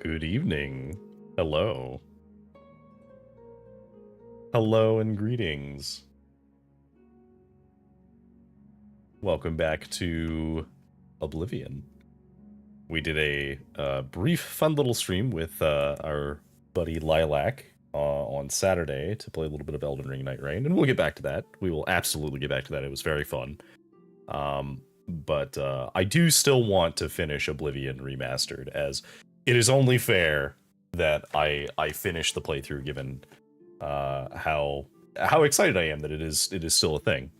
Good evening. Hello. Hello and greetings. Welcome back to Oblivion. We did a brief, fun little stream with our buddy Lilac on Saturday to play a little bit of Elden Ring Night Rain, and we'll get back to that. We will absolutely get back to that. It was very fun. But I do still want to finish Oblivion Remastered, as it is only fair that I finish the playthrough, given how excited I am that it is still a thing.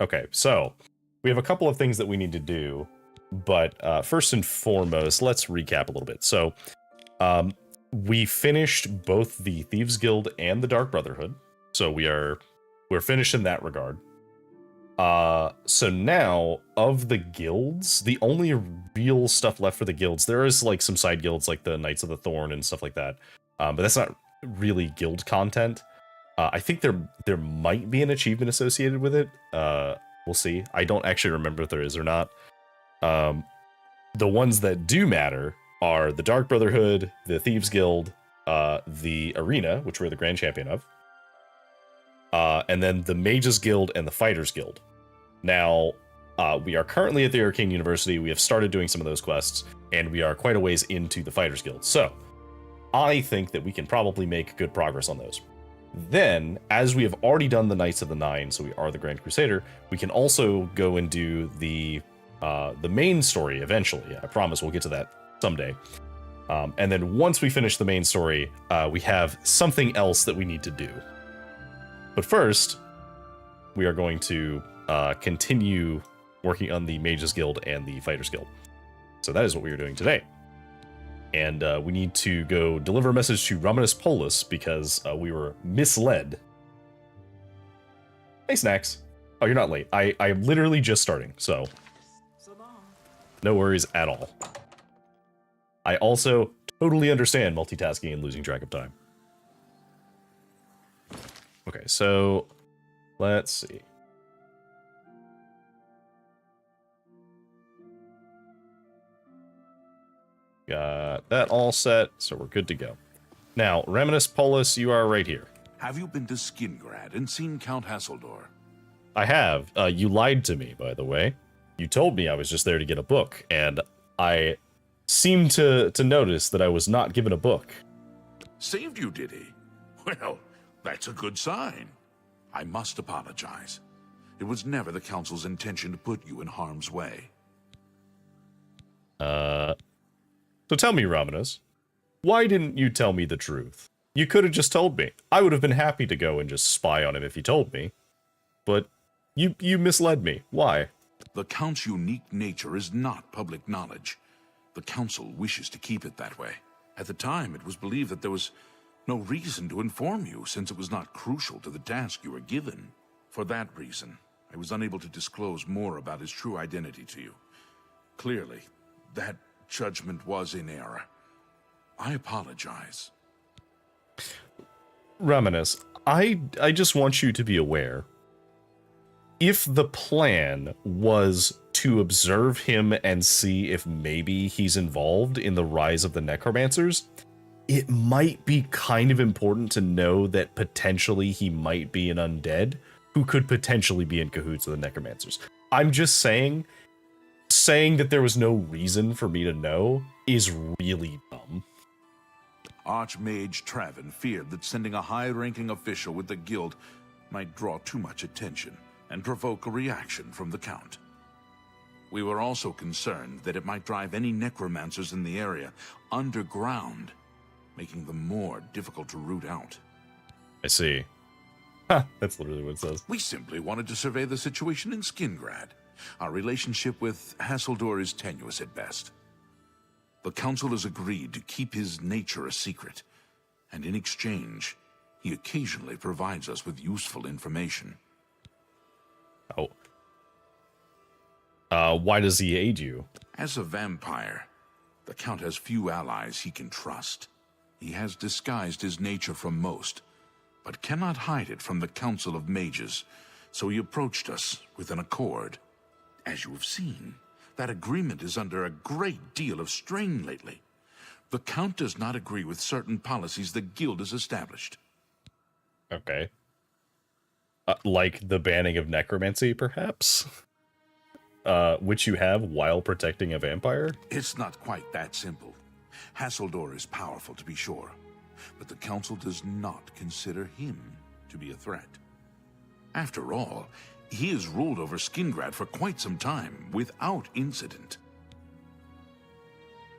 Okay, so we have a couple of things that we need to do, but first and foremost, let's recap a little bit. So we finished both the Thieves Guild and the Dark Brotherhood, so we're finished in that regard. So now, of the guilds, the only real stuff left for the guilds, there is like some side guilds like the Knights of the Thorn and stuff like that, but that's not really guild content. I think there might be an achievement associated with it. We'll see. I don't actually remember if there is or not. The ones that do matter are the Dark Brotherhood, the Thieves Guild, the Arena, which we're the Grand Champion of, and then the Mages Guild and the Fighters Guild. Now, we are currently at the Arcane University. We have started doing some of those quests, and we are quite a ways into the Fighters Guild. So, I think that we can probably make good progress on those. Then, as we have already done the Knights of the Nine, so we are the Grand Crusader, we can also go and do the main story eventually. I promise we'll get to that someday. And then once we finish the main story, we have something else that we need to do. But first, we are going to continue working on the Mages Guild and the Fighters Guild. So that is what we are doing today. And we need to go deliver a message to Romanus Polus because we were misled. Hey, Snacks. Oh, you're not late. I am literally just starting, so no worries at all. I also totally understand multitasking and losing track of time. Okay, so let's see. Got that all set, so we're good to go. Now, Romanus Polus, you are right here. Have you been to Skingrad and seen Count Hasseldor? I have. You lied to me, by the way. You told me I was just there to get a book, and I seemed to notice that I was not given a book. Saved you, did he? Well, that's a good sign. I must apologize. It was never the Council's intention to put you in harm's way. So tell me, Romanus, why didn't you tell me the truth? You could have just told me. I would have been happy to go and just spy on him if you told me. But you misled me. Why? The Count's unique nature is not public knowledge. The Council wishes to keep it that way. At the time, it was believed that there was no reason to inform you, since it was not crucial to the task you were given. For that reason, I was unable to disclose more about his true identity to you. Clearly, that judgment was in error. I apologize. Romanus, I just want you to be aware. If the plan was to observe him and see if maybe he's involved in the rise of the necromancers, it might be kind of important to know that potentially he might be an undead who could potentially be in cahoots with the necromancers. I'm just saying that there was no reason for me to know is really dumb. Archmage Travin feared that sending a high-ranking official with the guild might draw too much attention and provoke a reaction from the Count. We were also concerned that it might drive any necromancers in the area underground, making them more difficult to root out. I see. Ha, that's literally what it says. We simply wanted to survey the situation in Skingrad. Our relationship with Hasseldor is tenuous at best. The Council has agreed to keep his nature a secret, and in exchange, he occasionally provides us with useful information. Oh. Why does he aid you? As a vampire, the Count has few allies he can trust. He has disguised his nature from most, but cannot hide it from the Council of Mages, so he approached us with an accord. As you have seen, That agreement is under a great deal of strain lately. The Count does not agree with certain policies the Guild has established. Okay. Like the banning of necromancy, perhaps? Which you have while protecting a vampire? It's not quite that simple. Hasseldor is powerful, to be sure, but the Council does not consider him to be a threat. After all, he has ruled over Skingrad for quite some time, without incident.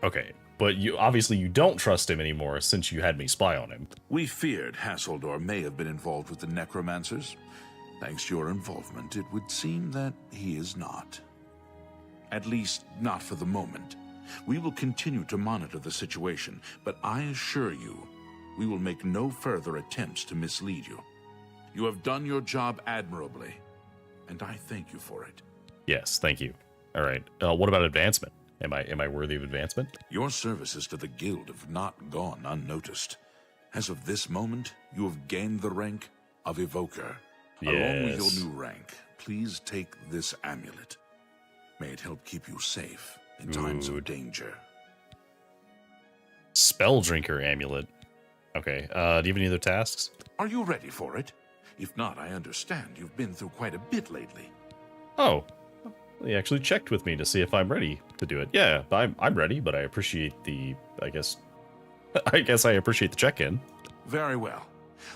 Okay, but you don't trust him anymore since you had me spy on him. We feared Hasseldor may have been involved with the necromancers. Thanks to your involvement, it would seem that he is not. At least, not for the moment. We will continue to monitor the situation, but I assure you, we will make no further attempts to mislead you. You have done your job admirably, and I thank you for it. Yes, thank you. All right. What about advancement? Am I worthy of advancement? Your services to the Guild have not gone unnoticed. As of this moment, you have gained the rank of Evoker. Yes. Along with your new rank, please take this amulet. May it help keep you safe in times of danger. Spell Drinker Amulet. Okay, do you have any other tasks? Are you ready for it? If not, I understand you've been through quite a bit lately. Oh, he actually checked with me to see if I'm ready to do it. Yeah, I'm ready, but I appreciate the, I guess I appreciate the check-in. Very well.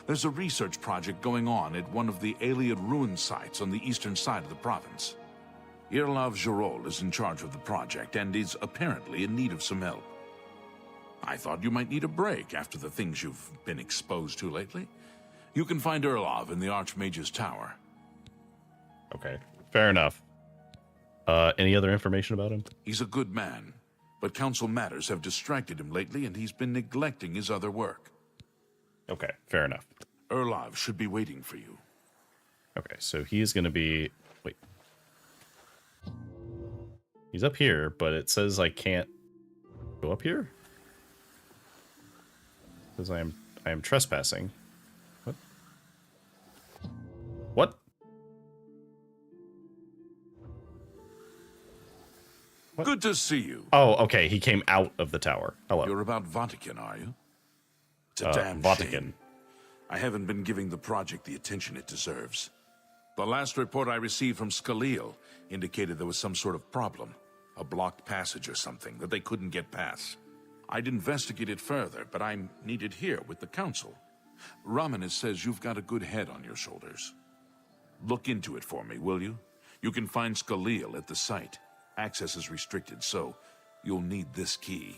There's a research project going on at one of the Aliad ruin sites on the eastern side of the province. Irlav Jarol is in charge of the project and is apparently in need of some help. I thought you might need a break after the things you've been exposed to lately. You can find Irlav in the Archmage's Tower. Okay, fair enough. Any other information about him? He's a good man, but council matters have distracted him lately and he's been neglecting his other work. Okay, fair enough. Irlav should be waiting for you. Okay, so he's going to be... Wait. He's up here, but it says I can't go up here? It says I am trespassing. What? What? What? Good to see you. Oh, okay, he came out of the tower. Hello. You're about Vatican, are you? It's a damn Vatican. shame. I haven't been giving the project the attention it deserves. The last report I received from Scalil indicated there was some sort of problem. A blocked passage or something that they couldn't get past. I'd investigate it further, but I'm needed here with the council. Ramanis says you've got a good head on your shoulders. Look into it for me, will you? You can find Scalil at the site. Access is restricted, so you'll need this key.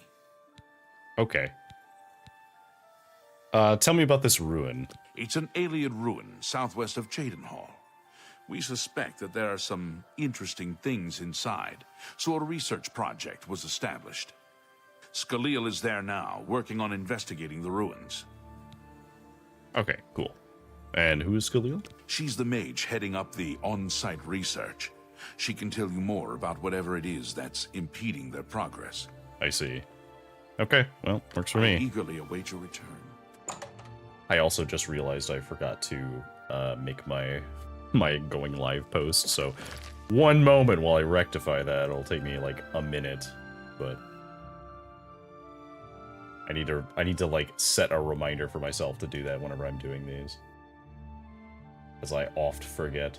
Okay. Tell me about this ruin. It's an Aliad ruin southwest of Cheydinhall. We suspect that there are some interesting things inside, so a research project was established. Scalil is there now, working on investigating the ruins. Okay, cool. And who is Scalil? She's the mage heading up the on-site research. She can tell you more about whatever it is that's impeding their progress. I see. Okay, well, works for I me. eagerly await your return. I also just realized I forgot to make my going live post, so one moment while I rectify that. It'll take me like a minute, but I need to like set a reminder for myself to do that whenever I'm doing these, as I oft forget.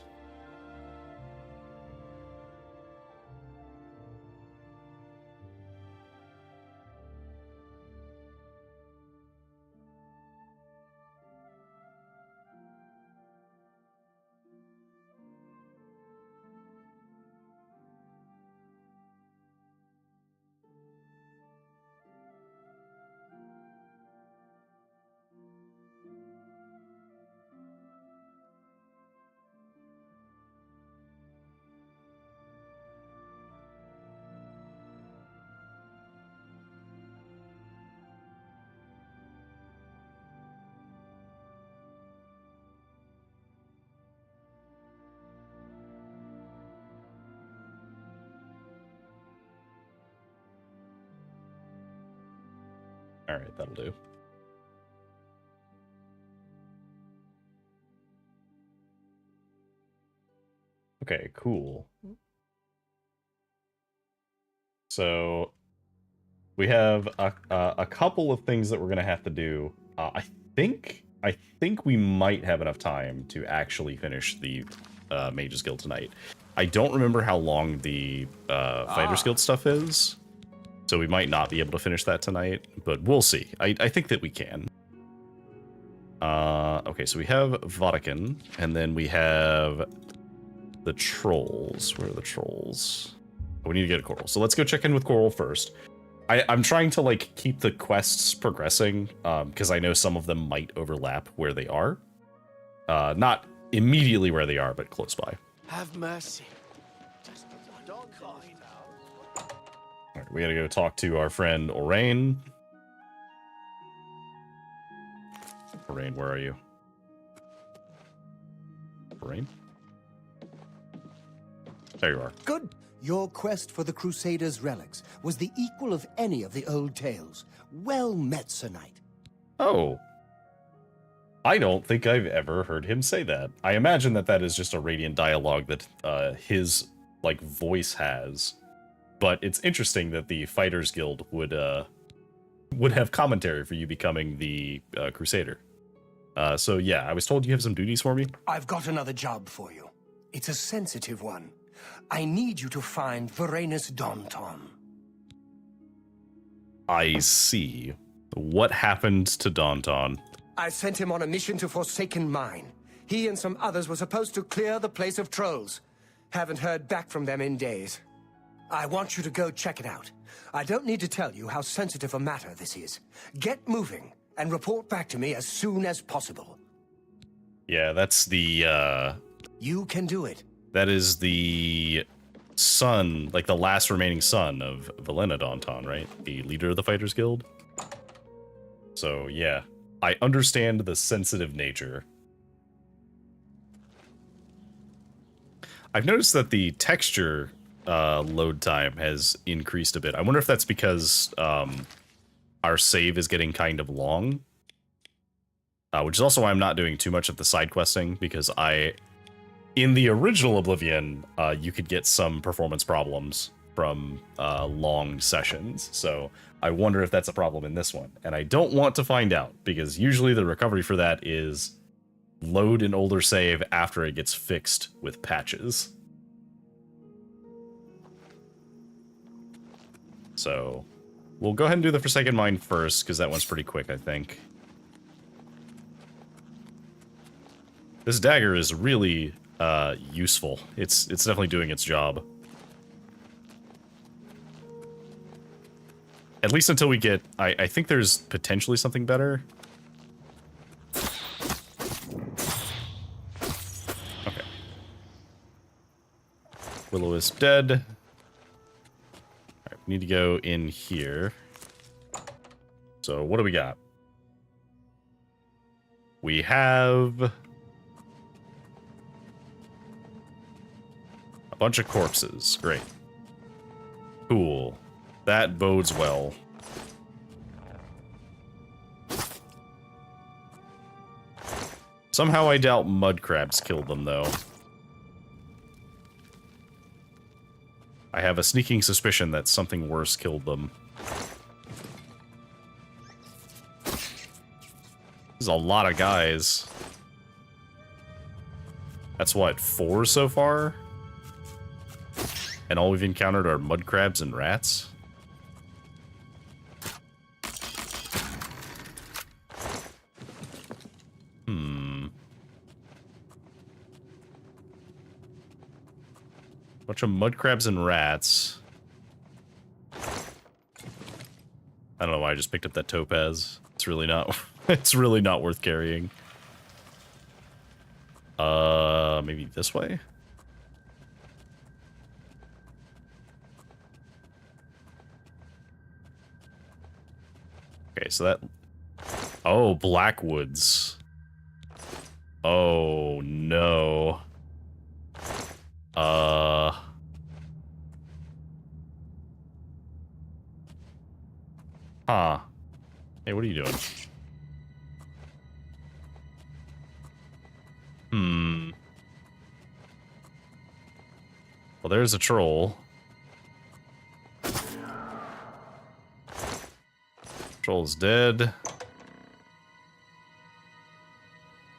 Alright, that'll do. Okay, cool. So we have a couple of things that we're gonna have to do. I think we might have enough time to actually finish the Mage's Guild tonight. I don't remember how long the Fighter's Guild stuff is, so we might not be able to finish that tonight, but we'll see. I think that we can. Okay, so we have Vatican, and then we have the trolls. Where are the trolls? Oh, we need to get a Coral. So let's go check in with Coral first. I'm trying to like keep the quests progressing, because I know some of them might overlap where they are. Not immediately where they are, but close by. Have mercy. All right, we gotta go talk to our friend Orain. Orain, where are you? Orain? There you are. Good. Your quest for the Crusader's relics was the equal of any of the old tales. Well met, Sir Knight. Oh. I don't think I've ever heard him say that. I imagine that that is just a Radiant dialogue that his like voice has. But it's interesting that the Fighters Guild would have commentary for you becoming the Crusader. So yeah, I was told you have some duties for me. I've got another job for you. It's a sensitive one. I need you to find Varanus Daunton. I see. What happened to Daunton? I sent him on a mission to Forsaken Mine. He and some others were supposed to clear the place of trolls. Haven't heard back from them in days. I want you to go check it out. I don't need to tell you how sensitive a matter this is. Get moving and report back to me as soon as possible. Yeah, that's the, You can do it. that is the son, like the last remaining son of Valena Daunton, right? The leader of the Fighters Guild. So, yeah. I understand the sensitive nature. I've noticed that the texture load time has increased a bit. I wonder if that's because our save is getting kind of long. Which is also why I'm not doing too much of the side questing, because in the original Oblivion, you could get some performance problems from long sessions. So I wonder if that's a problem in this one. And I don't want to find out, because usually the recovery for that is load an older save after it gets fixed with patches. So we'll go ahead and do the Forsaken Mine first, because that one's pretty quick, I think. This dagger is really useful. It's definitely doing its job. At least until we get... I think there's potentially something better. Okay. Will-O-Wisp dead. Alright, we need to go in here. So, what do we got? We have... a bunch of corpses. Great. Cool. That bodes well. Somehow I doubt mud crabs killed them, though. I have a sneaking suspicion that something worse killed them. There's a lot of guys. That's what, 4 so far? And all we've encountered are mud crabs and rats? Bunch of mud crabs and rats. I don't know why I just picked up that topaz. It's really not it's really not worth carrying. Maybe this way? Okay, so that... oh, Blackwoods. Oh, no. Huh. Hey, what are you doing? Well, there's a troll. Troll's dead. I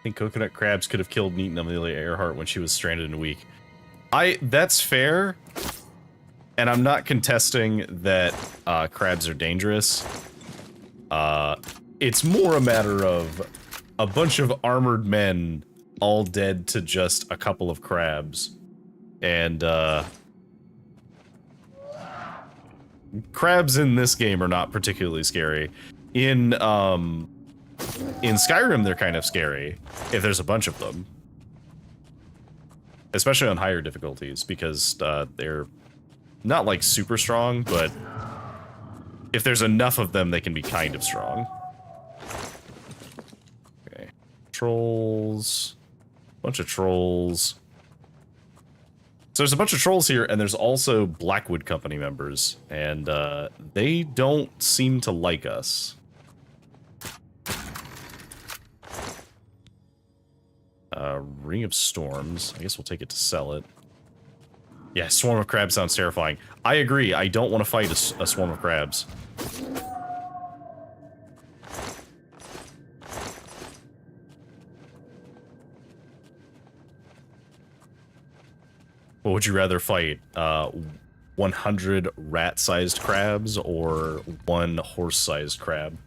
think coconut crabs could have killed and eaten Amelia Earhart when she was stranded in a week. That's fair. And I'm not contesting that crabs are dangerous. It's more a matter of a bunch of armored men all dead to just a couple of crabs. And crabs in this game are not particularly scary. In Skyrim, they're kind of scary if there's a bunch of them. Especially on higher difficulties, because they're not like super strong, but if there's enough of them, they can be kind of strong. Okay. Trolls. Bunch of trolls. So there's a bunch of trolls here, and there's also Blackwood Company members, and they don't seem to like us. Ring of Storms. I guess we'll take it to sell it. Yeah, Swarm of Crabs sounds terrifying. I agree. I don't want to fight a swarm of crabs. What would you rather fight? 100 rat-sized crabs or 1 horse-sized crab?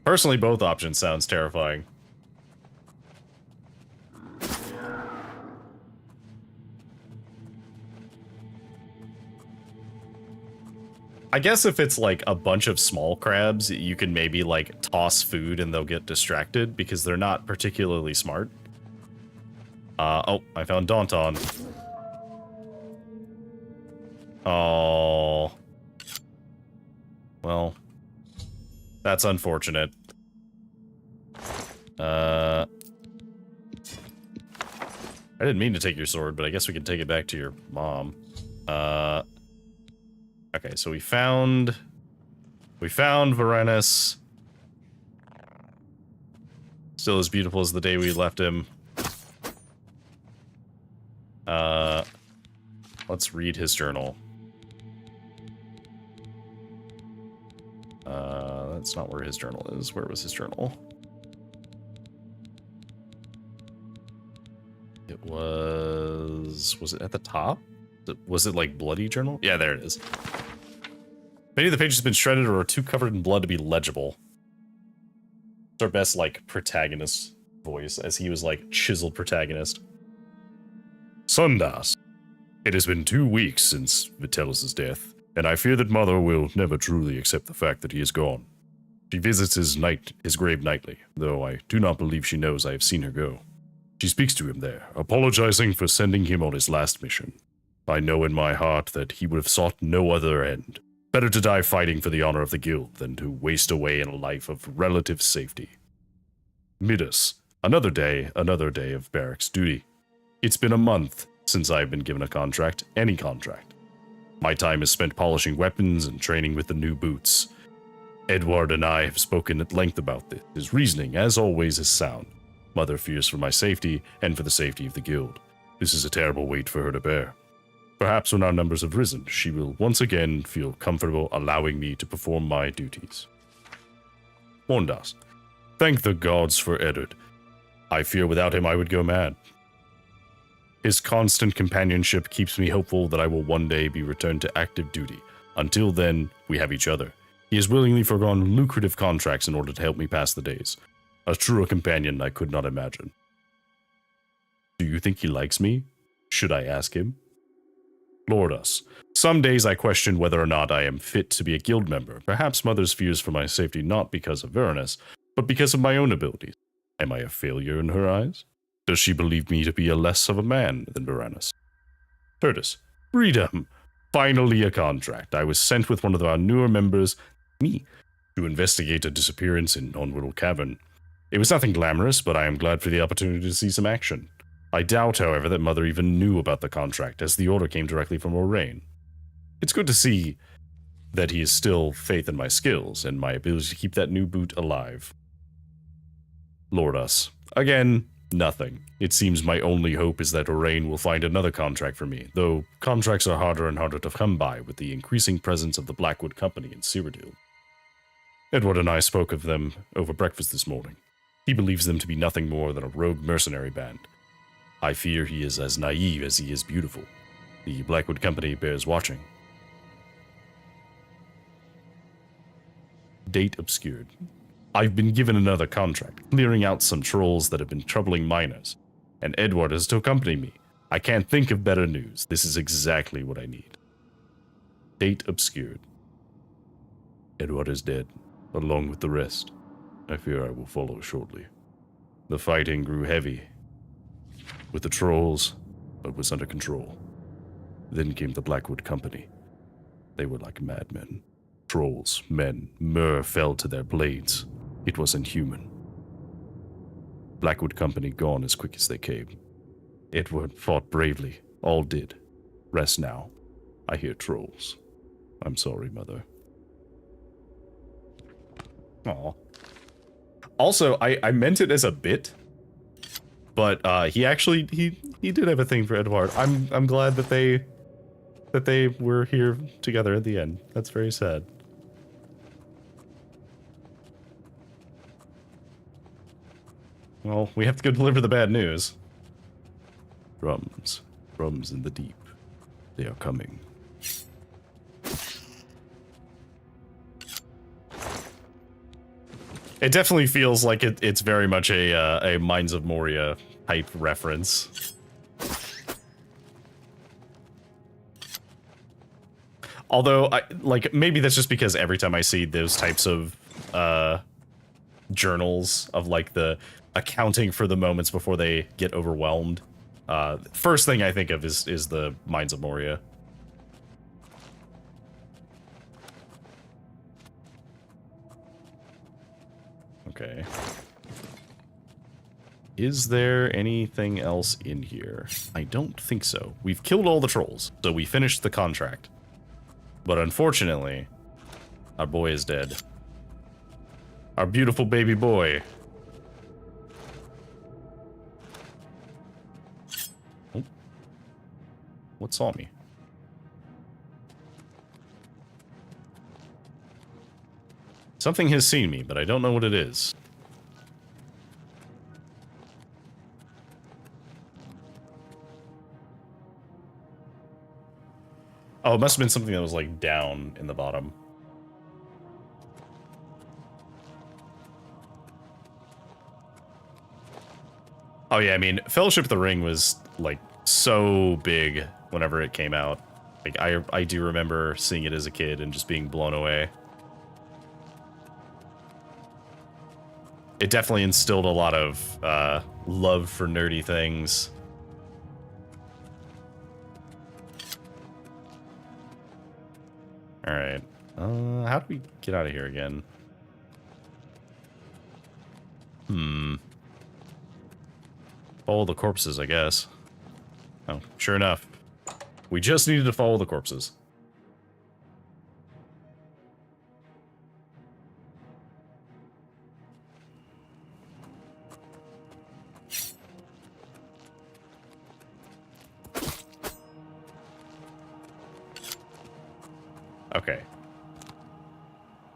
Personally, both options sounds terrifying. I guess if it's like a bunch of small crabs, you can maybe like toss food and they'll get distracted because they're not particularly smart. Oh, I found Daunton. Oh. Well, that's unfortunate. I didn't mean to take your sword, but I guess we can take it back to your mom. Okay, so we found Varanus. Still as beautiful as the day we left him. Let's read his journal. That's not where his journal is. Where was his journal? It was it at the top? Was it like bloody journal? Yeah, there it is. Many of the pages have been shredded or are too covered in blood to be legible. It's our best, like, protagonist voice, as he was, like, chiseled protagonist. Sundas. It has been 2 weeks since Vitellis' death, and I fear that Mother will never truly accept the fact that he is gone. She visits his grave nightly, though I do not believe she knows I have seen her go. She speaks to him there, apologizing for sending him on his last mission. I know in my heart that he would have sought no other end. Better to die fighting for the honor of the guild than to waste away in a life of relative safety. Midas, another day of barracks duty. It's been a month since I've been given a contract, any contract. My time is spent polishing weapons and training with the new boots. Edward and I have spoken at length about this. His reasoning, as always, is sound. Mother fears for my safety and for the safety of the guild. This is a terrible weight for her to bear. Perhaps when our numbers have risen, she will once again feel comfortable allowing me to perform my duties. Mondas, thank the gods for Edward. I fear without him I would go mad. His constant companionship keeps me hopeful that I will one day be returned to active duty. Until then, we have each other. He has willingly forgone lucrative contracts in order to help me pass the days. A truer companion I could not imagine. Do you think he likes me? Should I ask him? Lordus, some days I question whether or not I am fit to be a guild member. Perhaps Mother's fears for my safety not because of Varanus, but because of my own abilities. Am I a failure in her eyes? Does she believe me to be a less of a man than Varanus? Tertus, freedom! Finally a contract. I was sent with one of our newer members, me, to investigate a disappearance in Onwhittle Cavern. It was nothing glamorous, but I am glad for the opportunity to see some action. I doubt, however, that Mother even knew about the contract, as the order came directly from Moraine. It's good to see that he has still faith in my skills and my ability to keep that new boot alive. Lordus, again, Nothing. It seems my only hope is that Orain will find another contract for me, though contracts are harder and harder to come by with the increasing presence of the Blackwood Company in Cyrodiil. Edward and I spoke of them over breakfast this morning. He believes them to be nothing more than a rogue mercenary band. I fear he is as naive as he is beautiful. The Blackwood Company bears watching. Date obscured. I've been given another contract, clearing out some trolls that have been troubling miners, and Edward is to accompany me. I can't think of better news. This is exactly what I need. Date obscured. Edward is dead, along with the rest. I fear I will follow shortly. The fighting grew heavy with the trolls, but was under control. Then came the Blackwood Company. They were like madmen. Trolls, men, myrrh fell to their blades. It was inhuman. Blackwood Company gone as quick as they came. Edward fought bravely. All did. Rest now. I hear trolls. I'm sorry, Mother. Aw. Also, I meant it as a bit, but he actually he did have a thing for Edward. I'm glad that they were here together at the end. That's very sad. Well, we have to go deliver the bad news. Drums. Drums in the deep. They are coming. It definitely feels like it's very much a Mines of Moria type reference. Although, maybe that's just because every time I see those types of journals of like the accounting for the moments before they get overwhelmed, first thing I think of is the Mines of Moria. Okay. Is there anything else in here? I don't think so. We've killed all the trolls, so we finished the contract. But unfortunately, our boy is dead. Our beautiful baby boy. Oh. What saw me? Something has seen me, but I don't know what it is. Oh, it must have been something that was, like, down in the bottom. Oh, yeah, I mean, Fellowship of the Ring was, like, so big whenever it came out. Like, I do remember seeing it as a kid and just being blown away. It definitely instilled a lot of love for nerdy things. Alright. How do we get out of here again? Follow the corpses, I guess. Oh, sure enough. We just needed to follow the corpses. Okay.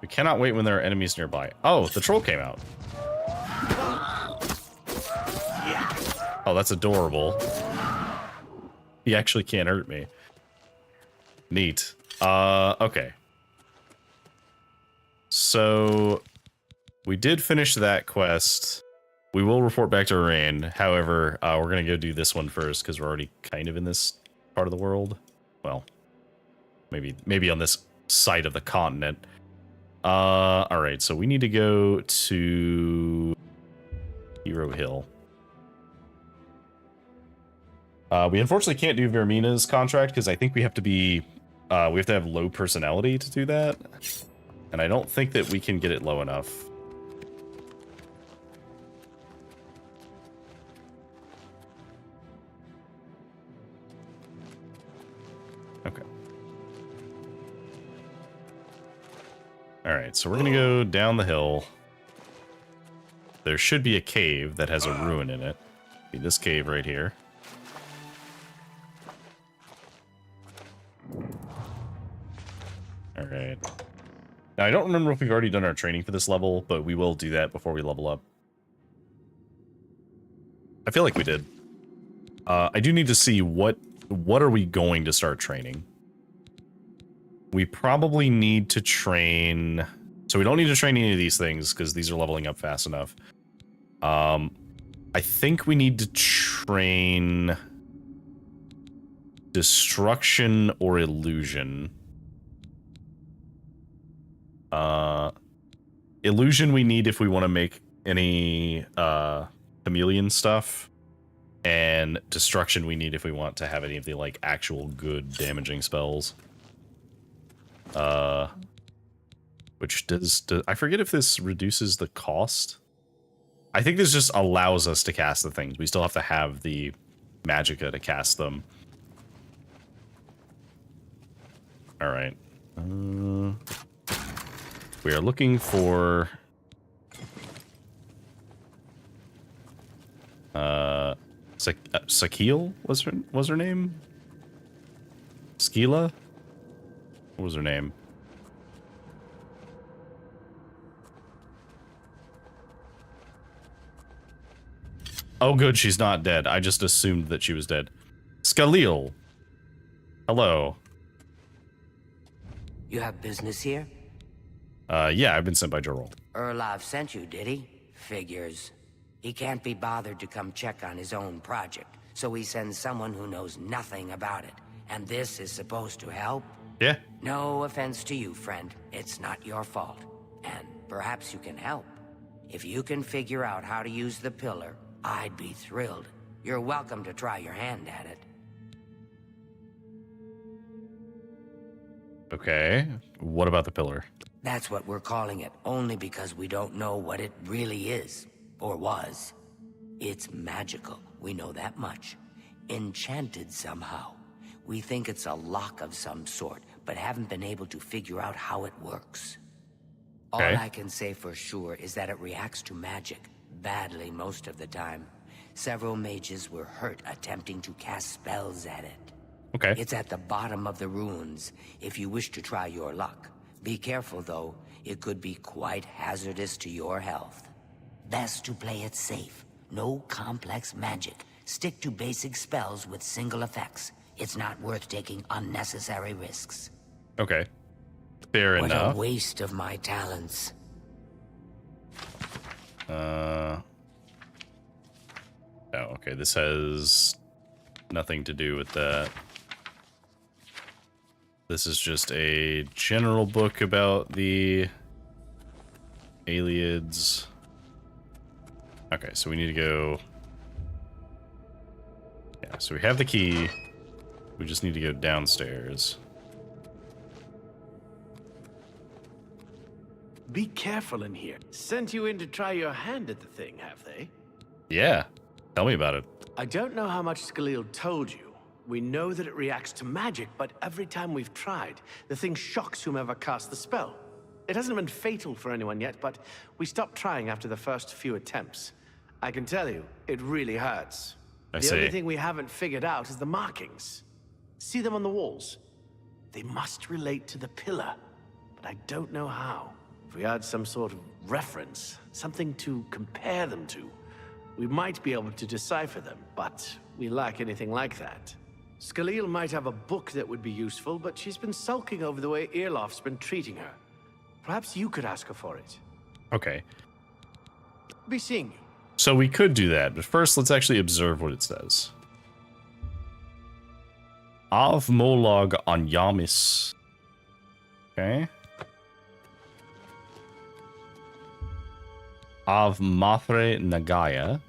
We cannot wait when there are enemies nearby. Oh, the troll came out. Oh, that's adorable. He actually can't hurt me. Neat. Okay. So, we did finish that quest. We will report back to Orain. However, we're gonna go do this one first, because we're already kind of in this part of the world. Well, maybe on this side of the continent. Alright, so we need to go to Hero Hill. We unfortunately can't do Vermina's contract because I think we have to be we have to have low personality to do that. And I don't think that we can get it low enough. Okay. Alright, so we're gonna go down the hill. There should be a cave that has a ruin in it. Be this cave right here. All right. Now, I don't remember if we've already done our training for this level, but we will do that before we level up. I feel like we did. I do need to see what are we going to start training. We probably need to train... So we don't need to train any of these things, because these are leveling up fast enough. I think we need to train... Destruction or Illusion. Illusion we need if we want to make any chameleon stuff, and Destruction we need if we want to have any of the like actual good damaging spells. Which does I forget if this reduces the cost? I think this just allows us to cast the things. We still have to have the magicka to cast them. All right. We are looking for Sakil was her name? Skila? What was her name? Oh good, she's not dead. I just assumed that she was dead. Skalil. Hello. You have business here? Yeah, I've been sent by Jorol. Erlov sent you, did he? Figures. He can't be bothered to come check on his own project, so he sends someone who knows nothing about it. And this is supposed to help? Yeah. No offense to you, friend. It's not your fault. And perhaps you can help. If you can figure out how to use the pillar, I'd be thrilled. You're welcome to try your hand at it. Okay. What about the pillar? That's what we're calling it, only because we don't know what it really is. Or was. It's magical, we know that much. Enchanted somehow. We think it's a lock of some sort, but haven't been able to figure out how it works. Okay. All I can say for sure is that it reacts to magic, badly most of the time. Several mages were hurt attempting to cast spells at it. Okay. It's at the bottom of the ruins, if you wish to try your luck. Be careful, though. It could be quite hazardous to your health. Best to play it safe. No complex magic. Stick to basic spells with single effects. It's not worth taking unnecessary risks. Okay. Fair What enough. a waste of my talents. Oh, okay. This has nothing to do with that. This is just a general book about the Aliens. Okay, so we need to go... Yeah, so we have the key. We just need to go downstairs. Be careful in here. Sent you in to try your hand at the thing, have they? Yeah, tell me about it. I don't know how much Skalil told you. We know that it reacts to magic, but every time we've tried, the thing shocks whomever casts the spell. It hasn't been fatal for anyone yet, but we stopped trying after the first few attempts. I can tell you, it really hurts. The only thing we haven't figured out is the markings. See them on the walls? They must relate to the pillar, but I don't know how. If we had some sort of reference, something to compare them to, we might be able to decipher them, but we lack anything like that. Skalil might have a book that would be useful, but she's been sulking over the way Irloff's been treating her. Perhaps you could ask her for it. Okay. Be seeing you. So we could do that, but first let's actually observe what it says. Av Molog on Yamis. Okay. Av Mafre Nagaya.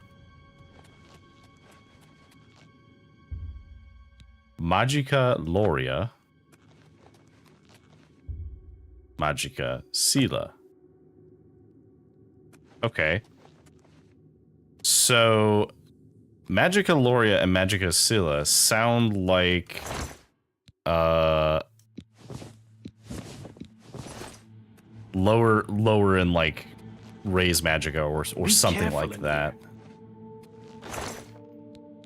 Magica Loria. Magica Sila. Okay. So, Magica Loria and Magica Sila sound like, lower in, like, Raise Magica or something like that.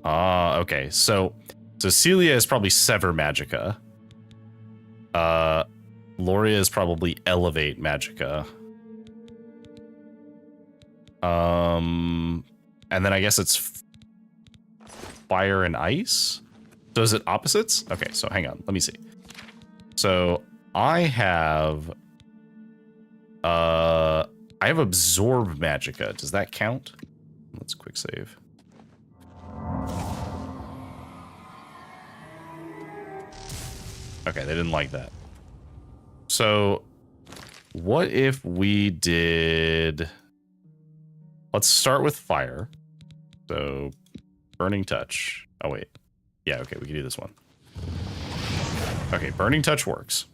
Okay. So Celia is probably Sever Magicka. Loria is probably Elevate Magicka. And then I guess it's Fire and Ice. So is it opposites? Okay, so hang on, let me see. So I have Absorb Magicka. Does that count? Let's quick save. Okay, they didn't like that. So what if we did... Let's start with fire. So Burning Touch. Oh, wait. Yeah, okay, we can do this one. Okay, Burning Touch works.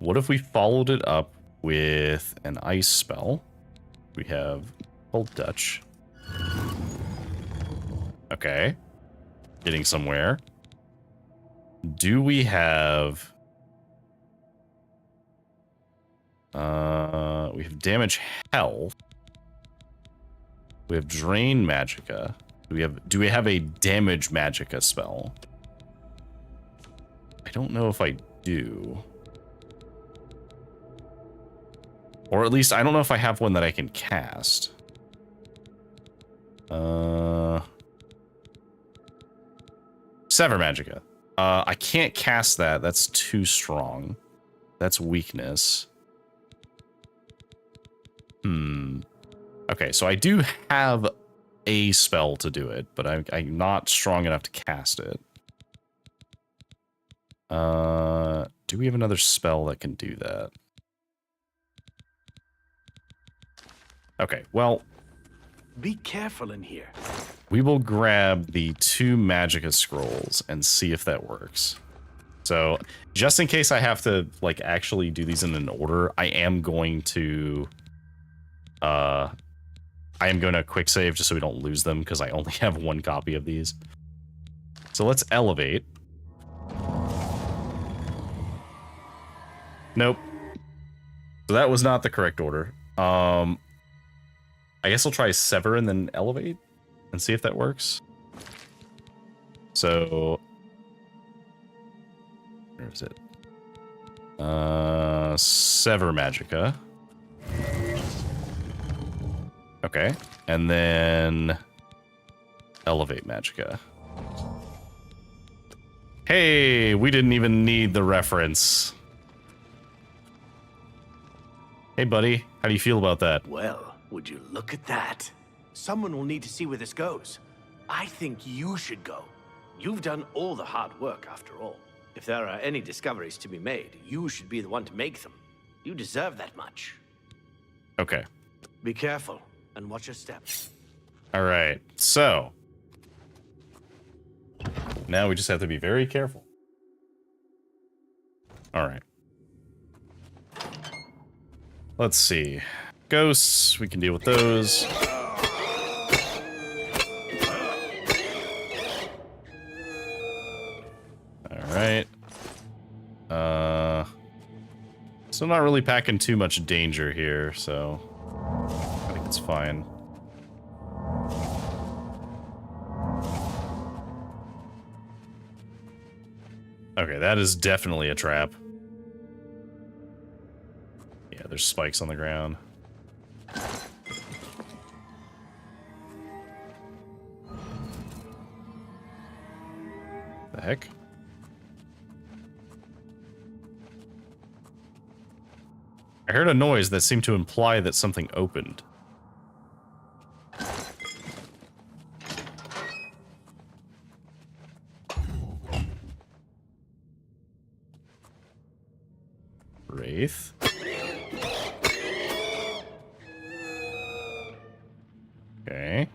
What if we followed it up with an ice spell? We have Cold Touch. Okay. Getting somewhere. Do we have... we have Damage Health. We have Drain Magicka. Do we have a Damage Magicka spell? I don't know if I do. Or at least I don't know if I have one that I can cast. Sever Magicka. I can't cast that. That's too strong. That's weakness. Okay, so I do have a spell to do it, but I'm not strong enough to cast it. Do we have another spell that can do that? Okay, well... Be careful in here. We will grab the 2 Magicka scrolls and see if that works. So, just in case I have to, like, actually do these in an order, I am going to quick save just so we don't lose them, because I only have 1 copy of these. So let's elevate. Nope. So that was not the correct order. I guess I'll try Sever and then Elevate and see if that works. So... where is it? Sever Magicka. Okay. And then... Elevate Magicka. Hey, we didn't even need the reference. Hey, buddy. How do you feel about that? Well, would you look at that? Someone will need to see where this goes. I think you should go. You've done all the hard work, after all. If there are any discoveries to be made, you should be the one to make them. You deserve that much. Okay. Be careful, and watch your steps. Alright, so... now we just have to be very careful. Alright. Let's see. Ghosts, we can deal with those. Alright. Still not really packing too much danger here, so... I think it's fine. Okay, that is definitely a trap. Yeah, there's spikes on the ground. The heck? I heard a noise that seemed to imply that something opened. Wraith. Okay.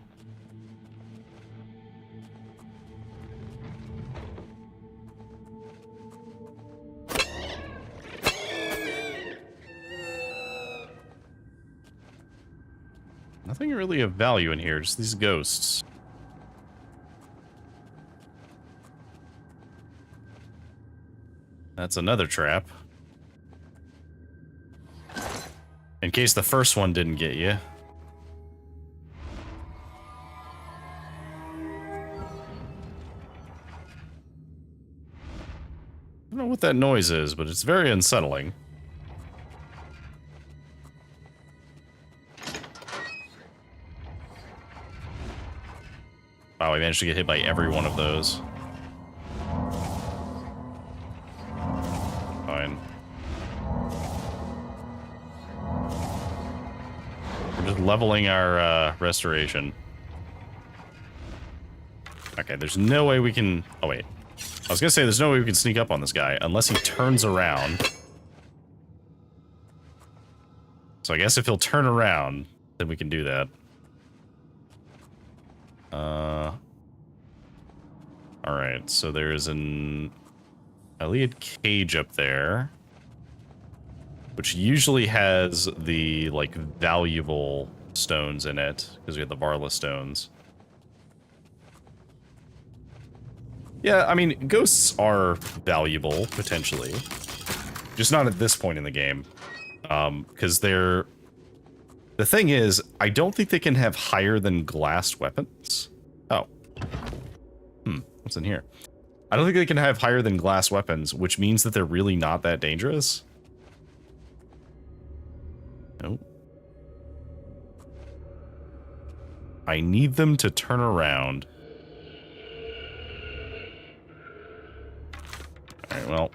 Nothing really of value in here, just these ghosts. That's another trap. In case the first one didn't get you. don't know what that noise is, but it's very unsettling. Wow, we managed to get hit by every one of those. Fine. We're just leveling our restoration. Okay, there's no way we can... Oh, wait. I was gonna say there's no way we can sneak up on this guy unless he turns around. So I guess if he'll turn around, then we can do that. Alright, so there's an Iliad cage up there, which usually has the, like, valuable stones in it, because we have the Varla stones. Yeah, I mean, ghosts are valuable, potentially. Just not at this point in the game. Because they're... The thing is, I don't think they can have higher than glassed weapons. Oh. What's in here? I don't think they can have higher than glass weapons, which means that they're really not that dangerous. Nope. I need them to turn around. Alright, well,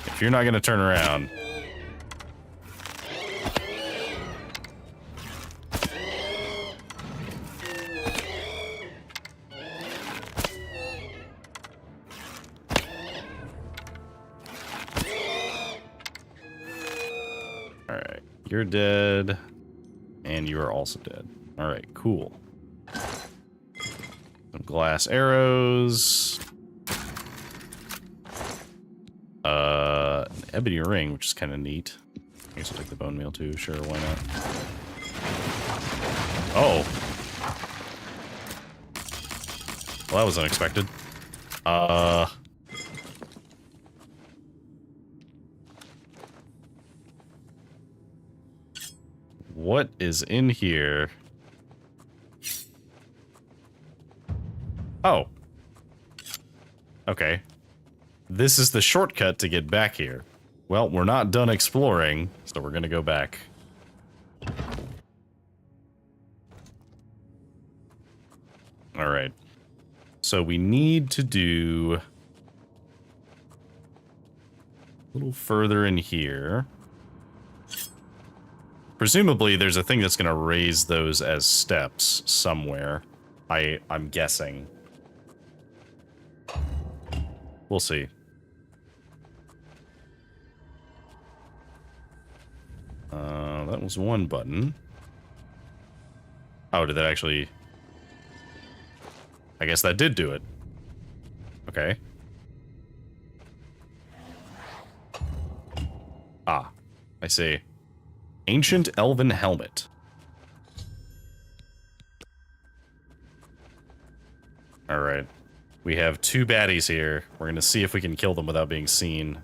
if you're not going to turn around... Alright, you're dead, and you are also dead. Alright, cool. Some glass arrows... an ebony ring, which is kind of neat. I guess I'll take the bone meal too. Sure, why not? Oh. Well, that was unexpected. What is in here? Oh. Okay. This is the shortcut to get back here. Well, we're not done exploring, so we're gonna go back. Alright. So we need to do... a little further in here. Presumably, there's a thing that's gonna raise those as steps somewhere. I'm guessing. We'll see. That was one button. Oh, did that actually... I guess that did do it. Okay. Ah, I see. Ancient Elven Helmet. Alright. We have two baddies here. We're gonna see if we can kill them without being seen.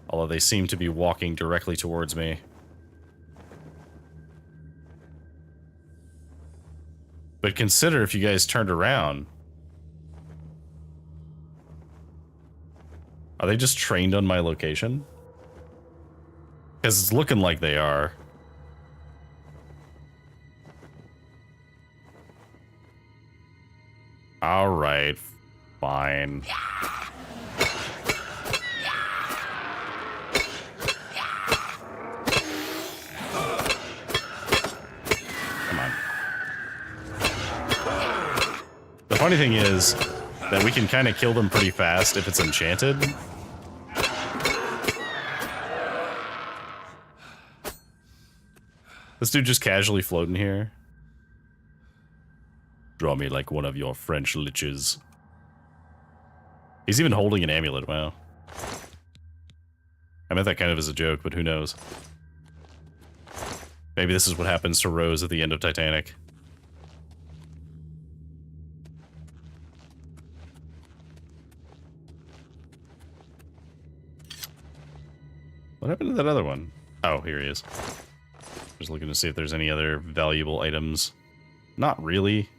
Although they seem to be walking directly towards me. But consider if you guys turned around. Are they just trained on my location? Because it's looking like they are. Alright, fine. Come on. The funny thing is that we can kind of kill them pretty fast if it's enchanted. This dude just casually floating here. Draw me like one of your French liches. He's even holding an amulet, wow. I meant that kind of as a joke, but who knows. Maybe this is what happens to Rose at the end of Titanic. What happened to that other one? Oh, here he is. Just looking to see if there's any other valuable items. Not really.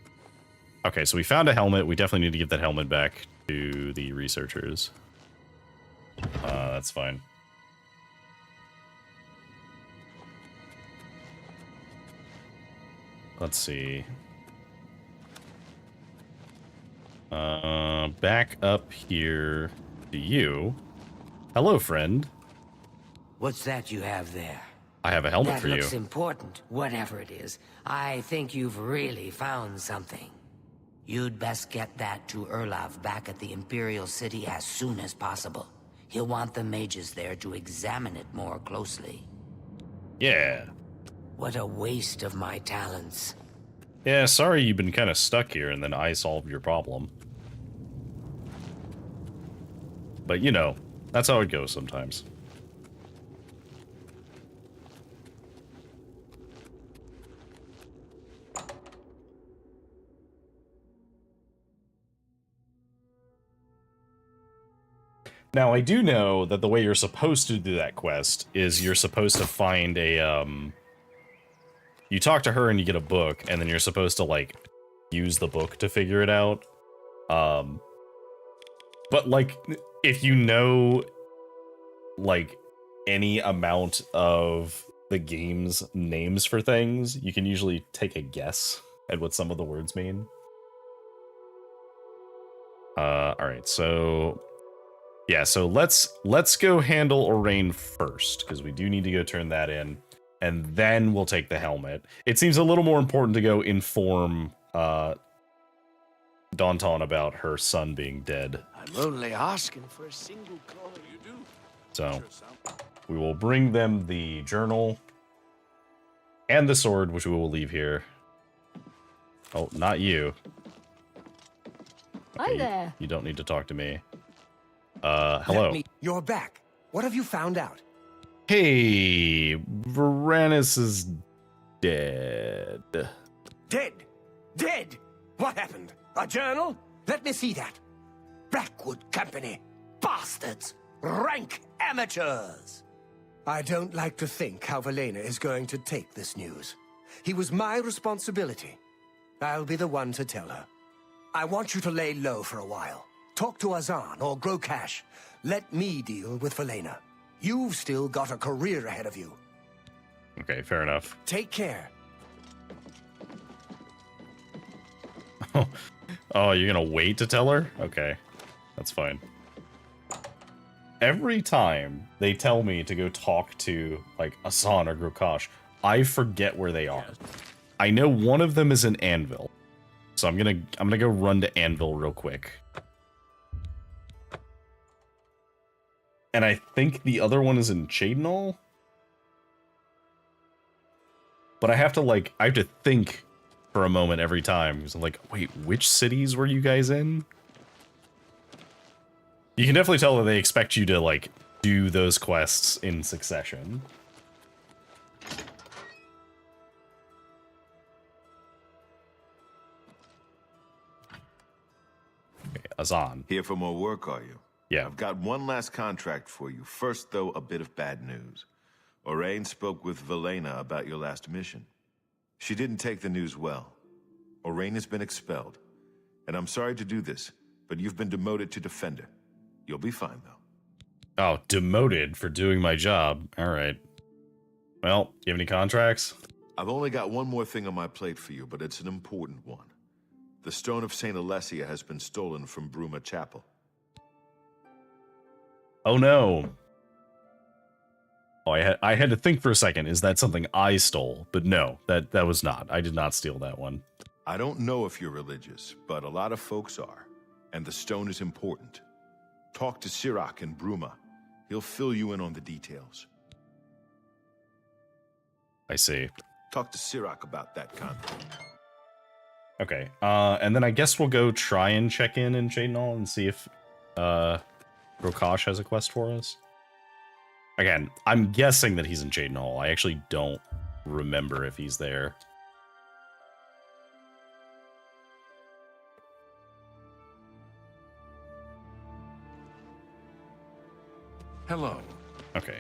Okay, so we found a helmet. We definitely need to give that helmet back to the researchers. That's fine. Let's see. Back up here to you. Hello, friend. What's that you have there? I have a helmet That for you. looks important, whatever it is. I think you've really found something. You'd best get that to Erlov back at the Imperial City as soon as possible. He'll want the mages there to examine it more closely. Yeah. What a waste of my talents. Yeah, sorry you've been kind of stuck here and then I solved your problem. But you know, that's how it goes sometimes. Now, I do know that the way you're supposed to do that quest is you're supposed to find a, you talk to her and you get a book, and then you're supposed to, like, use the book to figure it out. But, like, if you know, like, any amount of the game's names for things, you can usually take a guess at what some of the words mean. Alright, so... yeah, so let's go handle Orain first, because we do need to go turn that in, and then we'll take the helmet. It seems a little more important to go inform Daunton about her son being dead. I'm only asking for a single call. You do. So we will bring them the journal and the sword, which we will leave here. Oh, not you. Hi there. You don't need to talk to me. Hello. You're back. What have you found out? Hey, Varanus is dead. Dead! Dead! What happened? A journal? Let me see that. Blackwood Company. Bastards! Rank amateurs! I don't like to think how Valena is going to take this news. He was my responsibility. I'll be the one to tell her. I want you to lay low for a while. Talk to Azan or Grokash. Let me deal with Valena. You've still got a career ahead of you. Okay, fair enough. Take care. Oh, you're gonna wait to tell her? Okay, that's fine. Every time they tell me to go talk to, like, Azan or Grokash, I forget where they are. I know one of them is in Anvil. So I'm gonna go run to Anvil real quick. And I think the other one is in Chadenol. But I have to think for a moment every time. Because I'm like, wait, which cities were you guys in? You can definitely tell that they expect you to, like, do those quests in succession. Okay, Azan. Here for more work, are you? Yeah. I've got one last contract for you. First, though, a bit of bad news. Orain spoke with Valena about your last mission. She didn't take the news well. Orain has been expelled. And I'm sorry to do this, but you've been demoted to Defender. You'll be fine, though. Oh, demoted for doing my job. All right. Well, do you have any contracts? I've only got one more thing on my plate for you, but it's an important one. The Stone of St. Alessia has been stolen from Bruma Chapel. Oh no. Oh, I had to think for a second. Is that something I stole? But no, that was not. I did not steal that one. I don't know if you're religious, but a lot of folks are. And the stone is important. Talk to Sirach in Bruma. He'll fill you in on the details. I see. Talk to Sirach about that contract. Okay. And then I guess we'll go try and check in Chadenol and see if Grokash has a quest for us. Again, I'm guessing that he's in Chadenol. I actually don't remember if he's there. Hello. Okay.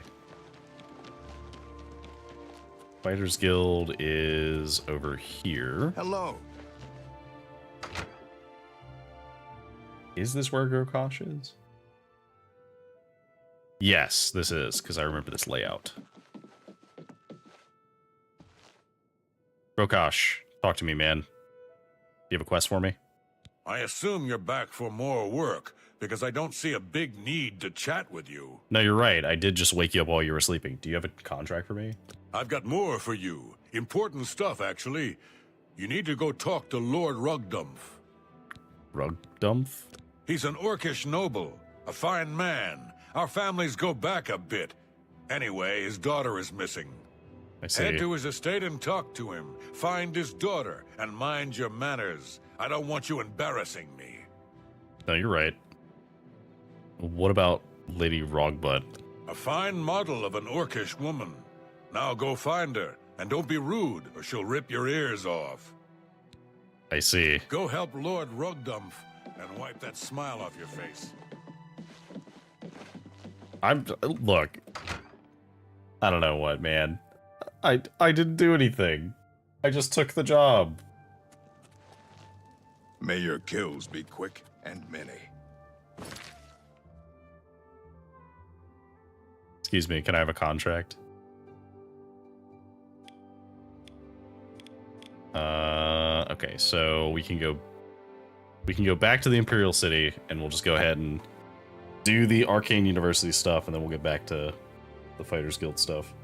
Fighters Guild is over here. Hello. Is this where Grokash is? Yes, this is, because I remember this layout. Rokosh, talk to me, man. You have a quest for me? I assume you're back for more work, because I don't see a big need to chat with you. No, you're right. I did just wake you up while you were sleeping. Do you have a contract for me? I've got more for you. Important stuff, actually. You need to go talk to Lord Rugdumph. Rugdumph? He's an Orcish noble, a fine man. Our families go back a bit. Anyway, his daughter is missing. I see. Head to his estate and talk to him. Find his daughter, and mind your manners. I don't want you embarrassing me. No, you're right. What about Lady Rogbutt? A fine model of an Orcish woman. Now go find her, and don't be rude, or she'll rip your ears off. I see. Go help Lord Rugdumph, and wipe that smile off your face. Look. I don't know what, man. I didn't do anything. I just took the job. May your kills be quick and many. Excuse me, can I have a contract? Okay, so we can go back to the Imperial City, and we'll just go ahead and do the Arcane University stuff, and then we'll get back to the Fighters Guild stuff.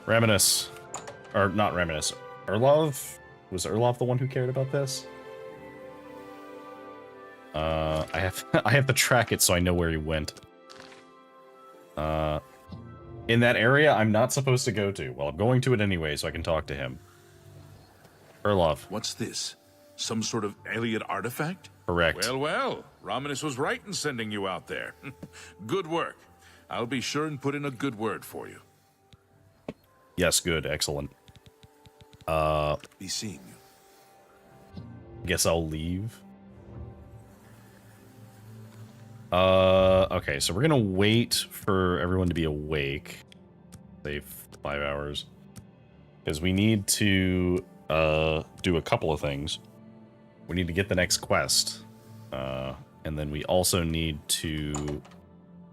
Raminus. Or not Raminus. Erlov? Was Erlov the one who cared about this? I have to track it so I know where he went. In that area I'm not supposed to go to. Well, I'm going to it anyway, so I can talk to him. Erlov. What's this? Some sort of alien artifact? Correct. Well, well, Romanus was right in sending you out there. Good work. I'll be sure and put in a good word for you. Yes, good, excellent. Be seeing you. Guess I'll leave. Okay, so we're gonna wait for everyone to be awake. Say 5 hours. Because we need to do a couple of things. We need to get the next quest. And then we also need to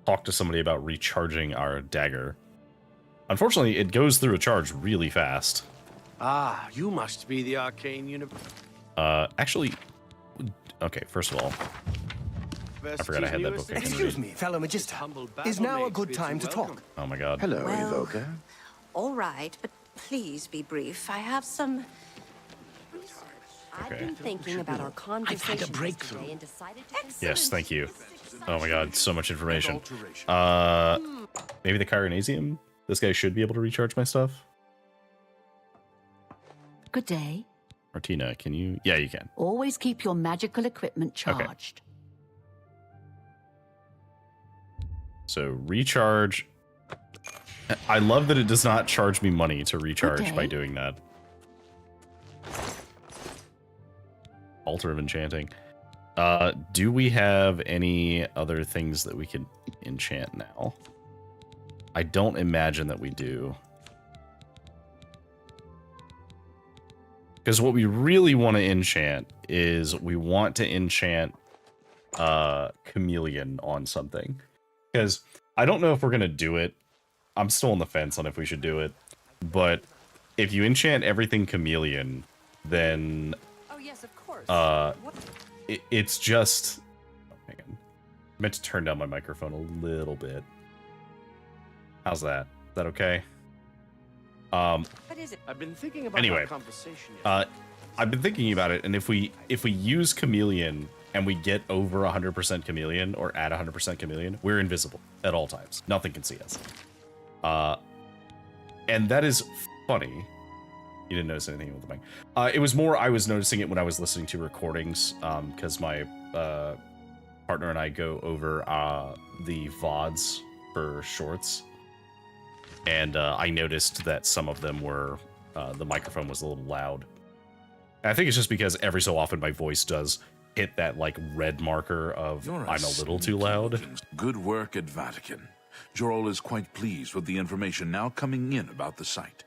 talk to somebody about recharging our dagger. Unfortunately, it goes through a charge really fast. Ah, you must be the Arcane University. Actually, okay, first of all, I forgot I had that book. Excuse me, fellow Magister. Is now a good time to talk? Oh my god. Hello, Evoker. All right, but please be brief. I have some... I've been thinking about our conversation yesterday and decided to... Yes, thank you. Oh my god, so much information. Maybe the Chironasium? This guy should be able to recharge my stuff? Good day. Martina, can you? Yeah, you can. Always keep your magical equipment charged. So, recharge. I love that it does not charge me money to recharge by doing that. Altar of Enchanting. Do we have any other things that we can enchant now? I don't imagine that we do. Because what we really want to enchant is we want to enchant Chameleon on something. Because I don't know if we're going to do it. I'm still on the fence on if we should do it. But if you enchant everything Chameleon, then... Oh, yes, of course. It's just... Oh, hang on. I meant to turn down my microphone a little bit. How's that? Is that okay? What is it? I've been thinking about Anyway, our conversation yesterday. I've been thinking about it, and if we use Chameleon and we get over 100% Chameleon or at 100% Chameleon, we're invisible at all times. Nothing can see us. And that is funny. You didn't notice anything with the mic. It was more I was noticing it when I was listening to recordings, because my partner and I go over the VODs for shorts. And I noticed that some of them were, the microphone was a little loud. And I think it's just because every so often my voice does hit that, like, red marker of I'm a little too loud. Good work at Vatican. Jorol is quite pleased with the information now coming in about the site.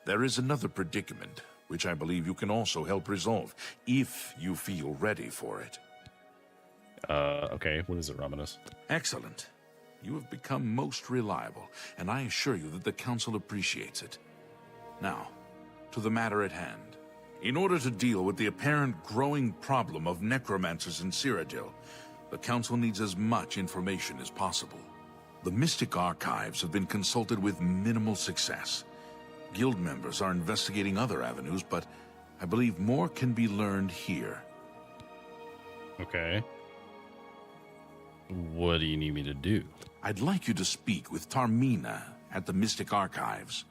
There is another predicament, which I believe you can also help resolve, if you feel ready for it. Okay, what is it, Romanus? Excellent. You have become most reliable, and I assure you that the Council appreciates it. Now, to the matter at hand. In order to deal with the apparent growing problem of necromancers in Cyrodiil, the Council needs as much information as possible. The Mystic Archives have been consulted with minimal success. Guild members are investigating other avenues, but I believe more can be learned here. Okay. What do you need me to do? I'd like you to speak with Tarmina at the Mystic Archives.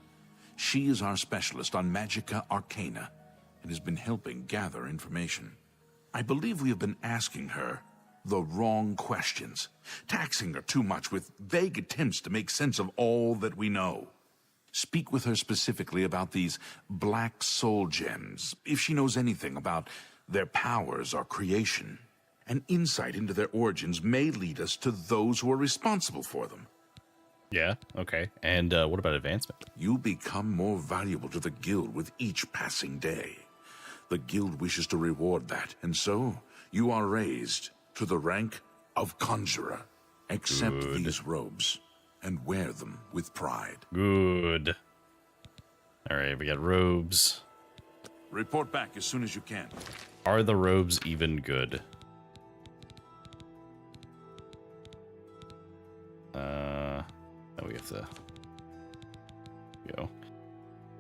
She is our specialist on Magica Arcana and has been helping gather information. I believe we have been asking her the wrong questions, taxing her too much with vague attempts to make sense of all that we know. Speak with her specifically about these black soul gems, if she knows anything about their powers or creation. An insight into their origins may lead us to those who are responsible for them. Yeah, okay. And what about advancement? You become more valuable to the Guild with each passing day. The Guild wishes to reward that, and so you are raised to the rank of Conjurer. Accept these robes and wear them with pride. Good. All right, we got robes. Report back as soon as you can. Are the robes even good? Now we have to go.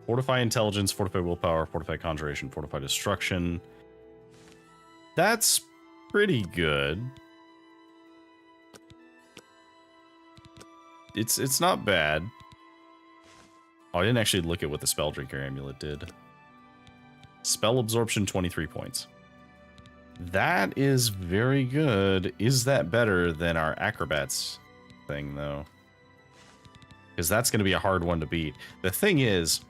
Fortify intelligence, fortify willpower, fortify conjuration, fortify destruction. That's pretty good. It's not bad. Oh, I didn't actually look at what the Spell Drinker amulet did. Spell absorption 23 points. That is very good. Is that better than our acrobats thing though? Because that's going to be a hard one to beat. The thing is,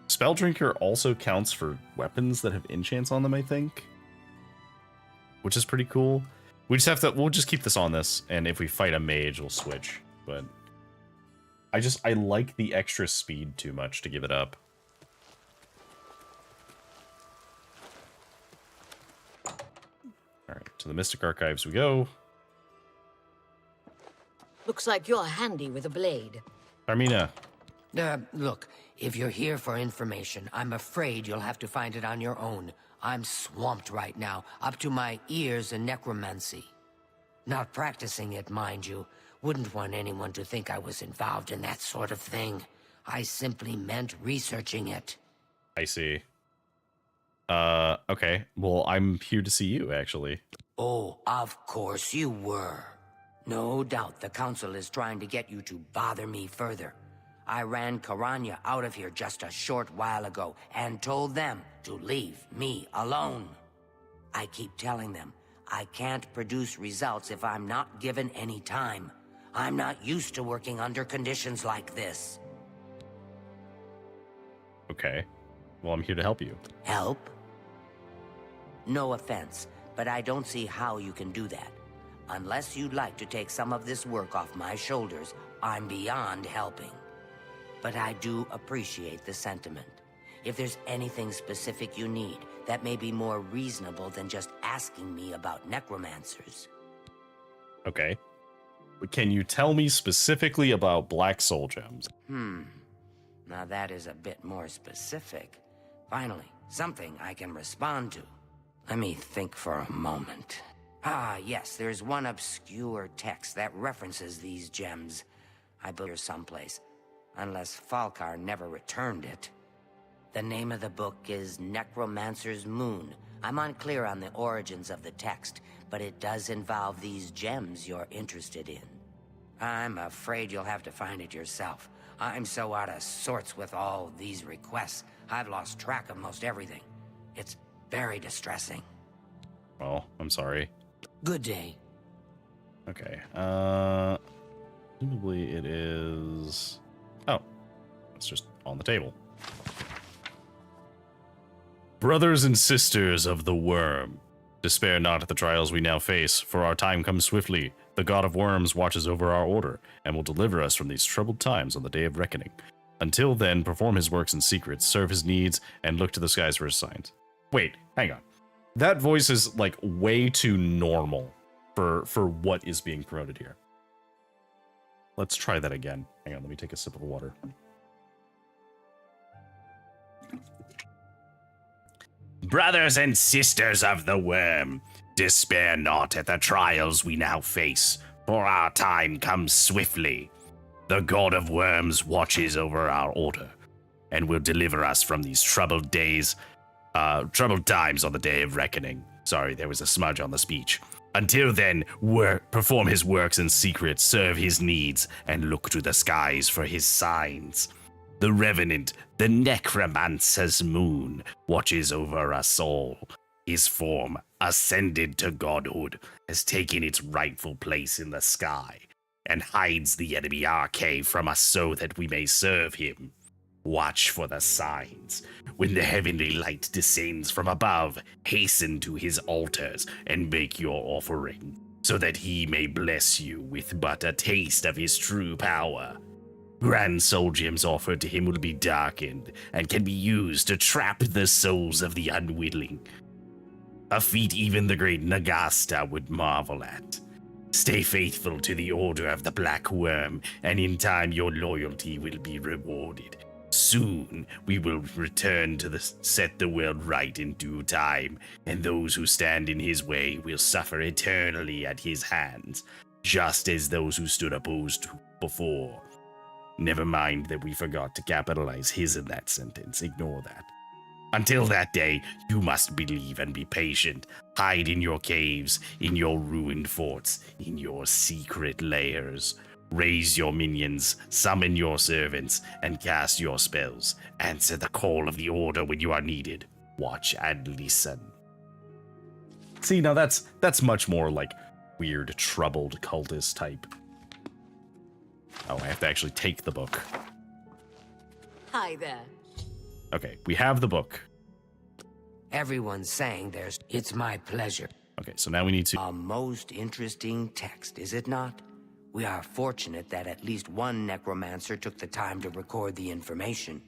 Spell Drinker also counts for weapons that have enchants on them, I think. Which is pretty cool. We'll just keep this on this, and if we fight a mage, we'll switch. But I like the extra speed too much to give it up. Alright, to the Mystic Archives we go. Looks like you're handy with a blade. Armina. Look, if you're here for information, I'm afraid you'll have to find it on your own. I'm swamped right now, up to my ears in necromancy. Not practicing it, mind you. Wouldn't want anyone to think I was involved in that sort of thing. I simply meant researching it. I see. Okay. Well, I'm here to see you, actually. Oh, of course you were. No doubt the Council is trying to get you to bother me further. I ran Karanya out of here just a short while ago and told them to leave me alone. I keep telling them I can't produce results if I'm not given any time. I'm not used to working under conditions like this. Okay. Well, I'm here to help you. Help? No offense, but I don't see how you can do that. Unless you'd like to take some of this work off my shoulders, I'm beyond helping. But I do appreciate the sentiment. If there's anything specific you need, that may be more reasonable than just asking me about necromancers. Okay. Can you tell me specifically about black soul gems? Now that is a bit more specific. Finally, something I can respond to. Let me think for a moment. Ah, yes, there's one obscure text that references these gems. I believe someplace, unless Falkar never returned it. The name of the book is Necromancer's Moon. I'm unclear on the origins of the text, but it does involve these gems you're interested in. I'm afraid you'll have to find it yourself. I'm so out of sorts with all these requests, I've lost track of most everything. It's very distressing. Well, I'm sorry. Good day. Okay. Presumably it is... Oh. It's just on the table. Brothers and sisters of the worm, despair not at the trials we now face, for our time comes swiftly. The god of worms watches over our order, and will deliver us from these troubled times on the day of reckoning. Until then, perform his works in secret, serve his needs, and look to the skies for his signs. Wait, hang on. That voice is, like, way too normal for what is being promoted here. Let's try that again. Hang on, let me take a sip of water. Brothers and sisters of the worm, despair not at the trials we now face, for our time comes swiftly. The god of worms watches over our order, and will deliver us from these troubled times on the day of reckoning. Sorry, there was a smudge on the speech. Until then, perform his works in secret, serve his needs, and look to the skies for his signs. The Revenant, the necromancer's moon, watches over us all. His form, ascended to godhood, has taken its rightful place in the sky, and hides the enemy arcade from us so that we may serve him. Watch for the signs. When the heavenly light descends from above, hasten to his altars and make your offering, so that he may bless you with but a taste of his true power. Grand soul gems offered to him will be darkened and can be used to trap the souls of the unwilling. A feat even the great Nagasta would marvel at. Stay faithful to the Order of the Black Worm, and in time your loyalty will be rewarded. Soon we will return to set the world right in due time, and those who stand in his way will suffer eternally at his hands, just as those who stood opposed to before. Never mind that we forgot to capitalize his in that sentence. Ignore that. Until that day, you must believe and be patient. Hide in your caves, in your ruined forts, in your secret lairs. Raise your minions, summon your servants, and cast your spells. Answer the call of the Order when you are needed. Watch and listen. See, now that's much more like weird, troubled cultist type. Oh, I have to actually take the book. Hi there. Okay, we have the book. Everyone's saying there's... It's my pleasure. Okay, so now we need to... A most interesting text, is it not? We are fortunate that at least one necromancer took the time to record the information.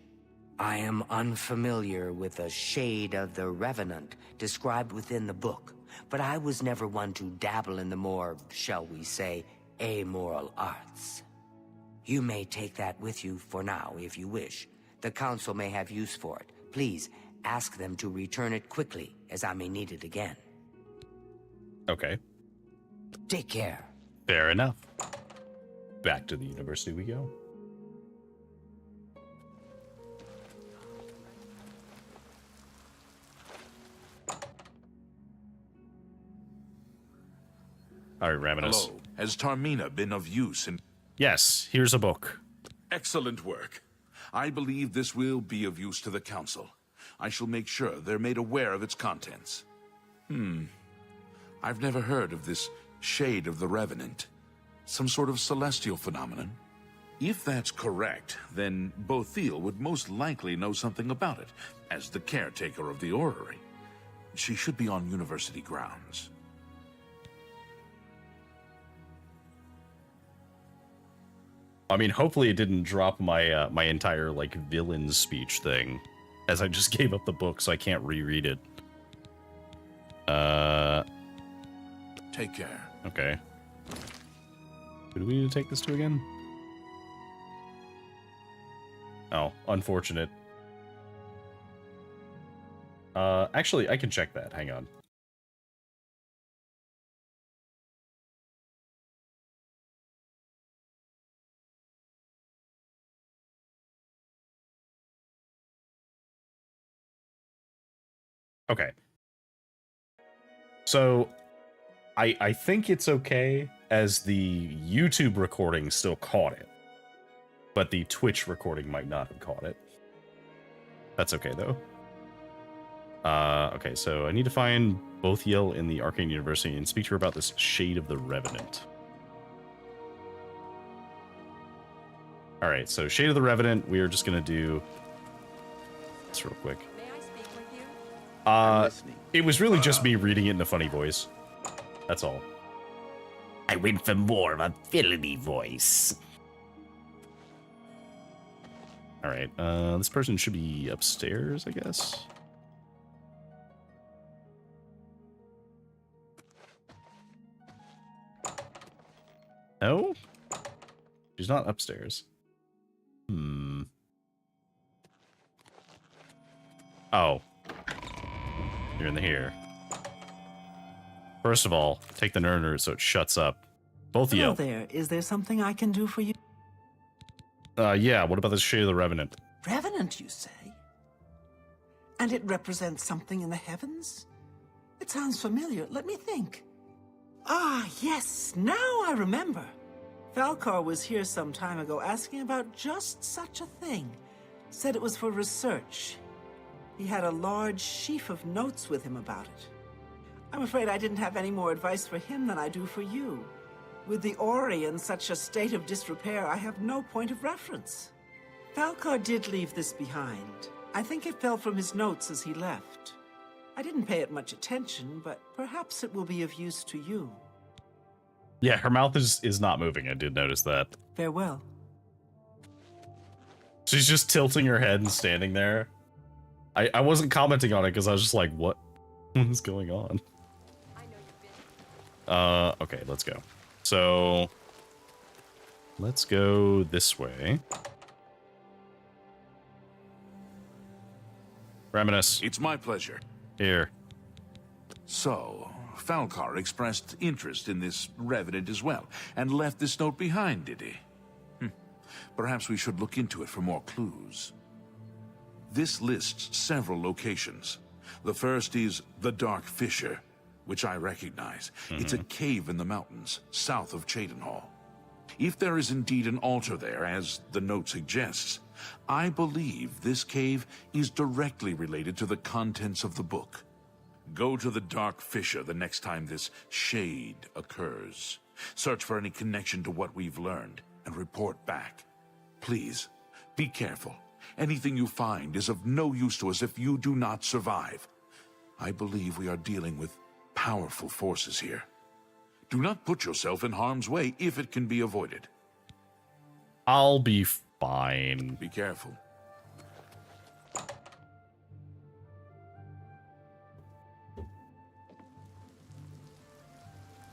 I am unfamiliar with the shade of the Revenant described within the book, but I was never one to dabble in the more, shall we say, amoral arts. You may take that with you for now, if you wish. The Council may have use for it. Please, ask them to return it quickly, as I may need it again. Okay. Take care. Fair enough. Back to the university we go. All right, Ravenous. Hello. Has Tarmina been of use in... Yes, here's a book. Excellent work. I believe this will be of use to the Council. I shall make sure they're made aware of its contents. I've never heard of this Shade of the Revenant. Some sort of celestial phenomenon? If that's correct, then Bothil would most likely know something about it, as the caretaker of the orrery. She should be on university grounds. I mean, hopefully it didn't drop my my entire like villain speech thing, as I just gave up the book, so I can't reread it. Take care. Okay. Who do we need to take this to again? Oh, unfortunate. Actually, I can check that. Hang on. Okay. So, I think it's okay, as the YouTube recording still caught it. But the Twitch recording might not have caught it. That's okay, though. Okay, so I need to find Bothil in the Arcane University and speak to her about this Shade of the Revenant. Alright, so Shade of the Revenant, we are just going to do this real quick. May I speak with you? It was really just me reading it in a funny voice. That's all. I went for more of a villainy voice. Alright, this person should be upstairs, I guess. No? She's not upstairs. Hmm. Oh. You're in here. First of all, take the Nerner so it shuts up. Both of you. Hello there. Is there something I can do for you? Yeah, what about the Shade of the Revenant? Revenant, you say? And it represents something in the heavens? It sounds familiar. Let me think. Ah, yes. Now I remember. Falcar was here some time ago asking about just such a thing. Said it was for research. He had a large sheaf of notes with him about it. I'm afraid I didn't have any more advice for him than I do for you. With the Ori in such a state of disrepair, I have no point of reference. Falcar did leave this behind. I think it fell from his notes as he left. I didn't pay it much attention, but perhaps it will be of use to you. Yeah, her mouth is not moving. I did notice that. Farewell. She's just tilting her head and standing there. I wasn't commenting on it because I was just like, what is going on? Okay, let's go. So, let's go this way. Raminus. It's my pleasure. Here. So, Falcar expressed interest in this Revenant as well, and left this note behind, did he? Perhaps we should look into it for more clues. This lists several locations. The first is the Dark Fissure, which I recognize. It's a cave in the mountains, south of Cheydinhal. If there is indeed an altar there, as the note suggests, I believe this cave is directly related to the contents of the book. Go to the Dark Fissure the next time this shade occurs. Search for any connection to what we've learned, and report back. Please, be careful. Anything you find is of no use to us if you do not survive. I believe we are dealing with powerful forces here. Do not put yourself in harm's way if it can be avoided. I'll be fine. Be careful.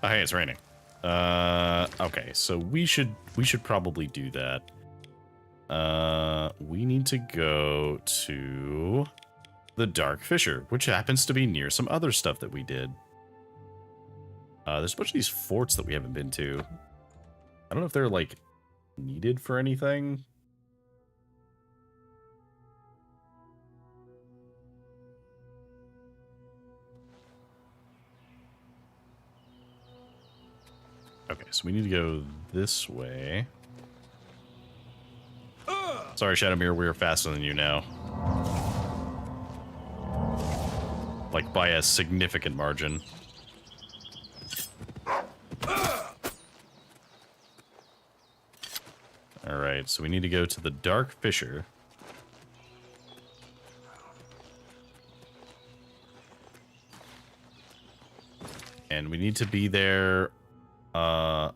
Oh, hey, it's raining. Okay, so we should probably do that. We need to go to the Dark Fissure, which happens to be near some other stuff that we did. There's a bunch of these forts that we haven't been to. I don't know if they're, like, needed for anything. Okay, so we need to go this way. Sorry, Shadowmere, we are faster than you now. Like, by a significant margin. Alright, so we need to go to the Dark Fissure. And we need to be there. The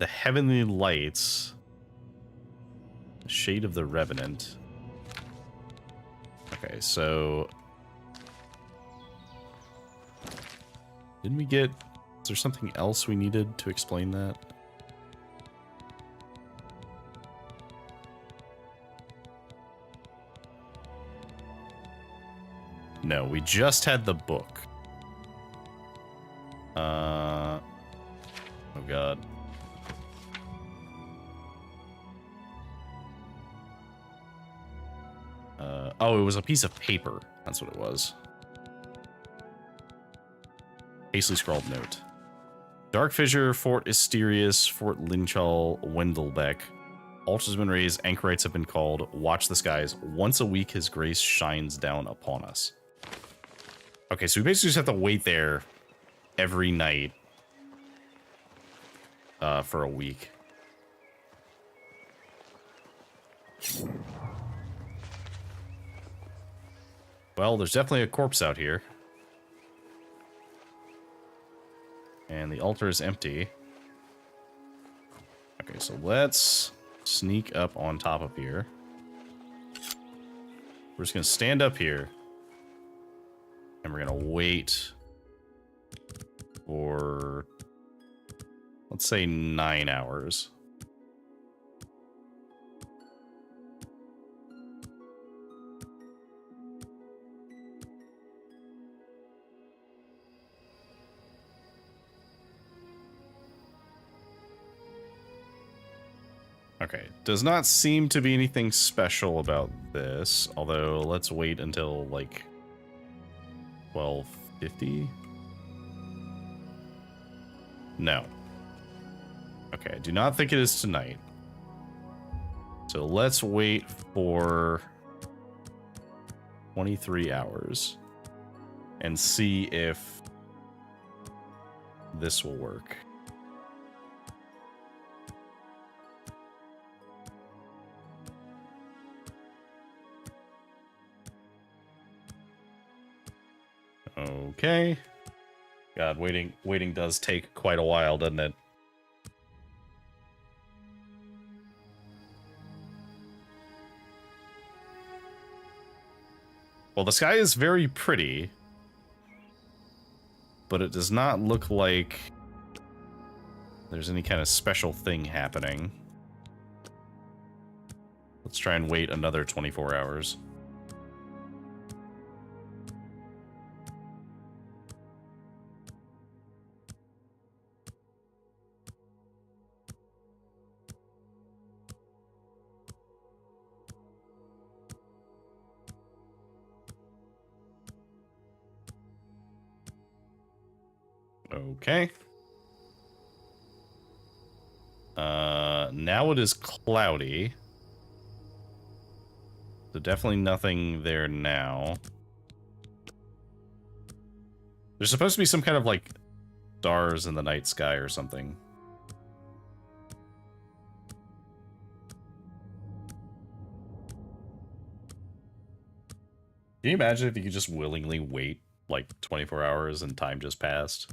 Heavenly Lights. The Shade of the Revenant. Okay, so... Didn't we get... Is there something else we needed to explain that? No, we just had the book. Oh god. Oh, it was a piece of paper. That's what it was. Hastily scrawled note. Dark Fissure, Fort Asterius, Fort Linchal, Wendelbeck. Altars have been raised, anchorites have been called. Watch the skies. Once a week, his grace shines down upon us. Okay, so we basically just have to wait there every night for a week. Well, there's definitely a corpse out here. And the altar is empty. Okay, so let's sneak up on top of here. We're just going to stand up here. And we're going to wait for Let's say 9 hours. Okay, does not seem to be anything special about this, although let's wait until like 12:50. No. Okay, I do not think it is tonight. So let's wait for 23 hours and see if this will work. Okay. God, waiting does take quite a while, doesn't it? Well, the sky is very pretty, but it does not look like there's any kind of special thing happening. Let's try and wait another 24 hours. Okay. Now it is cloudy. So definitely nothing there now. There's supposed to be some kind of like stars in the night sky or something. Can you imagine if you could just willingly wait like 24 hours and time just passed?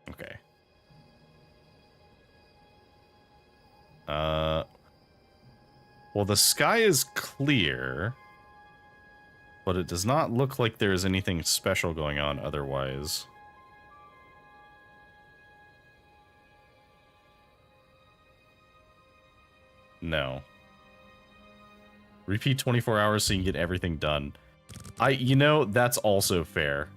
Okay. Well, the sky is clear, but it does not look like there is anything special going on otherwise. No. Repeat 24 hours so you can get everything done. You know, that's also fair.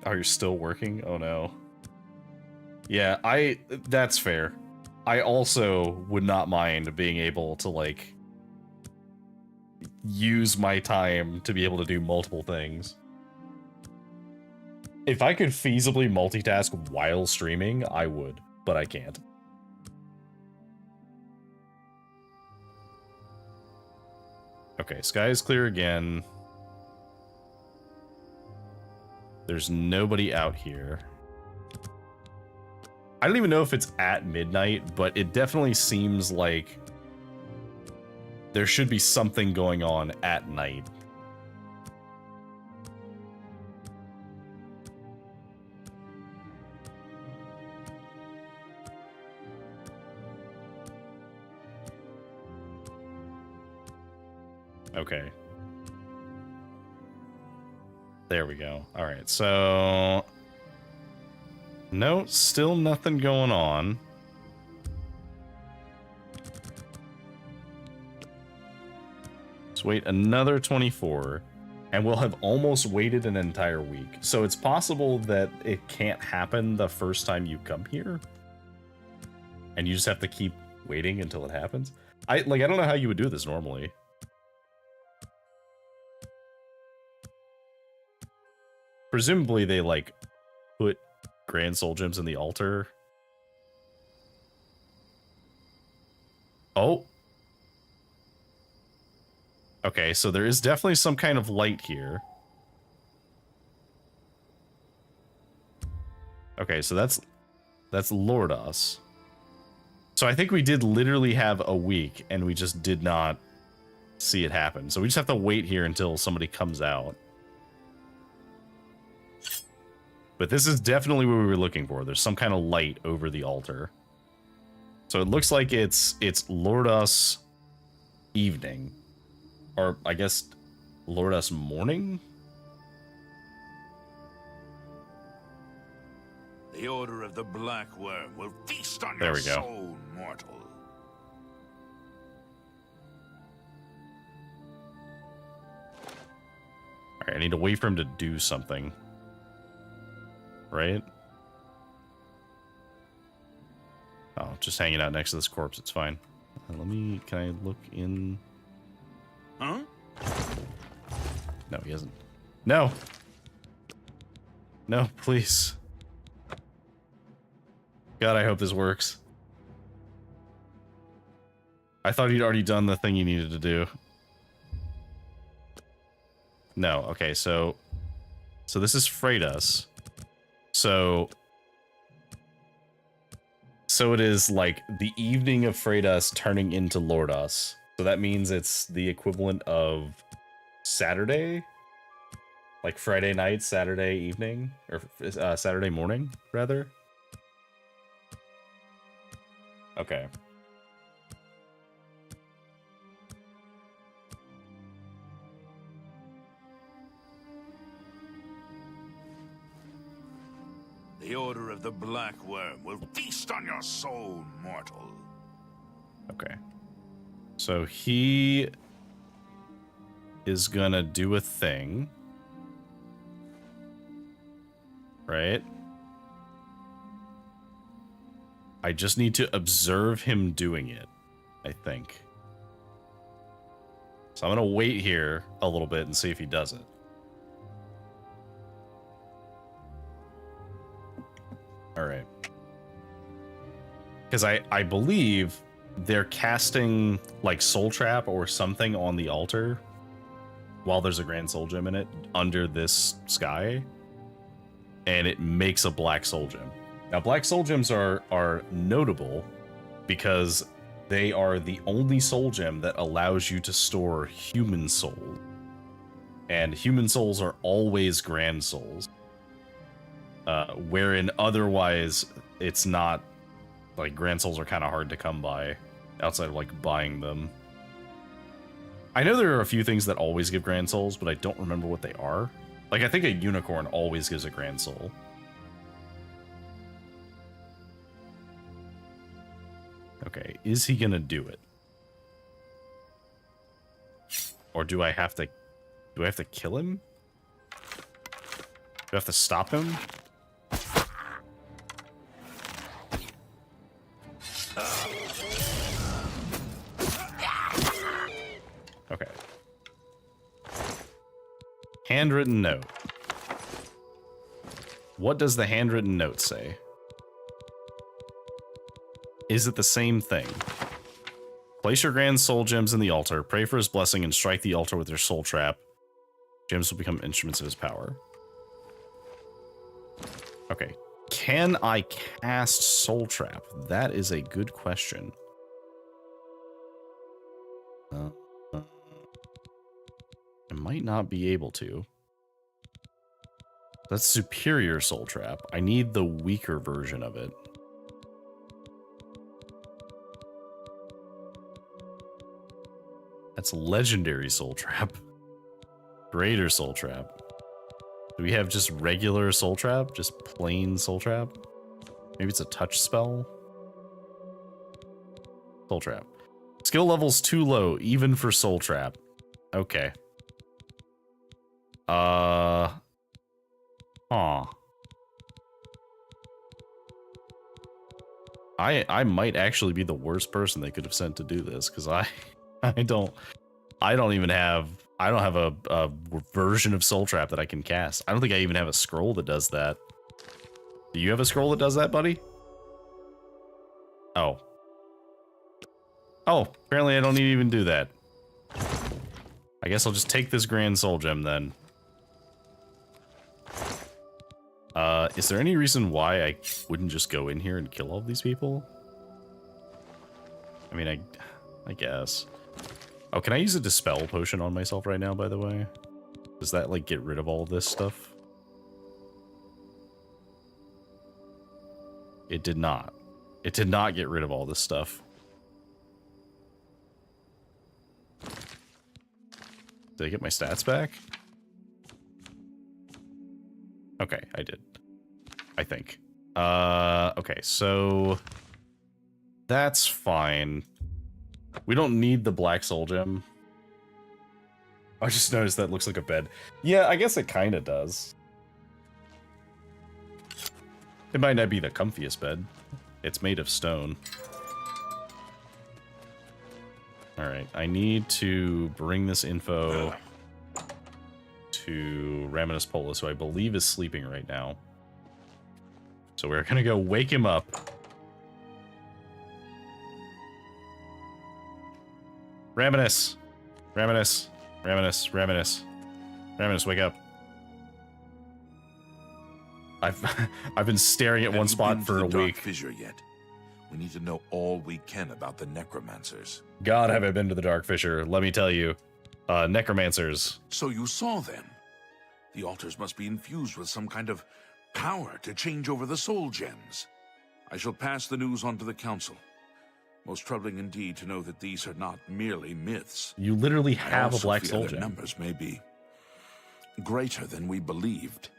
Oh, you're still working? Oh no. Yeah, that's fair. I also would not mind being able to, like, use my time to be able to do multiple things. If I could feasibly multitask while streaming, I would, but I can't. Okay, sky is clear again. There's nobody out here. I don't even know if it's at midnight, but it definitely seems like there should be something going on at night. Okay. There we go. All right, so... No, still nothing going on. Let's wait another 24, and we'll have almost waited an entire week. So it's possible that it can't happen the first time you come here, and you just have to keep waiting until it happens. I don't know how you would do this normally. Presumably they, like, put Grand Soul Gems in the altar. Oh. Okay, so there is definitely some kind of light here. Okay, so that's Lordas. So I think we did literally have a week, and we just did not see it happen. So we just have to wait here until somebody comes out. But this is definitely what we were looking for. There's some kind of light over the altar. So it looks like it's Lordas evening. or I guess Lordus Morning? The Order of the Black Worm will feast on There your we go. soul, mortal. Alright, I need to wait for him to do something. Right? Oh, just hanging out next to this corpse, it's fine. Can I look in? Huh? No, he hasn't. No! No, please. God, I hope this works. I thought he'd already done the thing he needed to do. No, okay, so this is Freydis. So it is like the evening of Freydis turning into Lordas. So that means it's the equivalent of Saturday? Like Friday night, Saturday evening? Or Saturday morning, rather? Okay. The Order of the Black Worm will feast on your soul, mortal. Okay. So he is gonna do a thing. Right? I just need to observe him doing it, I think. So I'm gonna wait here a little bit and see if he does it. Alright. Because I believe they're casting like Soul Trap or something on the altar while there's a Grand Soul Gem in it under this sky. And it makes a Black Soul Gem. Now, Black Soul Gems are notable because they are the only soul gem that allows you to store human souls. And human souls are always Grand Souls. Wherein otherwise, it's not, like, Grand Souls are kind of hard to come by outside of, like, buying them. I know there are a few things that always give Grand Souls, but I don't remember what they are. Like, I think a unicorn always gives a Grand Soul. Okay, is he gonna do it? Or do I have to kill him? Do I have to stop him? Okay. Handwritten note. What does the handwritten note say? Is it the same thing? Place your Grand Soul Gems in the altar, pray for his blessing, and strike the altar with your soul trap. Gems will become instruments of his power. Okay. Can I cast Soul Trap? That is a good question. I might not be able to. That's Superior Soul Trap. I need the weaker version of it. That's Legendary Soul Trap. Greater Soul Trap. Do we have just regular Soul Trap? Just plain Soul Trap? Maybe it's a touch spell? Soul Trap. Skill level's too low, even for Soul Trap. Okay. Huh. I might actually be the worst person they could have sent to do this, because I don't have a version of Soul Trap that I can cast. I don't think I even have a scroll that does that. Do you have a scroll that does that, buddy? Oh. Oh, apparently I don't need to even do that. I guess I'll just take this Grand Soul Gem then. Is there any reason why I wouldn't just go in here and kill all of these people? I mean, I guess. Oh, can I use a Dispel potion on myself right now, by the way? Does that, like, get rid of all of this stuff? It did not. It did not get rid of all this stuff. Did I get my stats back? Okay, I did. I think. Okay, so that's fine. We don't need the black soul gem. I just noticed that looks like a bed. Yeah, I guess it kind of does. It might not be the comfiest bed. It's made of stone. Alright, I need to bring this info to Raminus Polus, who I believe is sleeping right now. So we're gonna go wake him up. Raminus! Raminus! Raminus! Raminus! Raminus, wake up. I've been staring at one spot for a week. Fissure yet? We need to know all we can about the necromancers. God, have I been to the Dark Fissure? Let me tell you, necromancers. So you saw them. The altars must be infused with some kind of power to change over the soul gems. I shall pass the news on to the council. Most troubling indeed to know that these are not merely myths. You literally have a black soul their gem. Numbers may be greater than we believed.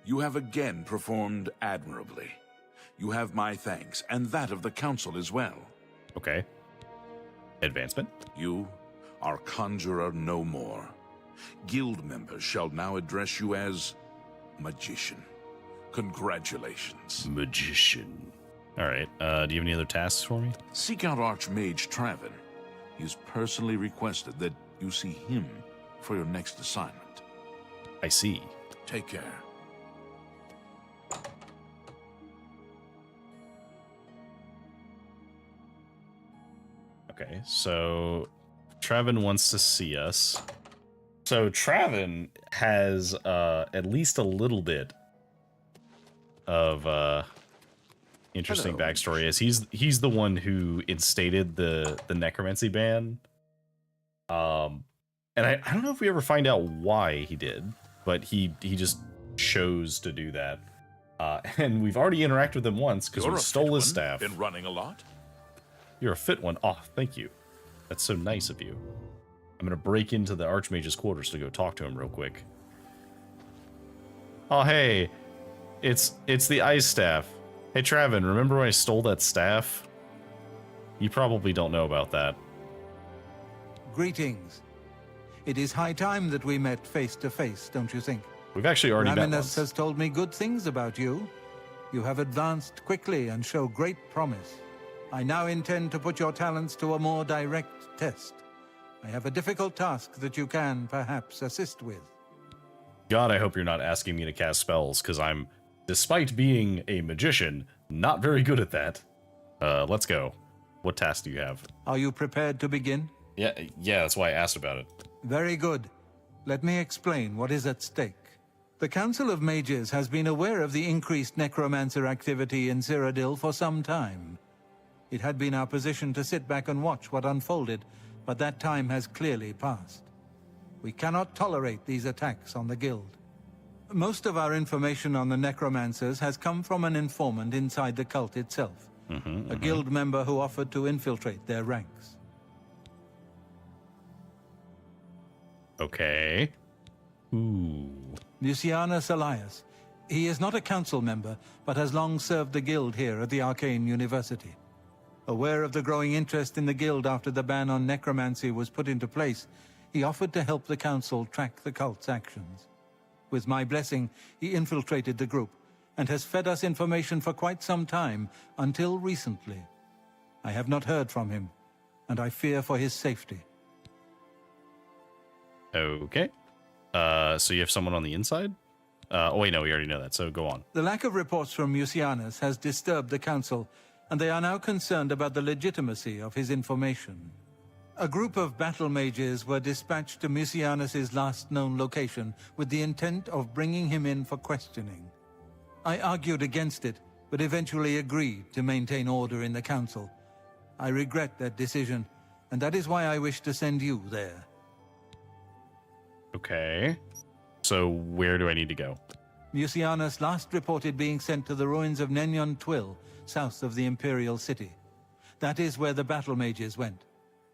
You have again performed admirably. You have my thanks, and that of the council as well. Okay. Advancement? You are conjurer no more. Guild members shall now address you as magician. Congratulations. Magician. Alright, do you have any other tasks for me? Seek out Archmage Traven. He's personally requested that you see him for your next assignment. I see. Take care. Okay, so Traven wants to see us. So Traven has at least a little bit of interesting backstory, as he's the one who instated the necromancy ban. And I don't know if we ever find out why he did, but he just chose to do that. And we've already interacted with him once because we stole his staff. Been running a lot? You're a fit one. Oh, thank you. That's so nice of you. I'm gonna break into the Archmage's quarters to go talk to him real quick. Oh, hey. It's the ice staff. Hey, Traven, remember when I stole that staff? You probably don't know about that. Greetings. It is high time that we met face to face, don't you think? We've actually already met Raminus once. has told me good things about you. You have advanced quickly and show great promise. I now intend to put your talents to a more direct test. I have a difficult task that you can, perhaps, assist with. God, I hope you're not asking me to cast spells, because I'm, despite being a magician, not very good at that. Let's go. What task do you have? Are you prepared to begin? Yeah, that's why I asked about it. Very good. Let me explain what is at stake. The Council of Mages has been aware of the increased necromancer activity in Cyrodiil for some time. It had been our position to sit back and watch what unfolded, but that time has clearly passed. We cannot tolerate these attacks on the Guild. Most of our information on the necromancers has come from an informant inside the cult itself, a Guild member who offered to infiltrate their ranks. Okay. Ooh. Lucianus Elias. He is not a council member, but has long served the Guild here at the Arcane University. Aware of the growing interest in the Guild after the ban on necromancy was put into place, he offered to help the Council track the cult's actions. With my blessing, he infiltrated the group, and has fed us information for quite some time, until recently. I have not heard from him, and I fear for his safety. Okay. So you have someone on the inside? Oh wait, no, we already know that, so go on. The lack of reports from Mucianus has disturbed the Council, and they are now concerned about the legitimacy of his information. A group of battle mages were dispatched to Mucianus's last known location with the intent of bringing him in for questioning. I argued against it, but eventually agreed to maintain order in the Council. I regret that decision, and that is why I wish to send you there. Okay. So where do I need to go? Mucianus last reported being sent to the ruins of Nenyon Twill, south of the Imperial City. That is where the battle mages went.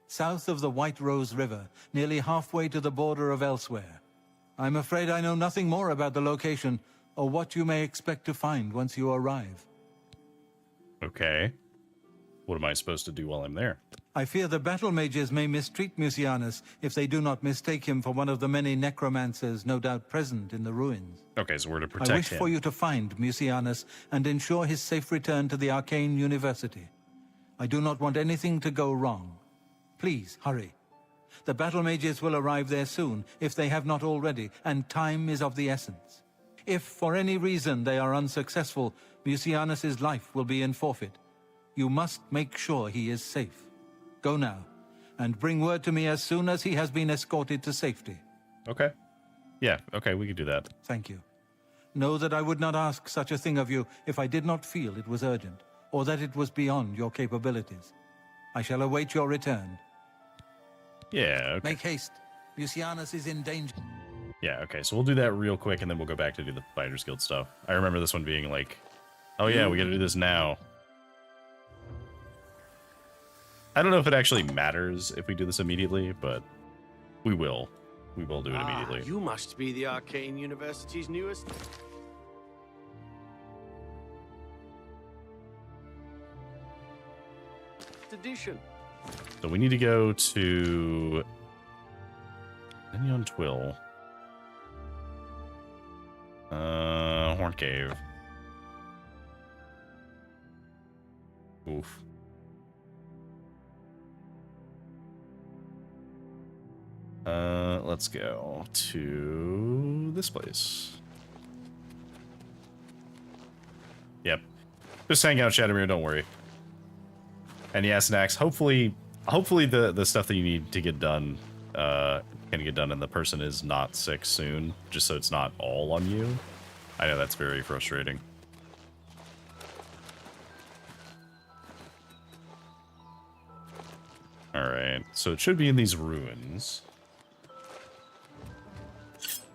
south of the White Rose River, nearly halfway to the border of elsewhere. I'm afraid I know nothing more about the location or what you may expect to find once you arrive. Okay. What am I supposed to do while I'm there? I fear the battle mages may mistreat Mucianus if they do not mistake him for one of the many necromancers no doubt present in the ruins. Okay, so we're to protect I wish him. for you to find Mucianus and ensure his safe return to the Arcane University. I do not want anything to go wrong. Please, hurry. The battle mages will arrive there soon, if they have not already, and time is of the essence. If, for any reason, they are unsuccessful, Mucianus' life will be in forfeit. You must make sure he is safe. Go now, and bring word to me as soon as he has been escorted to safety. Okay. Yeah, okay, we could do that. Thank you. Know that I would not ask such a thing of you if I did not feel it was urgent, or that it was beyond your capabilities. I shall await your return. Yeah, okay. Make haste. Mucianus is in danger. Yeah, okay, so we'll do that real quick, and then we'll go back to do the Fighters Guild stuff. I remember this one being like, oh yeah, we gotta do this now. I don't know if it actually matters if we do this immediately, but we will. We will do it immediately. You must be the Arcane University's newest edition. So we need to go to Enion Twill. Horn Cave. Oof. Let's go to this place. Yep. Just hang out, Shadowmere, don't worry. And yeah, Snacks, hopefully the stuff that you need to get done can get done and the person is not sick soon, just so it's not all on you. I know that's very frustrating. Alright, so it should be in these ruins.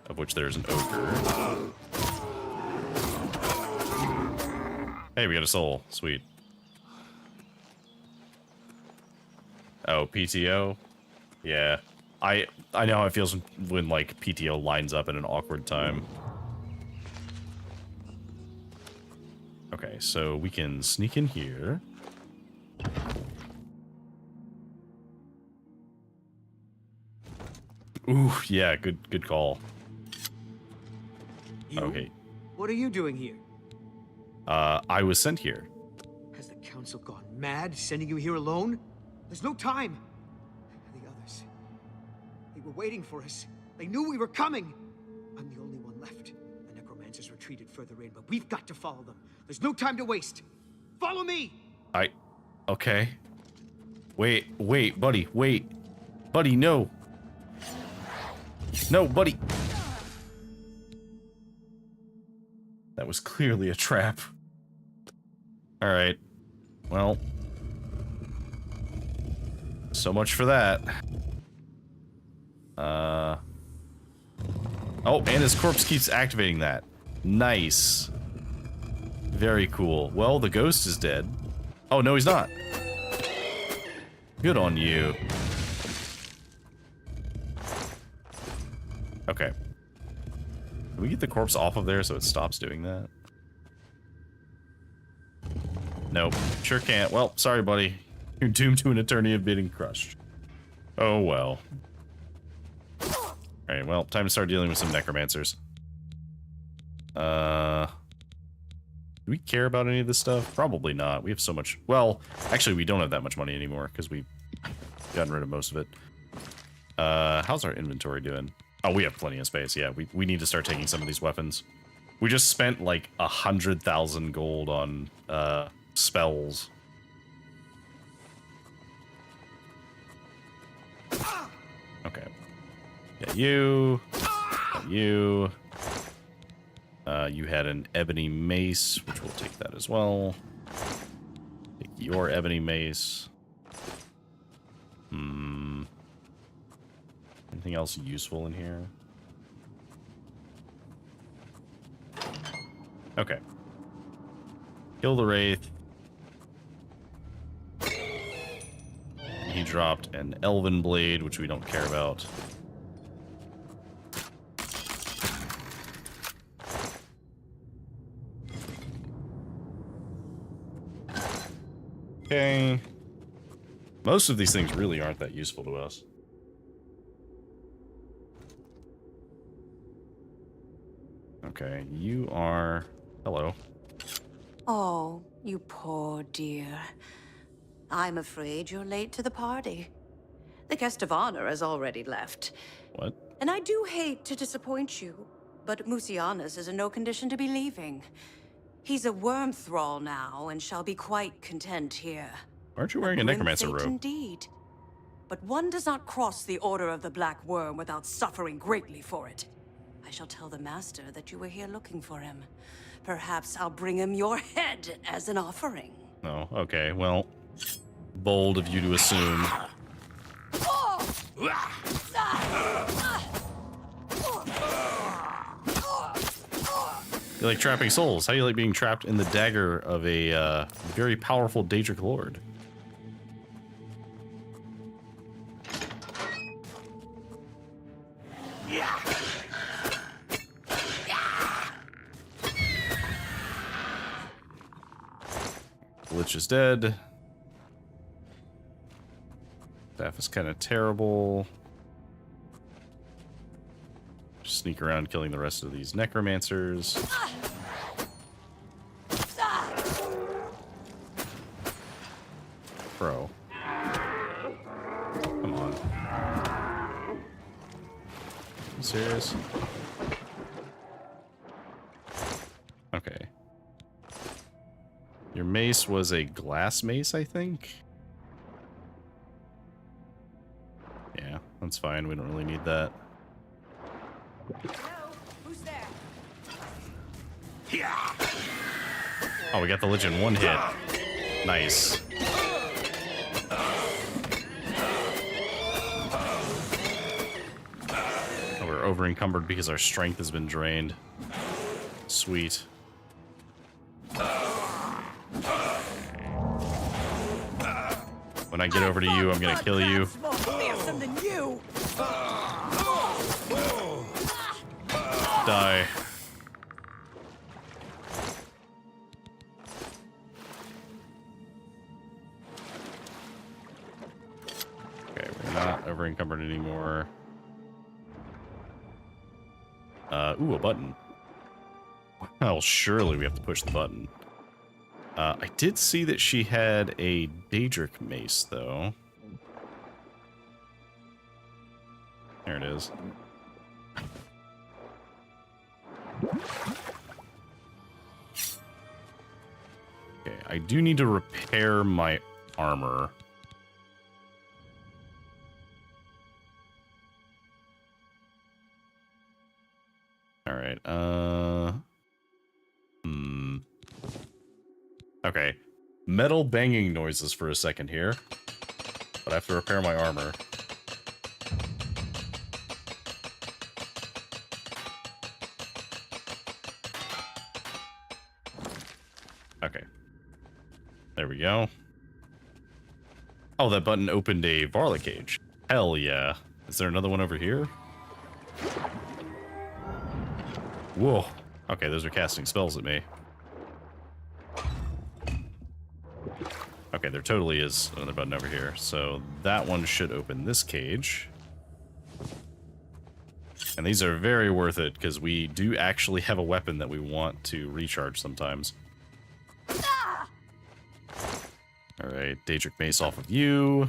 Of which there's an ogre. Hey, we got a soul. Sweet. Oh, PTO? Yeah. I know how it feels when, like, PTO lines up at an awkward time. Okay, so we can sneak in here. Ooh, yeah, good call. You? Okay. What are you doing here? I was sent here. Has the council gone mad, sending you here alone? There's no time. The others, they were waiting for us. They knew we were coming. I'm the only one left. The necromancers retreated further in, but we've got to follow them. There's no time to waste. Follow me! Okay. Wait, buddy, wait. Buddy, no. No, buddy. That was clearly a trap. Alright. Well. So much for that. Oh, and his corpse keeps activating that. Nice. Very cool. Well, the ghost is dead. Oh, no, he's not. Good on you. Okay. Can we get the corpse off of there so it stops doing that? Nope. Sure can't. Well, sorry, buddy. You're doomed to an eternity of being crushed. Oh, well. Alright, well, time to start dealing with some necromancers. Do we care about any of this stuff? Probably not. We have so much... Well, actually, we don't have that much money anymore, because we've gotten rid of most of it. How's our inventory doing? Oh, we have plenty of space. Yeah, we need to start taking some of these weapons. We just spent, like, 100,000 gold on, spells. Okay. Got you. Got you. You had an ebony mace, which we'll take that as well. Take your ebony mace. Anything else useful in here? Okay. Kill the wraith. he dropped an elven blade, which we don't care about. Okay. Most of these things really aren't that useful to us. Okay, you are... Hello. Oh, you poor dear. I'm afraid you're late to the party. The guest of honor has already left. What? And I do hate to disappoint you, but Musianus is in no condition to be leaving. He's a worm thrall now, and shall be quite content here. Aren't you wearing a necromancer Grim fate robe? Indeed. But one does not cross the Order of the Black Worm without suffering greatly for it. I shall tell the Master that you were here looking for him. Perhaps I'll bring him your head as an offering. Oh, okay. Well, bold of you to assume. You like trapping souls. How do you like being trapped in the dagger of a very powerful Daedric Lord? Lich is dead. Staff is kind of terrible. Just sneak around killing the rest of these necromancers. Bro. Come on. You serious? Okay. Your mace was a glass mace, I think? Yeah, that's fine. We don't really need that. Hello? Who's there? Oh, we got the Lich in one hit. Nice. Oh, we're over encumbered because our strength has been drained. Sweet. When I get over to you, I'm gonna kill you. More fearsome than you. Die. Okay, we're not over encumbered anymore. Ooh, a button. Well, surely we have to push the button. I did see that she had a Daedric mace, though. There it is. Okay, I do need to repair my armor. All right, Okay, metal banging noises for a second here, but I have to repair my armor. Okay, there we go. Oh, that button opened a Varla cage. Hell yeah. Is there another one over here? Whoa. Okay, those are casting spells at me. Okay, there totally is another button over here. So that one should open this cage. And these are very worth it because we do actually have a weapon that we want to recharge sometimes. Alright, Daedric Mace off of you.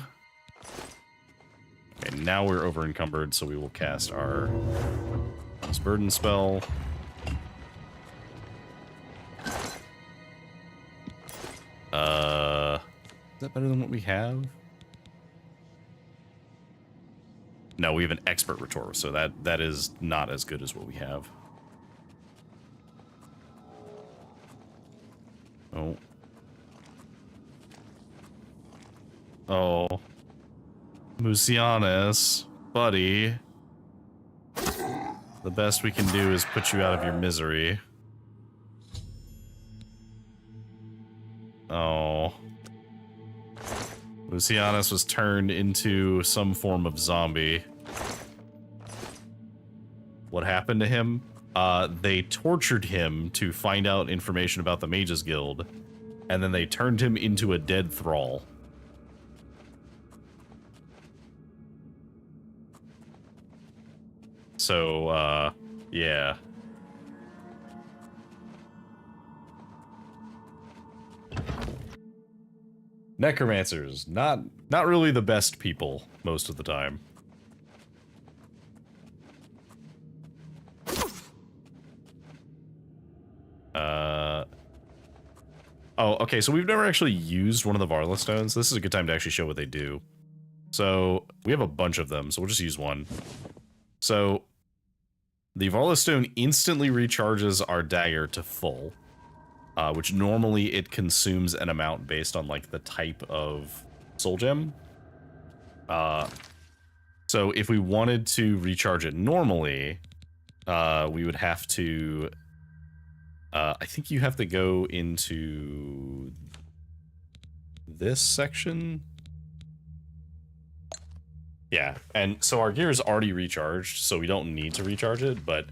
Okay, now we're over encumbered, so we will cast our Burden spell. Is that better than what we have? No, we have an Expert Retort, so that is not as good as what we have. Oh. Oh. Musianus, buddy. The best we can do is put you out of your misery. Oh. Lucianus was turned into some form of zombie. What happened to him? They tortured him to find out information about the Mages Guild, and then they turned him into a dead thrall. So, yeah. Necromancers, not really the best people most of the time. Oh, okay, so we've never actually used one of the Varla stones. This is a good time to actually show what they do. So, we have a bunch of them, so we'll just use one. So, the Varla stone instantly recharges our dagger to full. Which normally it consumes an amount based on like the type of soul gem. So if we wanted to recharge it normally, we would have to, I think you have to go into this section. Yeah, and so our gear is already recharged, so we don't need to recharge it, but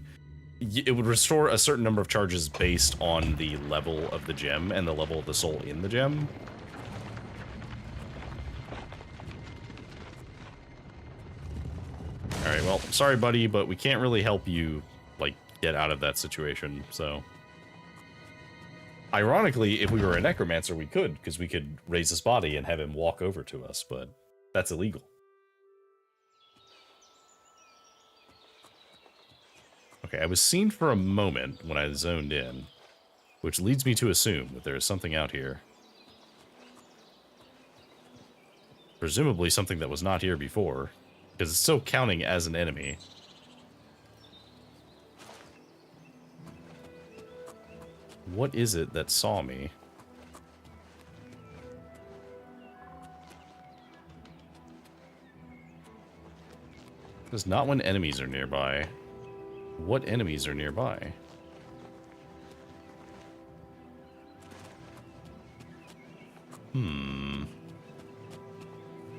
it would restore a certain number of charges based on the level of the gem and the level of the soul in the gem. Alright, well, sorry buddy, but we can't really help you, like, get out of that situation, so... Ironically, if we were a necromancer, we could, because we could raise his body and have him walk over to us, but that's illegal. Okay, I was seen for a moment when I zoned in, which leads me to assume that there is something out here. Presumably something that was not here before, because it's still counting as an enemy. What is it that saw me? This is not when enemies are nearby. What enemies are nearby?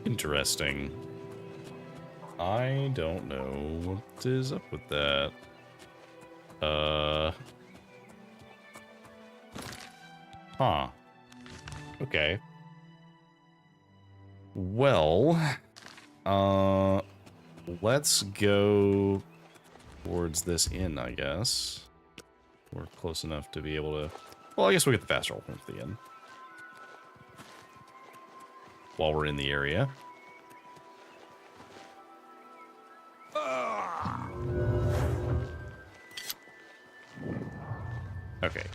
Interesting. I don't know what is up with that. Huh. Okay. Well, let's go towards this inn, I guess. We're close enough to be able to... Well, I guess we'll get the fast roll from the inn. While we're in the area. Okay.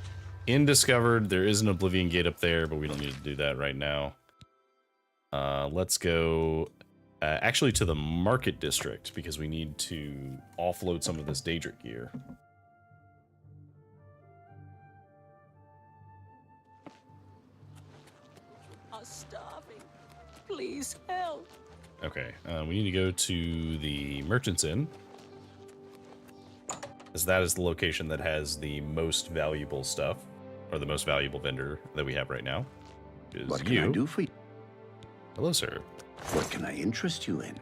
Inn discovered. There is an Oblivion Gate up there, but we don't need to do that right now. Let's go... actually to the market district, because we need to offload some of this Daedric gear. I'm starving. Please help. Okay, we need to go to the Merchant's Inn, as that is the location that has the most valuable stuff, or the most valuable vendor that we have right now. What can I do for you? Hello, sir. What can I interest you in?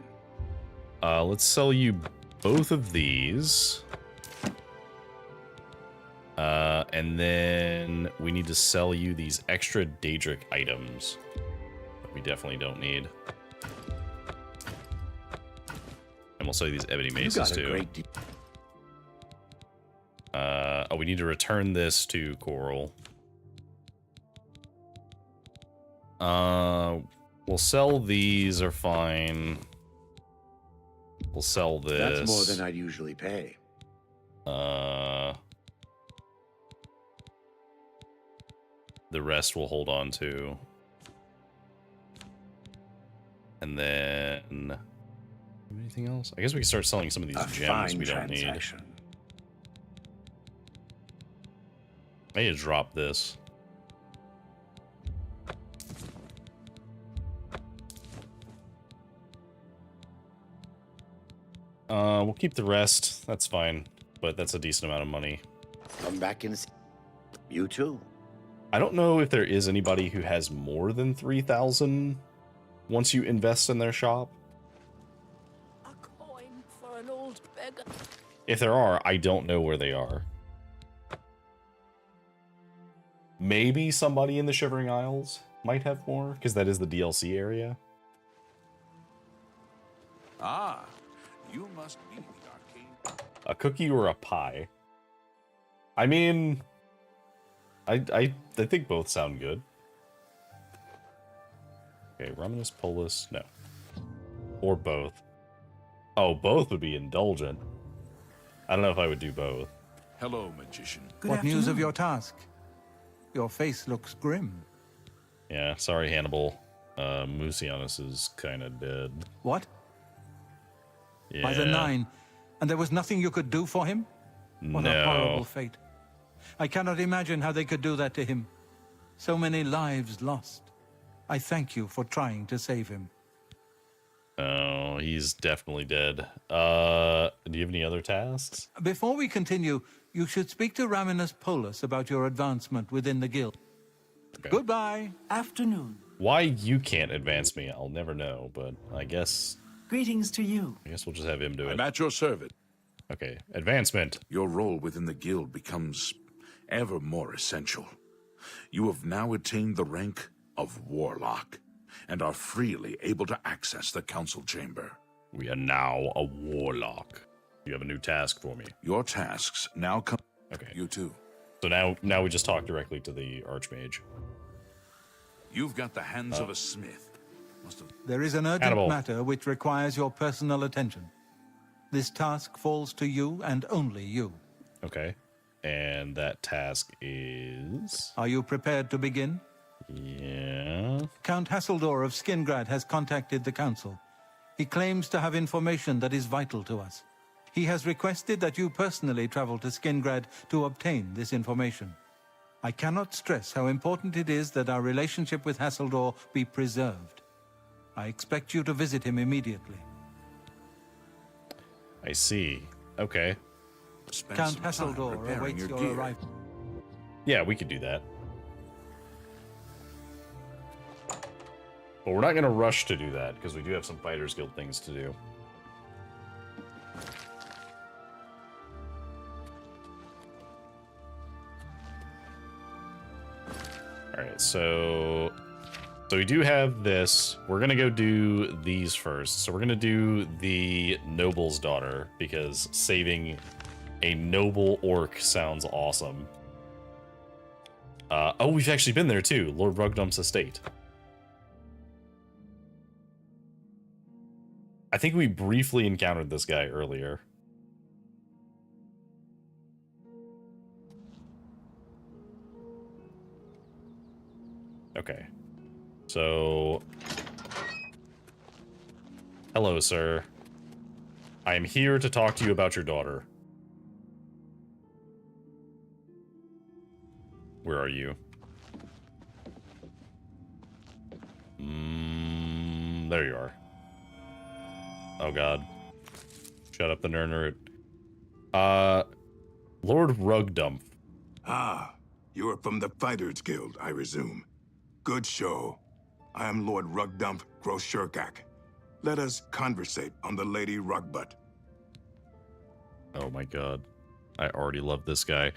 Let's sell you both of these. And then we need to sell you these extra Daedric items that we definitely don't need. And we'll sell you these ebony maces too. Oh, we need to return this to Coral. We'll sell these, are fine. We'll sell this. That's more than I'd usually pay. The rest we'll hold on to. And then... anything else? I guess we can start selling some of these gems we don't need. I need to drop this. We'll keep the rest. That's fine. But that's a decent amount of money. Come back and see. You too. I don't know if there is anybody who has more than 3,000 once you invest in their shop? A coin for an old beggar. If there are, I don't know where they are. Maybe somebody in the Shivering Isles might have more, because that is the DLC area. Ah, you must be the arcane. A cookie or a pie? I mean, I think both sound good. Okay, Romanus Polus, no. Or both. Oh, both would be indulgent. I don't know if I would do both. Hello, magician. What news of your task? Your face looks grim. Yeah, sorry, Hannibal. Mucianus is kind of dead. What? Yeah. By the 9, and there was nothing you could do for him? What a horrible fate. I cannot imagine how they could do that to him. So many lives lost. I thank you for trying to save him. Oh, he's definitely dead. Do you have any other tasks? Before we continue, you should speak to Raminus Polus about your advancement within the guild. Okay. Goodbye. Afternoon. Why you can't advance me, I'll never know, but I guess... Greetings to you. I guess we'll just have him do it. I'm at your service. Okay, advancement. Your role within the guild becomes ever more essential. You have now attained the rank of Warlock, and are freely able to access the council chamber. We are now a Warlock. You have a new task for me. Your tasks now come... Okay. You too. So now we just talk directly to the Archmage. You've got the hands of a smith. Must have... There is an urgent Hannibal. matter which requires your personal attention. This task falls to you and only you. Okay. And that task is... Are you prepared to begin? Yeah... Count Hasseldor of Skingrad has contacted the council. He claims to have information that is vital to us. He has requested that you personally travel to Skingrad to obtain this information. I cannot stress how important it is that our relationship with Hasseldor be preserved. I expect you to visit him immediately. I see. Okay. Count Hasseldor awaits your arrival. Yeah, we could do that. But we're not going to rush to do that, because we do have some Fighters Guild things to do. Alright, so we do have this. We're going to go do these first. So we're going to do the Noble's Daughter, because saving a noble orc sounds awesome. Oh, we've actually been there too. Lord Rugdump's estate. I think we briefly encountered this guy earlier. Okay. So... Hello, sir. I am here to talk to you about your daughter. Where are you? There you are. Oh god. Shut up the nerd. Lord Rugdump. Ah, you are from the Fighters Guild, I resume. Good show. I am Lord Rugdump Groshurkak. Let us conversate on the Lady Rugbutt. Oh my god. I already love this guy.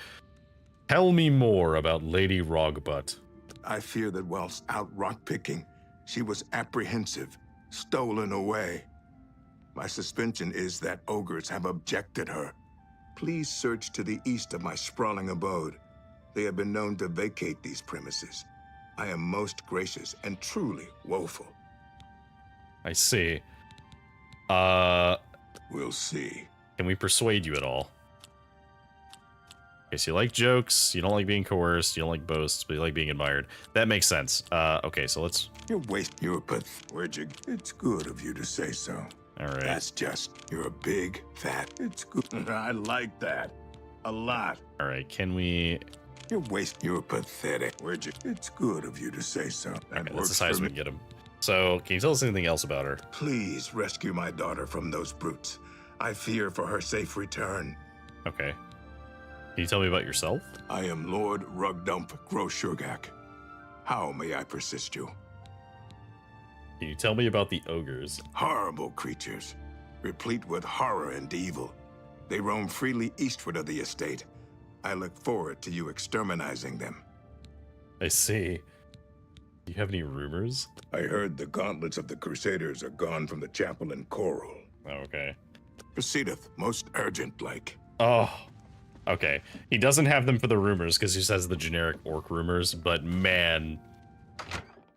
Tell me more about Lady Rugbutt. I fear that whilst out rock-picking, she was apprehensive, stolen away. My suspicion is that ogres have abjected her. Please search to the east of my sprawling abode. They have been known to vacate these premises. I am most gracious and truly woeful. I see. We'll see. Can we persuade you at all? Okay, so you like jokes, you don't like being coerced, you don't like boasts, but you like being admired. That makes sense. Okay, so let's... You're Where'd you... It's good of you to say so. Alright. That's just... You're a big, fat... It's good. I like that. A lot. Alright, can we... You're pathetic. It's good of you to say so. Okay, that's as high as we can get him. So, can you tell us anything else about her? Please rescue my daughter from those brutes. I fear for her safe return. Okay. Can you tell me about yourself? I am Lord Rugdump Groshurgak. How may I persist you? Can you tell me about the ogres? Horrible creatures, replete with horror and evil. They roam freely eastward of the estate. I look forward to you exterminizing them. I see. Do you have any rumors? I heard the gauntlets of the Crusaders are gone from the chapel in Coral. Okay. Proceedeth most urgent-like. Oh, okay. He doesn't have them for the rumors because he says the generic orc rumors, but man,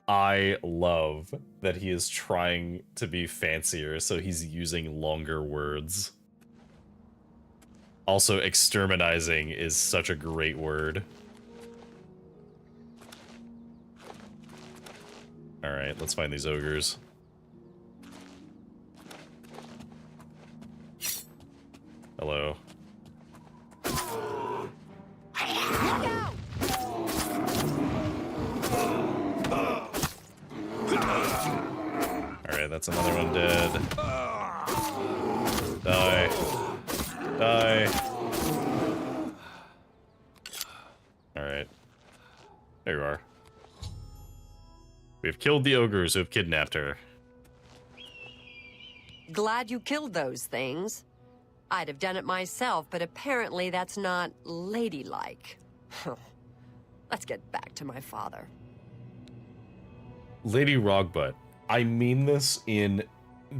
I love that he is trying to be fancier, so he's using longer words. Also, exterminizing is such a great word. Alright, let's find these ogres. Hello. Alright, that's another one dead. Die. Die. Alright. There you are. We have killed the ogres who have kidnapped her. Glad you killed those things. I'd have done it myself, but apparently that's not ladylike. Let's get back to my father. Lady Rogbutt, I mean this in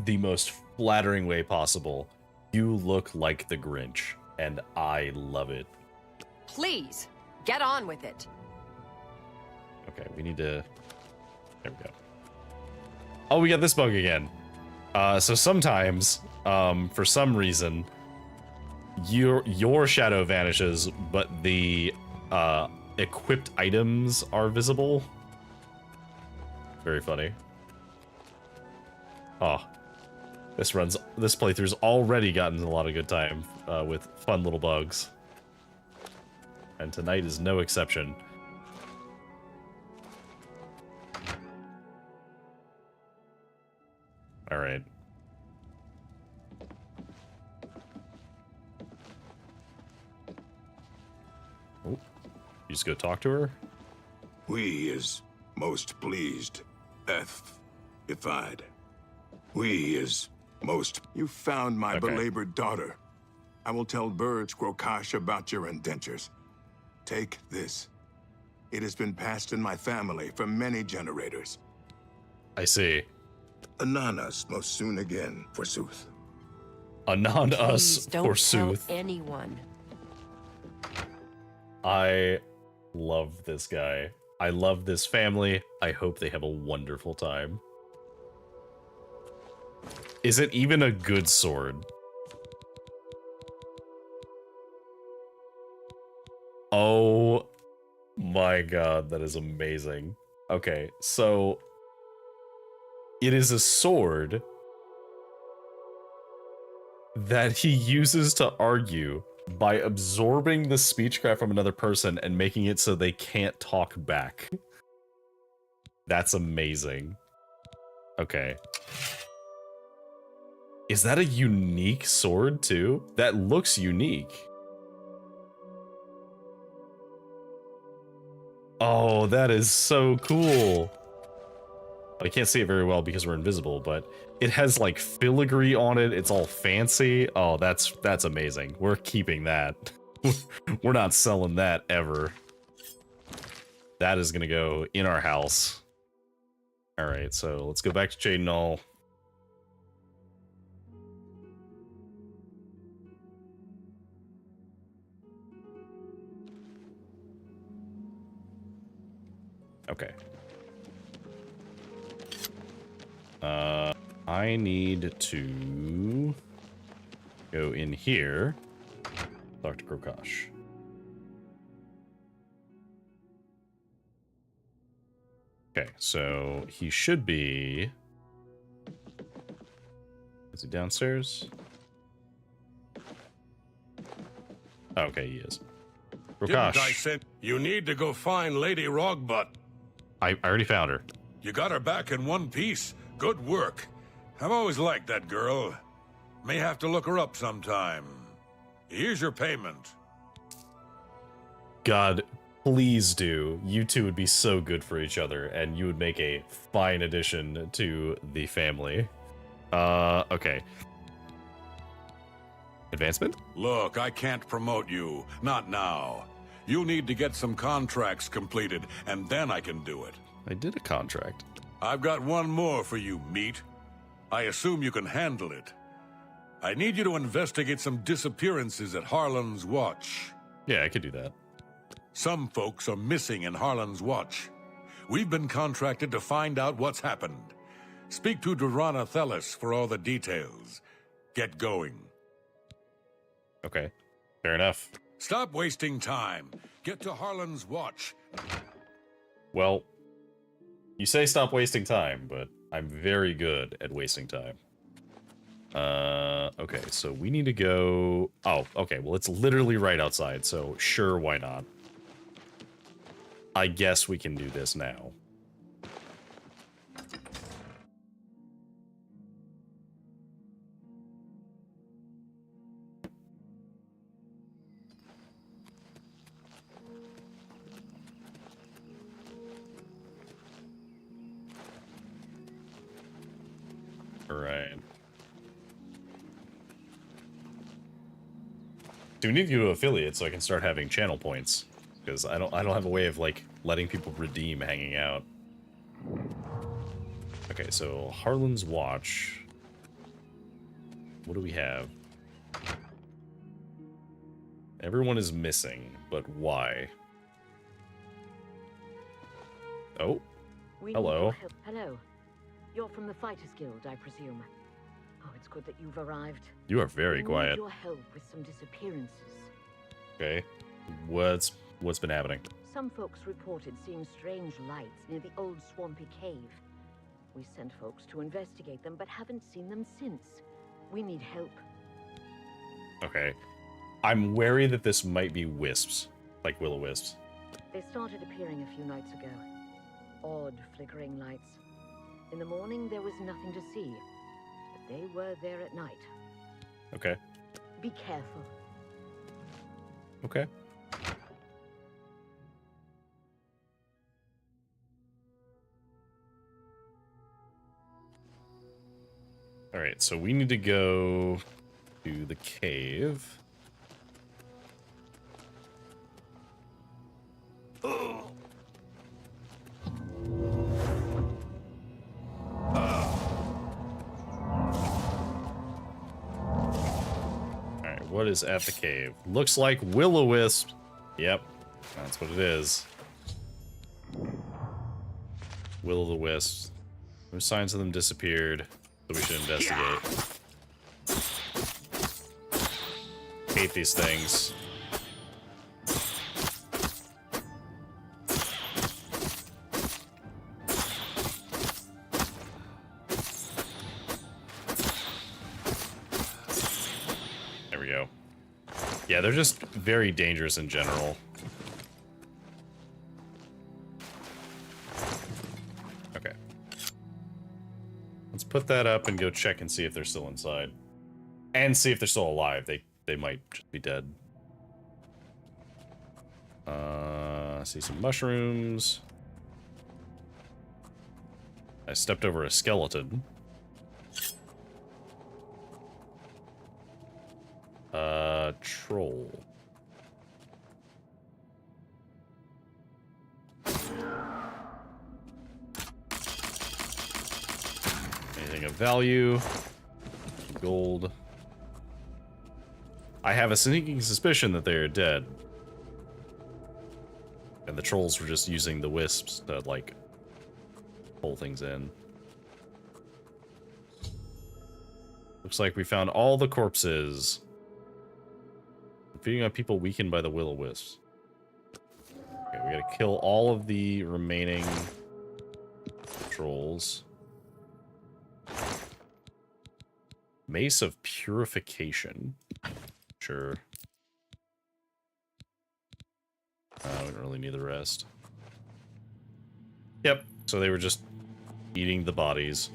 the most flattering way possible. You look like the Grinch, and I love it. Please, get on with it. Okay, we need to... There we go. Oh, we got this bug again. So sometimes, for some reason, your shadow vanishes, but the equipped items are visible. Very funny. Oh, this playthrough's already gotten a lot of good time with fun little bugs, and tonight is no exception. All right. Oh, you just go talk to her? We is most pleased, ified. We is most... You found my belabored daughter. I will tell Burge Grokash about your indentures. Take this. It has been passed in my family for many generators. I see. Anon us most soon again, forsooth. Anon us, Please don't forsooth. tell anyone. I love this guy. I love this family. I hope they have a wonderful time. Is it even a good sword? Oh my god, that is amazing. Okay, so it is a sword that he uses to argue by absorbing the speechcraft from another person and making it so they can't talk back. That's amazing. Okay. Is that a unique sword too? That looks unique. Oh, that is so cool. I can't see it very well because we're invisible, but it has like filigree on it. It's all fancy. Oh, that's amazing. We're keeping that. We're not selling that ever. That is gonna go in our house. All right, so let's go back to Jade Null. Okay. I need to go in here. Talk to Grokash. Okay, so he should be... Is he downstairs? Okay, he is. Didn't I Grokash. say you need to go find Lady Rogbutt? I already found her. You got her back in one piece. Good work. I've always liked that girl. May have to look her up sometime. Here's your payment. God, Please do. You two would be so good for each other, and you would make a fine addition to the family. Okay. Advancement? Look, I can't promote you. Not now. You need to get some contracts completed, and then I can do it. I did a contract. I've got one more for you, meat. I assume you can handle it. I need you to investigate some disappearances at Harlan's Watch. Yeah, I could do that. Some folks are missing in Harlan's Watch. We've been contracted to find out what's happened. Speak to Durana Thelis for all the details. Get going. Okay, fair enough. Stop wasting time. Get to Harlan's Watch. Well, you say stop wasting time, but I'm very good at wasting time. Okay, so we need to go... Oh, okay, well, it's literally right outside, so sure, why not? I guess we can do this now. Alright. Do we need to go to affiliate so I can start having channel points? Because I don't have a way of like letting people redeem hanging out. Okay, so Harlan's Watch. What do we have? Everyone is missing, but why? Oh, hello. Hello. You're from the Fighters Guild, I presume. Oh, it's good that you've arrived. You are very quiet. Need your help with some disappearances. Okay, what's been happening? Some folks reported seeing strange lights near the old swampy cave. We sent folks to investigate them, but haven't seen them since. We need help. Okay, I'm wary that this might be wisps, like will-o-wisps. They started appearing a few nights ago. Odd flickering lights. In the morning, there was nothing to see, but they were there at night. Okay. Be careful. Okay. Alright, so we need to go to the cave. Alright, what is at the cave? Looks like will-o-wisp. Yep, that's what it is. Will-o-the-wisps. No signs of them disappeared. So we should investigate. Hate these things. There we go. Yeah, they're just very dangerous in general. Okay. Let's put that up and go check and see if they're still inside. And see if they're still alive. They might just be dead. See some mushrooms. I stepped over a skeleton. Troll. Anything of value? Gold. I have a sneaking suspicion that they are dead. And the trolls were just using the wisps to, like, pull things in. Looks like we found all the corpses. Feeding on people weakened by the will-o-wisps. Okay, we gotta kill all of the remaining trolls. Mace of Purification. Sure. We don't really need the rest. Yep, so they were just eating the bodies.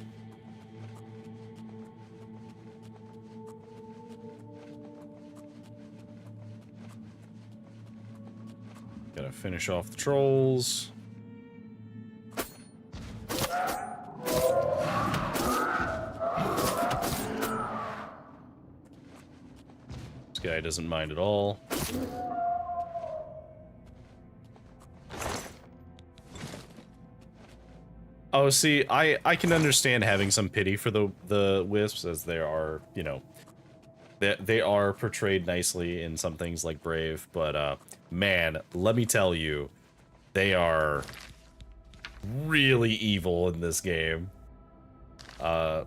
Gotta gonna finish off the trolls. This guy doesn't mind at all. Oh, see, I can understand having some pity for the wisps, as they are, you know, they are portrayed nicely in some things like Brave, but man, let me tell you, they are really evil in this game. They're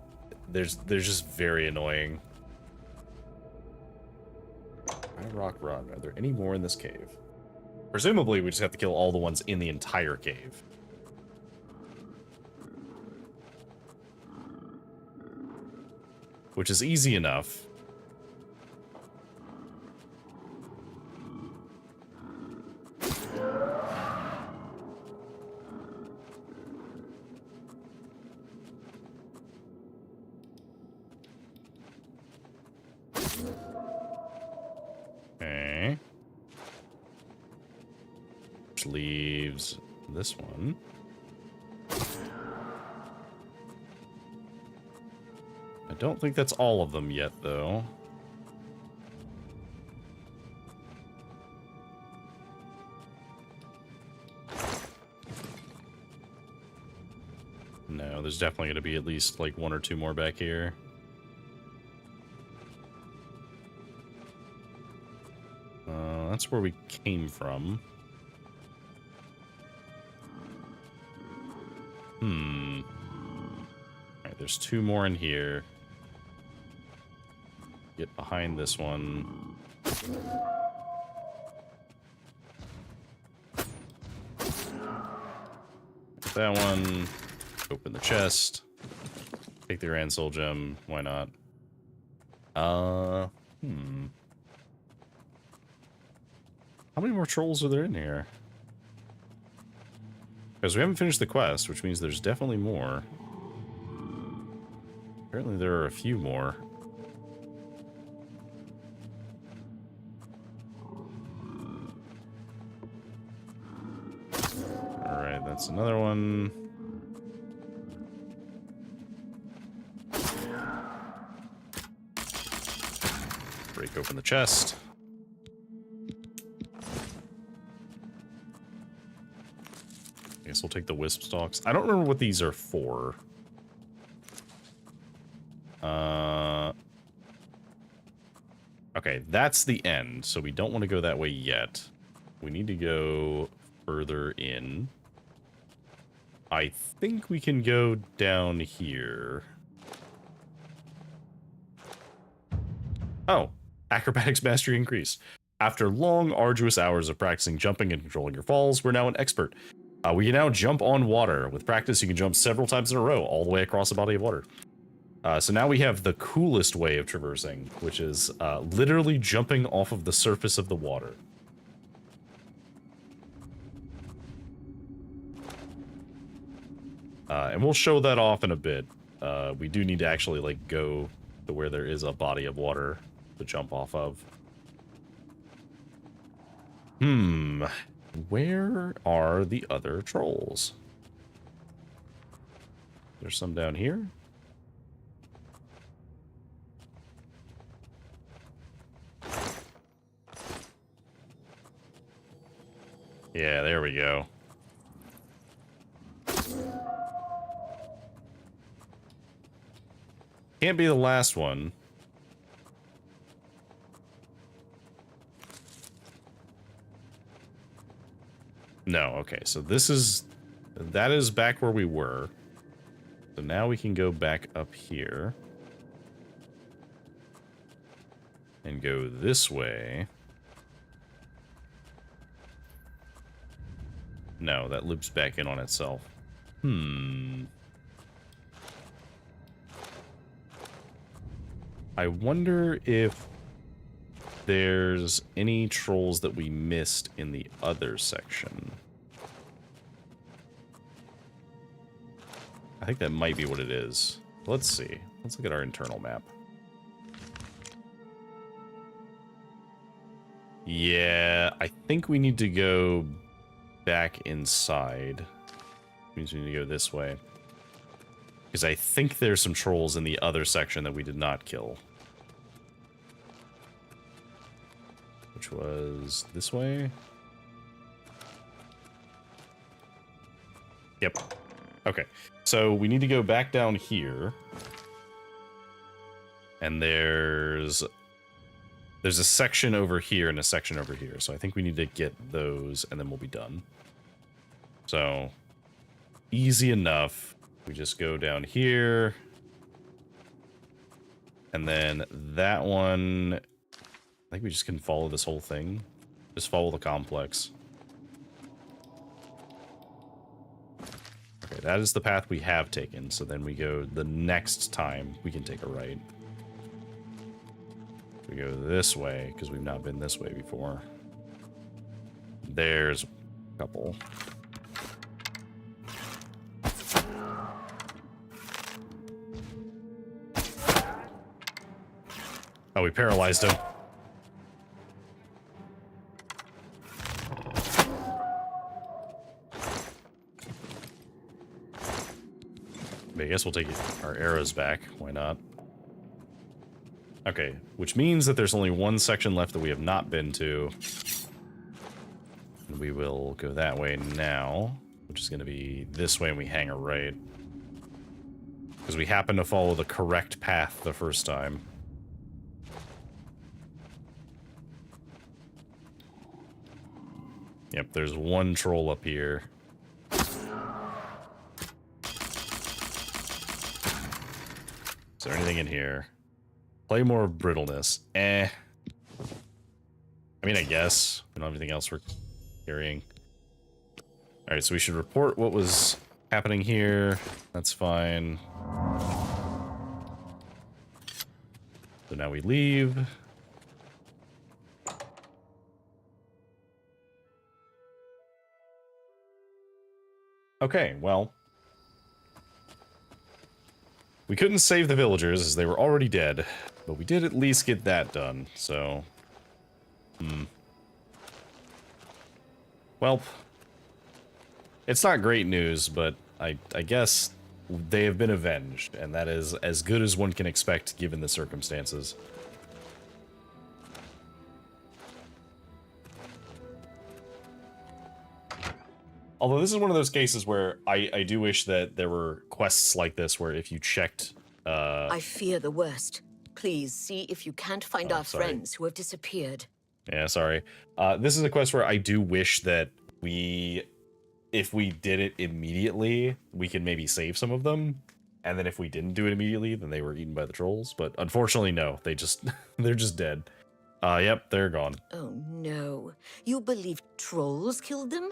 just very annoying. Rock Run. Are there any more in this cave? Presumably, we just have to kill all the ones in the entire cave. Which is easy enough. Okay. Which leaves this one. I don't think that's all of them yet, though. No, there's definitely going to be at least like one or two more back here. That's where we came from. Alright, there's two more in here. Get behind this one. That one. Open the chest. Take the Grand Soul Gem. Why not? How many more trolls are there in here? Because we haven't finished the quest, which means there's definitely more. Apparently there are a few more. Alright, that's another one. Break open the chest. I guess we'll take the wisp stalks. I don't remember what these are for. Okay, that's the end, so we don't want to go that way yet. We need to go further in. I think we can go down here. Oh, acrobatics mastery increase. After long, arduous hours of practicing jumping and controlling your falls, we're now an expert. We can now jump on water. With practice, you can jump several times in a row, all the way across a body of water. So now we have the coolest way of traversing, which is literally jumping off of the surface of the water. And we'll show that off in a bit. We do need to actually like go to where there is a body of water to jump off of. Where are the other trolls? There's some down here. Yeah, there we go. Can't be the last one. No, okay, so that is back where we were. So now we can go back up here. And go this way. No, that loops back in on itself. I wonder if there's any trolls that we missed in the other section. I think that might be what it is. Let's see. Let's look at our internal map. Yeah, I think we need to go back inside. Means we need to go this way. Because I think there's some trolls in the other section that we did not kill. Which was this way? Yep. Okay. So we need to go back down here. And there's a section over here and a section over here. So I think we need to get those and then we'll be done. So easy enough. We just go down here. And then that one, I think we just can follow this whole thing. Just follow the complex. Okay, that is the path we have taken. So then we go the next time we can take a right. We go this way because we've not been this way before. There's a couple. Oh, we paralyzed him. I guess we'll take our arrows back. Why not? Okay, which means that there's only one section left that we have not been to. And we will go that way now, which is going to be this way, and we hang a right. Because we happen to follow the correct path the first time. Yep, there's one troll up here. Is there anything in here? Play more brittleness. I mean, I guess. We don't have anything else we're carrying. Alright, so we should report what was happening here. That's fine. So now we leave. Okay, well. We couldn't save the villagers as they were already dead, but we did at least get that done, so... Well, it's not great news, but I guess they have been avenged, and that is as good as one can expect given the circumstances. Although this is one of those cases where I do wish that there were quests like this where if you checked... I fear the worst. Please see if you can't find our friends who have disappeared. Yeah, sorry. This is a quest where I do wish that if we did it immediately, we could maybe save some of them. And then if we didn't do it immediately, then they were eaten by the trolls. But unfortunately, no. They're just dead. Yep, they're gone. Oh no. You believe trolls killed them?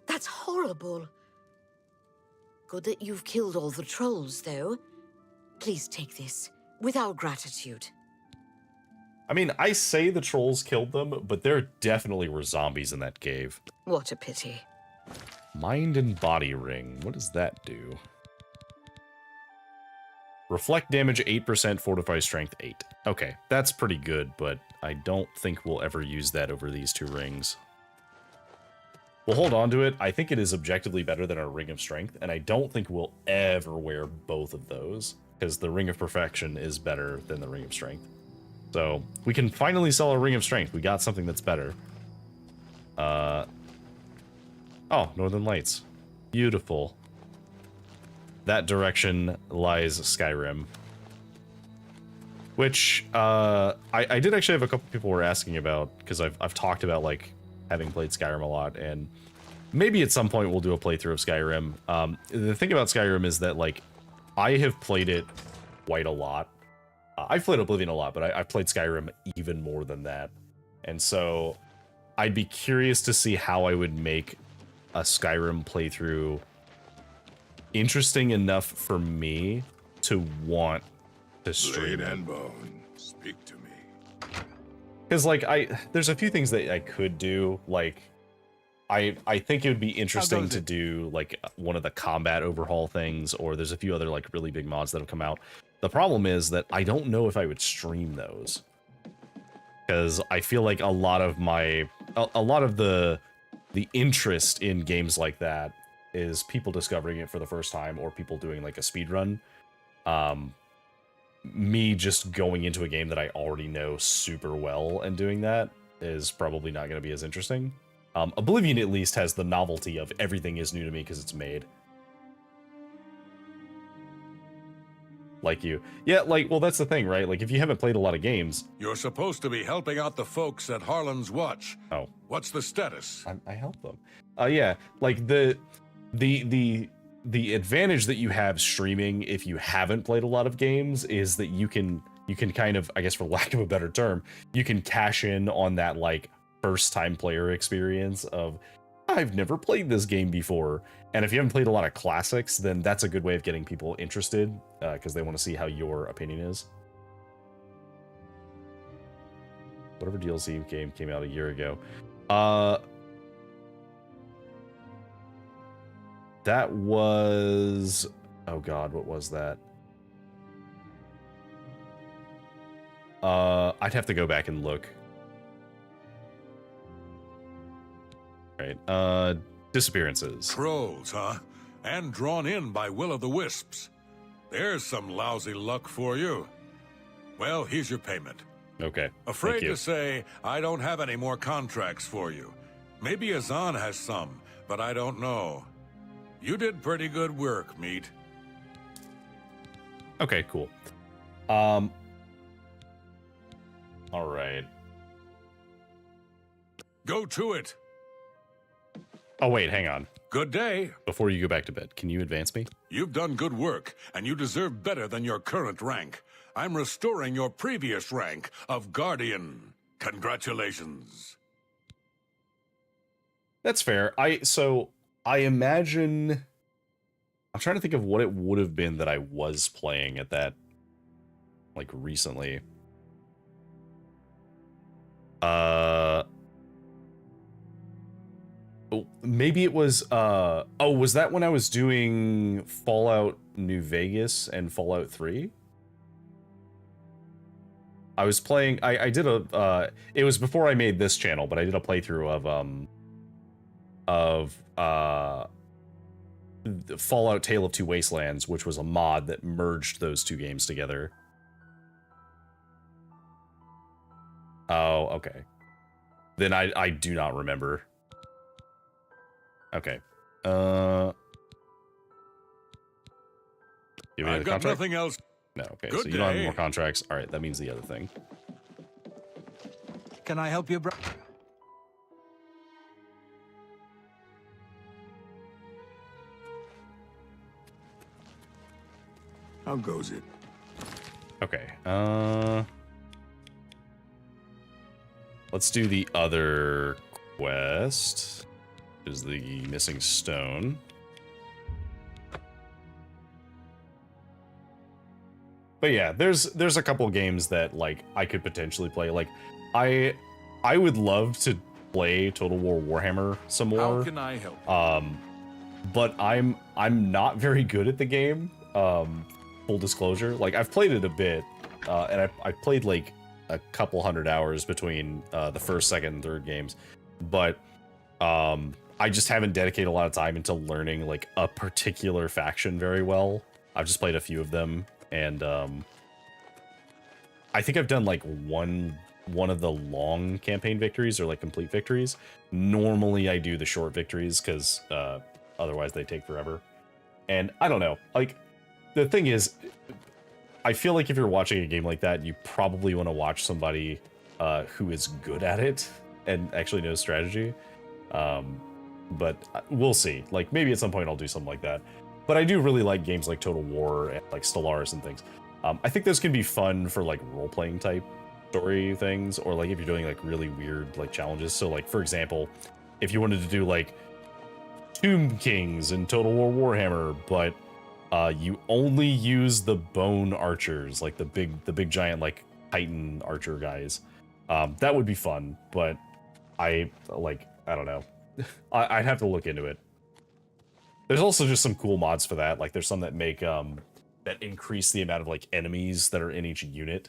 That's horrible. Good that you've killed all the trolls, though. Please take this, with our gratitude. I mean, I say the trolls killed them, but there definitely were zombies in that cave. What a pity. Mind and body ring. What does that do? Reflect damage 8%, fortify strength 8. Okay, that's pretty good, but I don't think we'll ever use that over these two rings. We'll hold on to it. I think it is objectively better than our Ring of Strength, and I don't think we'll ever wear both of those, because the Ring of Perfection is better than the Ring of Strength. So, we can finally sell a Ring of Strength. We got something that's better. Oh, Northern Lights. Beautiful. That direction lies Skyrim. Which, I did actually have a couple people were asking about, because I've talked about, like, having played Skyrim a lot, and maybe at some point we'll do a playthrough of Skyrim. The thing about Skyrim is that, like, I have played it quite a lot. I've played Oblivion a lot, but I've played Skyrim even more than that. And so I'd be curious to see how I would make a Skyrim playthrough interesting enough for me to want to stream Blade it. and bone, speak to me. Because, like, there's a few things that I could do. Like, I think it would be interesting to do, like, one of the combat overhaul things, or there's a few other, like, really big mods that have come out. The problem is that I don't know if I would stream those. Because I feel like a lot of the the interest in games like that is people discovering it for the first time or people doing like a speed run. Me just going into a game that I already know super well and doing that is probably not going to be as interesting. Oblivion at least has the novelty of everything is new to me because it's made. Like you. Yeah, like, well, that's the thing, right? Like, if you haven't played a lot of games... You're supposed to be helping out the folks at Harlan's Watch. Oh. What's the status? I help them. Yeah, like, the advantage that you have streaming if you haven't played a lot of games is that you can kind of, I guess for lack of a better term, you can cash in on that, like, first-time player experience of, I've never played this game before. And if you haven't played a lot of classics, then that's a good way of getting people interested, because they want to see how your opinion is. Whatever DLC game came out a year ago. That was... Oh god, what was that? I'd have to go back and look. Right, disappearances. Trolls, huh? And drawn in by will-o'-the-wisps. There's some lousy luck for you. Well, here's your payment. Okay. Afraid to say, I don't have any more contracts for you. Maybe Azan has some, but I don't know. You did pretty good work, Meat. Okay, cool. All right. Go to it. Oh, wait, hang on. Good day. Before you go back to bed, can you advance me? You've done good work, and you deserve better than your current rank. I'm restoring your previous rank of Guardian. Congratulations. That's fair. I imagine... I'm trying to think of what it would have been that I was playing at that, like, recently. Maybe it was, was that when I was doing Fallout New Vegas and Fallout 3? I was playing, I did it was before I made this channel, but I did a playthrough of the Fallout Tale of Two Wastelands, which was a mod that merged those two games together. Oh, okay. Then I do not remember. Okay. You have any I've other got contract? nothing else. No, okay, Good so you don't have any day. more contracts. All right, that means the other thing. Can I help you, bro? How goes it? Okay, let's do the other quest, which is the missing stone. But yeah, there's a couple games that, like, I could potentially play. Like, I would love to play Total War Warhammer some more. How can I help? But I'm not very good at the game. Full disclosure, like, I've played it a bit, and I played like a couple hundred hours between the first, second, and third games, but I just haven't dedicated a lot of time into learning like a particular faction very well. I've just played a few of them, and I think I've done like one of the long campaign victories or like complete victories. Normally I do the short victories because otherwise they take forever. And I don't know, like, the thing is, I feel like if you're watching a game like that, you probably want to watch somebody who is good at it and actually knows strategy. But we'll see. Like, maybe at some point I'll do something like that. But I do really like games like Total War and like Stellaris and things. I think those can be fun for like role-playing type story things, or like if you're doing like really weird like challenges. So like, for example, if you wanted to do like Tomb Kings in Total War Warhammer, but you only use the bone archers, like the big giant like Titan archer guys. That would be fun, but I don't know. I'd have to look into it. There's also just some cool mods for that. Like, there's some that make that increase the amount of like enemies that are in each unit,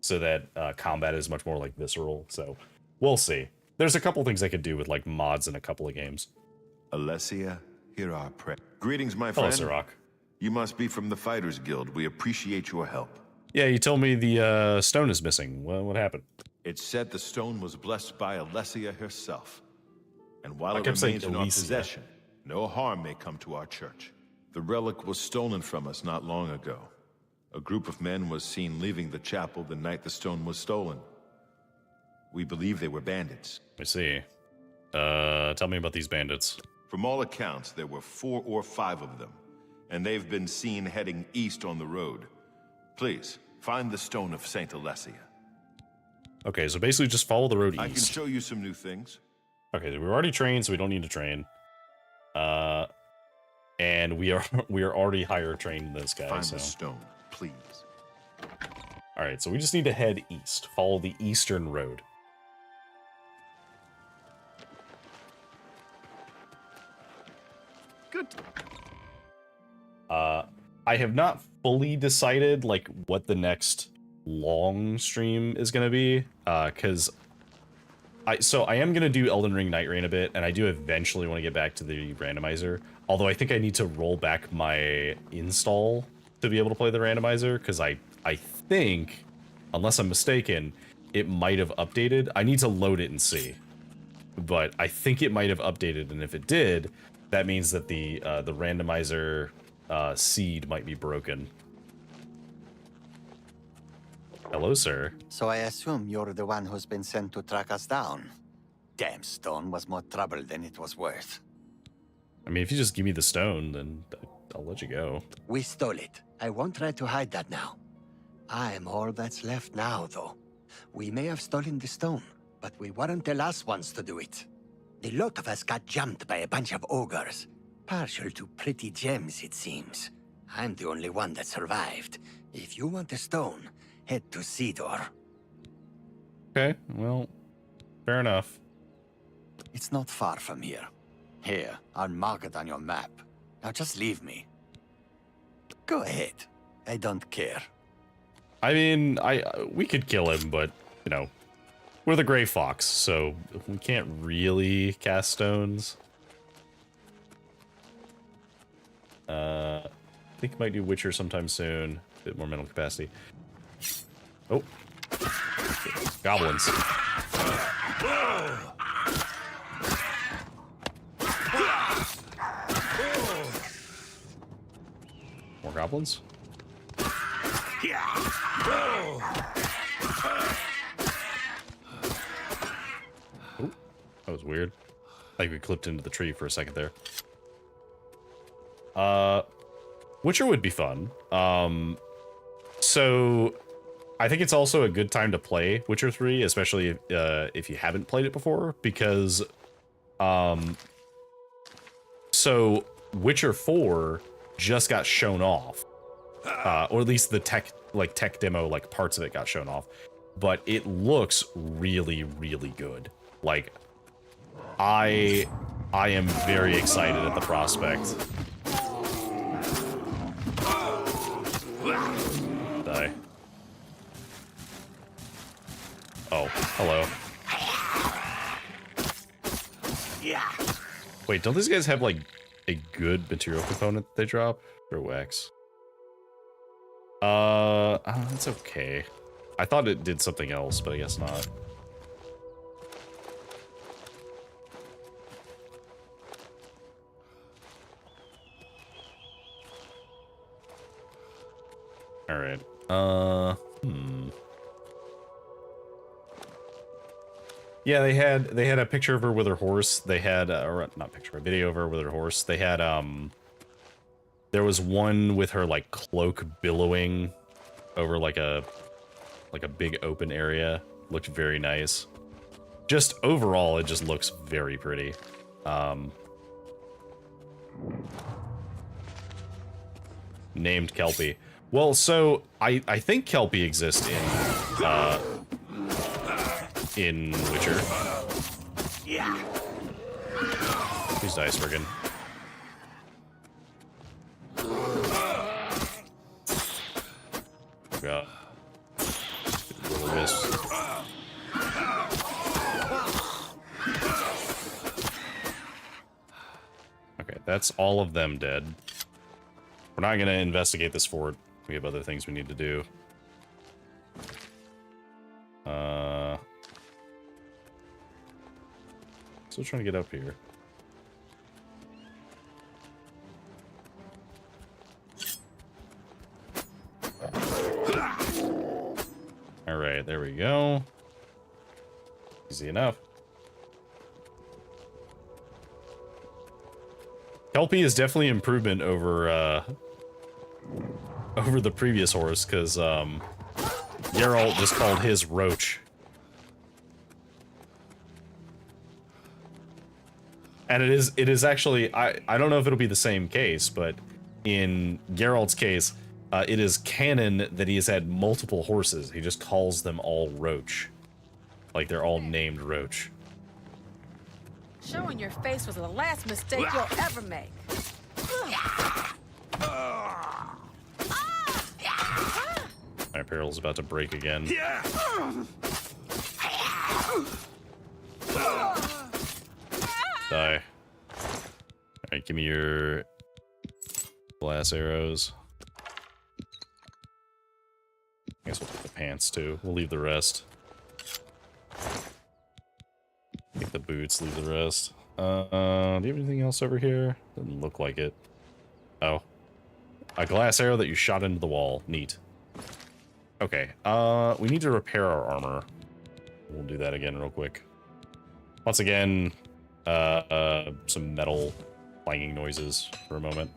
so that combat is much more like visceral. So we'll see. there's a couple things I could do with like mods in a couple of games. Alessia, hear our prayer. Greetings, my Hello, friend. Sirach. You must be from the Fighters Guild. We appreciate your help. Yeah, you told me the stone is missing. What happened? It's said the stone was blessed by Alessia herself. And while I it kept saying remains in our Alicia. possession, no harm may come to our church. The relic was stolen from us not long ago. A group of men was seen leaving the chapel the night the stone was stolen. We believe they were bandits. I see. Tell me about these bandits. From all accounts, there were 4 or 5 of them, and they've been seen heading east on the road. Please, find the stone of Saint Alessia. Okay, so basically just follow the road east. I can show you some new things. Okay, we're already trained, so we don't need to train. And we are already higher trained than this guy. Find so. the stone, please. All right, so we just need to head east. Follow the eastern road. Good. I have not fully decided like what the next long stream is gonna be, because I am gonna do Elden Ring Night Rain a bit, and I do eventually want to get back to the randomizer. Although I think I need to roll back my install to be able to play the randomizer, because I think, unless I'm mistaken, it might have updated. I need to load it and see, but I think it might have updated, and if it did, that means that the randomizer seed might be broken. Hello, sir. So I assume you're the one who's been sent to track us down. Damn stone was more trouble than it was worth. I mean, if you just give me the stone, then I'll let you go. We stole it. I won't try to hide that now. I'm all that's left now, though. We may have stolen the stone, but we weren't the last ones to do it. The lot of us got jumped by a bunch of ogres. Partial to pretty gems, it seems. I'm the only one that survived. If you want the stone, head to Cedar. Okay, well, fair enough. It's not far from here. Here, I'll mark it on your map. Now just leave me. Go ahead. I don't care. I mean, we could kill him, but, you know, we're the Gray Fox, so we can't really cast stones. I think might do Witcher sometime soon. A bit more mental capacity. Oh. Goblins. More goblins? Oh, that was weird. I think we clipped into the tree for a second there. Witcher would be fun. So I think it's also a good time to play Witcher 3, especially if you haven't played it before, because so Witcher 4 just got shown off, or at least the tech demo, like parts of it got shown off, but it looks really, really good. Like, I am very excited at the prospect. Die. Oh, hello. Yeah. Wait, don't these guys have like a good material component that they drop? Or wax? That's okay. I thought it did something else, but I guess not. All right. Yeah, they had a picture of her with her horse. They had or not picture, a video of her with her horse. They had there was one with her like cloak billowing over like a big open area. Looked very nice. Just overall, it just looks very pretty. Named Kelpie. Well, so I think Kelpie exists in Witcher. Yeah. Who's dice friggin'? Oh god. Little miss. that's all of them dead. We're not going to investigate this fort. We have other things we need to do. Still trying to get up here. Alright, there we go. Easy enough. Kelpie is definitely an improvement over over the previous horse, because Geralt just called his Roach. And it is actually, I don't know if it'll be the same case, but in Geralt's case, it is canon that he has had multiple horses. He just calls them all Roach. Like they're all named Roach. Showing your face was the last mistake you'll ever make. My peril's about to break again. Die. Alright, give me your glass arrows. I guess we'll take the pants too. We'll leave the rest. Take the boots, leave the rest. Do you have anything else over here? Doesn't look like it. Oh. A glass arrow that you shot into the wall. Neat. Okay, we need to repair our armor. We'll do that again real quick. Once again, some metal clanging noises for a moment.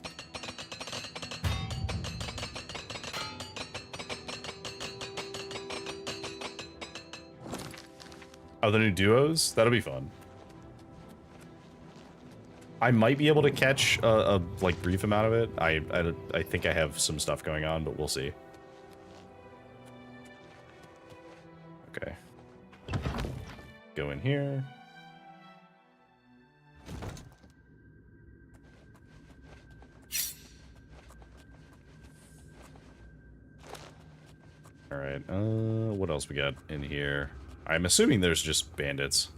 Oh, the new duos? That'll be fun. I might be able to catch a like brief amount of it. I think I have some stuff going on, but we'll see. Okay. Go in here. All right. What else we got in here? I'm assuming there's just bandits.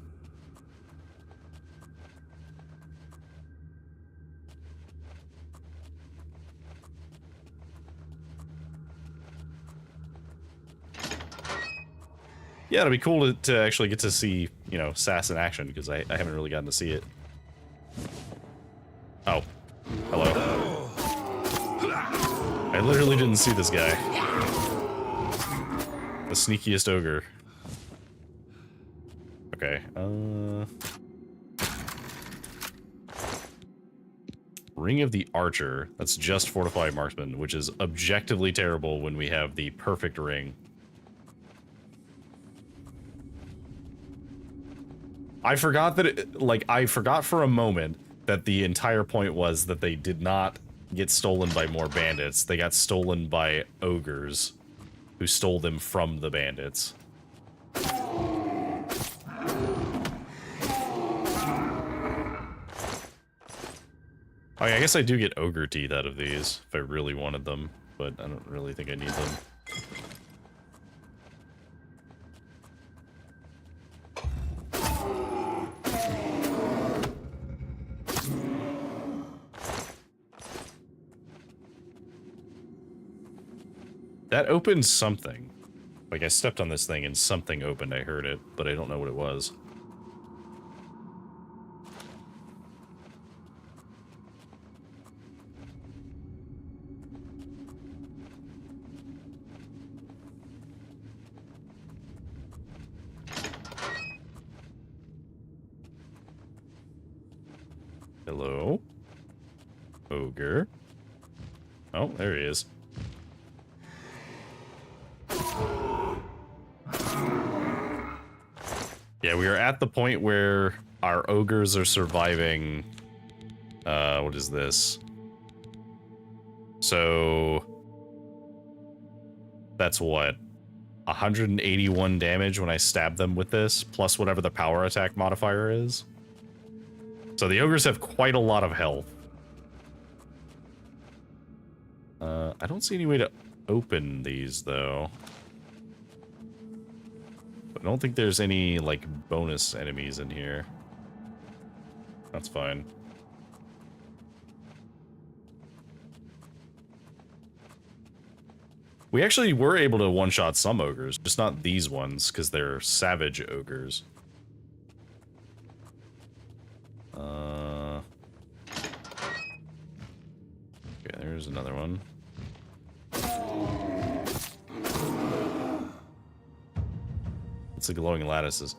Yeah, it'll be cool to actually get to see, you know, Sass in action, because I haven't really gotten to see it. Oh. Hello. I literally didn't see this guy. The sneakiest ogre. Okay, Ring of the Archer. That's just Fortified Marksman, which is objectively terrible when we have the perfect ring. I forgot that I forgot for a moment that the entire point was that they did not get stolen by more bandits. They got stolen by ogres who stole them from the bandits. Oh, yeah, I guess I do get ogre teeth out of these if I really wanted them, but I don't really think I need them. That opened something. Like, I stepped on this thing and something opened. I heard it, but I don't know what it was. Hello? Ogre? Oh, there he is. Yeah, we are at the point where our ogres are surviving. What is this? So that's what? 181 damage when I stab them with this, plus whatever the power attack modifier is. So the ogres have quite a lot of health. I don't see any way to open these, though. I don't think there's any, like, bonus enemies in here. That's fine. We actually were able to one-shot some ogres, just not these ones, because they're savage ogres. Okay, there's another one. What's the glowing lattices?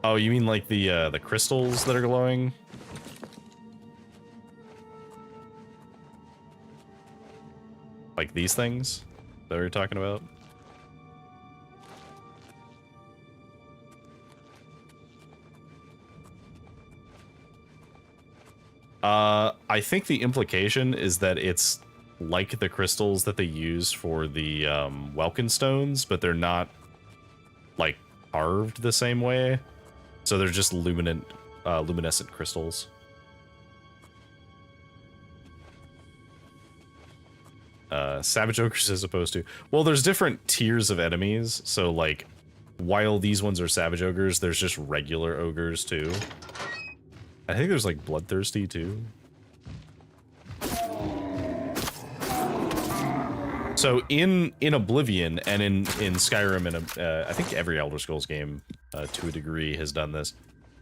Oh, you mean like the crystals that are glowing? Like these things? Is that what you're talking about? I think the implication is that it's like the crystals that they use for the Welkin stones, but they're not like carved the same way. So they're just luminescent crystals. Savage ogres as opposed to... Well, there's different tiers of enemies, so like, while these ones are savage ogres, there's just regular ogres too. I think there's like bloodthirsty too. So in Oblivion and in Skyrim and I think every Elder Scrolls game to a degree has done this.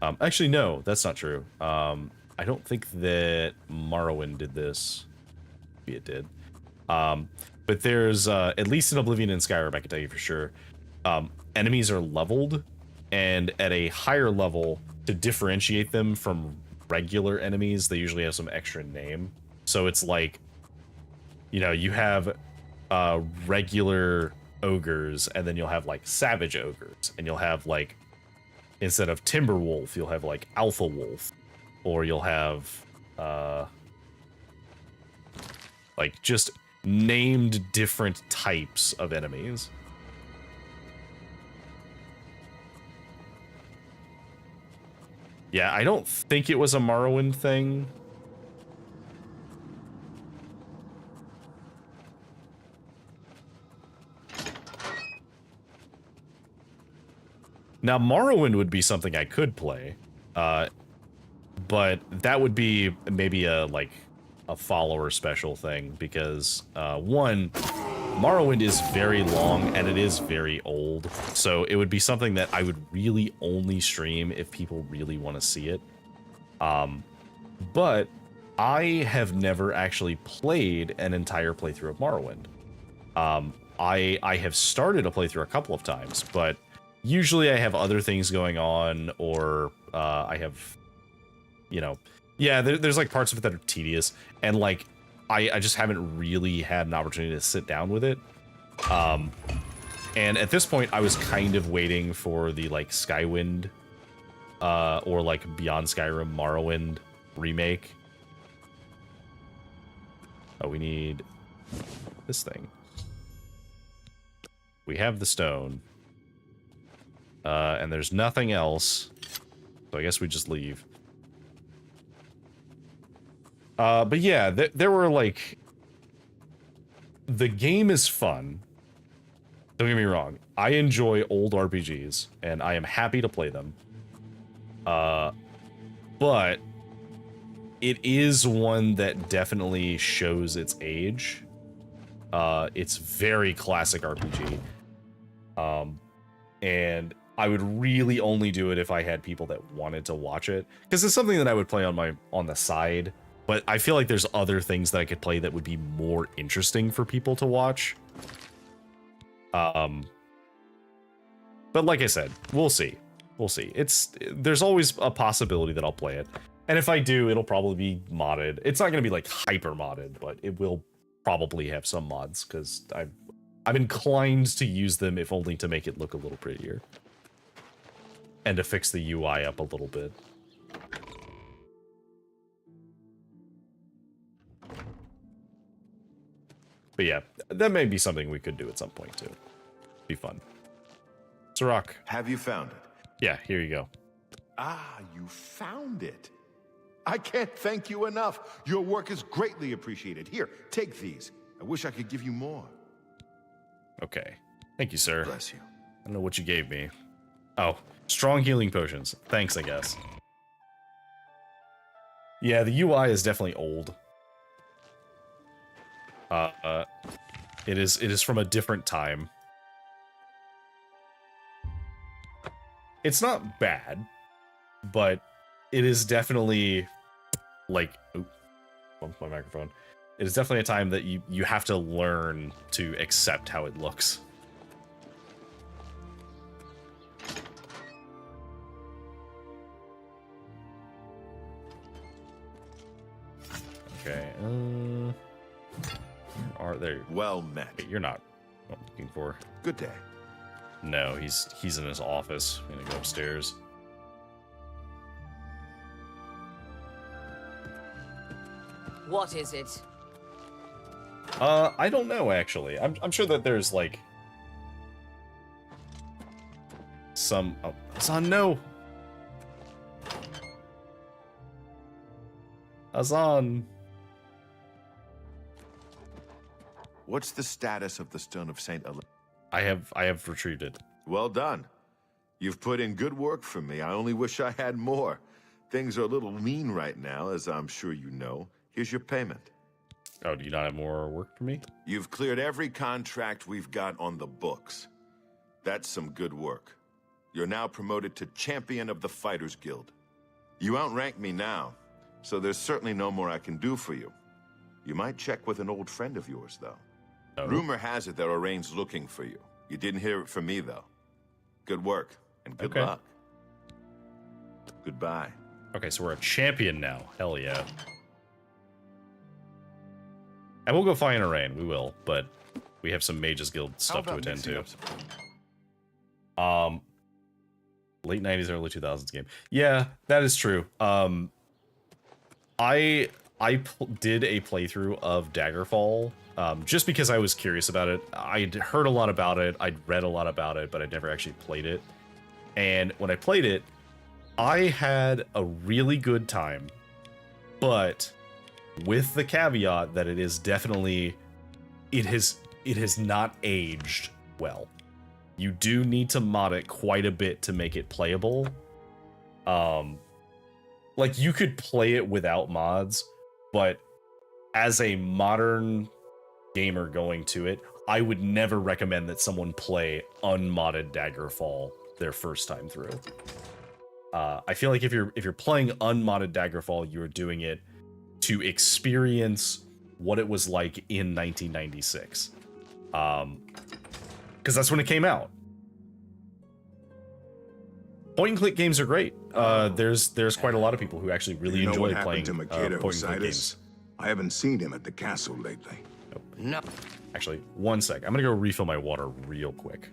Actually, no, that's not true. I don't think that Morrowind did this. Maybe it did. But there's, at least in Oblivion and Skyrim, I can tell you for sure, enemies are leveled, and at a higher level, to differentiate them from regular enemies, they usually have some extra name. So it's like, you know, you have regular ogres, and then you'll have like savage ogres, and you'll have like, instead of timber wolf, you'll have like alpha wolf, or you'll have like just named different types of enemies. Yeah, I don't think it was a Morrowind thing. Now, Morrowind would be something I could play, but that would be maybe a follower special thing, because one, Morrowind is very long and it is very old, so it would be something that I would really only stream if people really want to see it. But I have never actually played an entire playthrough of Morrowind. I have started a playthrough a couple of times, but usually I have other things going on, or I have, you know, yeah, there's like parts of it that are tedious, and like I just haven't really had an opportunity to sit down with it. And at this point, I was kind of waiting for the like Skywind, or like Beyond Skyrim Morrowind remake. Oh, we need this thing. We have the stone. And there's nothing else, so I guess we just leave. But yeah, there were like... The game is fun. Don't get me wrong. I enjoy old RPGs, and I am happy to play them. But it is one that definitely shows its age. It's very classic RPG. And I would really only do it if I had people that wanted to watch it, because it's something that I would play on the side. But I feel like there's other things that I could play that would be more interesting for people to watch. But like I said, we'll see. We'll see. There's always a possibility that I'll play it, and if I do, it'll probably be modded. It's not going to be like hyper modded, but it will probably have some mods, because I'm inclined to use them, if only to make it look a little prettier. And to fix the UI up a little bit. But yeah, that may be something we could do at some point too. Be fun. Sirach. Have you found it? Yeah, here you go. Ah, you found it. I can't thank you enough. Your work is greatly appreciated. Here, take these. I wish I could give you more. Okay. Thank you, sir. Bless you. I don't know what you gave me. Oh, strong healing potions. Thanks, I guess. Yeah, the UI is definitely old. Yeah, It is from a different time. It's not bad, but it is definitely like, oop, bumped my microphone. It is definitely a time that you have to learn to accept how it looks. Okay. Are there? Well met. Wait, you're not what I'm looking for. Good day. No, he's in his office. I'm gonna go upstairs. What is it? I don't know actually. I'm sure that there's like some. Oh, Azan, no. Azan. What's the status of the Stone of Saint Ele? I have retrieved it. Well done. You've put in good work for me. I only wish I had more. Things are a little lean right now, as I'm sure you know. Here's your payment. Oh, do you not have more work for me? You've cleared every contract we've got on the books. That's some good work. You're now promoted to Champion of the Fighters Guild. You outrank me now, so there's certainly no more I can do for you. You might check with an old friend of yours, though. Oh. Rumor has it that Oraine's looking for you. You didn't hear it from me, though. Good work, and good luck. Goodbye. Okay, so we're a champion now. Hell yeah. And we'll go find Oraine. We will, but we have some Mages Guild stuff to attend to. Late 90s, early 2000s game. Yeah, that is true. I did a playthrough of Daggerfall just because I was curious about it. I'd heard a lot about it. I'd read a lot about it, but I'd never actually played it. And when I played it, I had a really good time, but with the caveat that it is definitely, it has not aged well. You do need to mod it quite a bit to make it playable. Like you could play it without mods, but as a modern gamer going to it, I would never recommend that someone play unmodded Daggerfall their first time through. I feel like if you're playing unmodded Daggerfall, you're doing it to experience what it was like in 1996. Because that's when it came out. Point and click games are great. There's quite a lot of people who actually really enjoy playing to point and click Osiris? games. I haven't seen him at the castle lately. Nope. No. Actually, one sec. I'm gonna go refill my water real quick.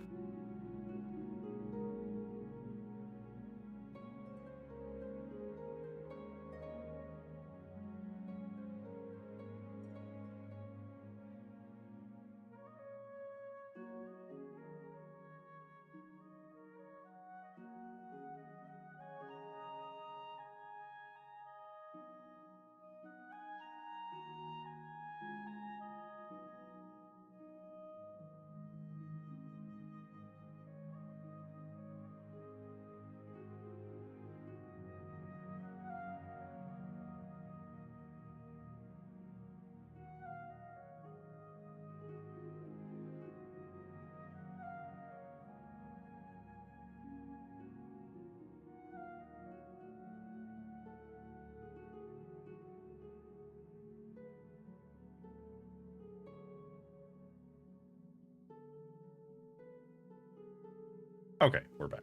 Okay, we're back.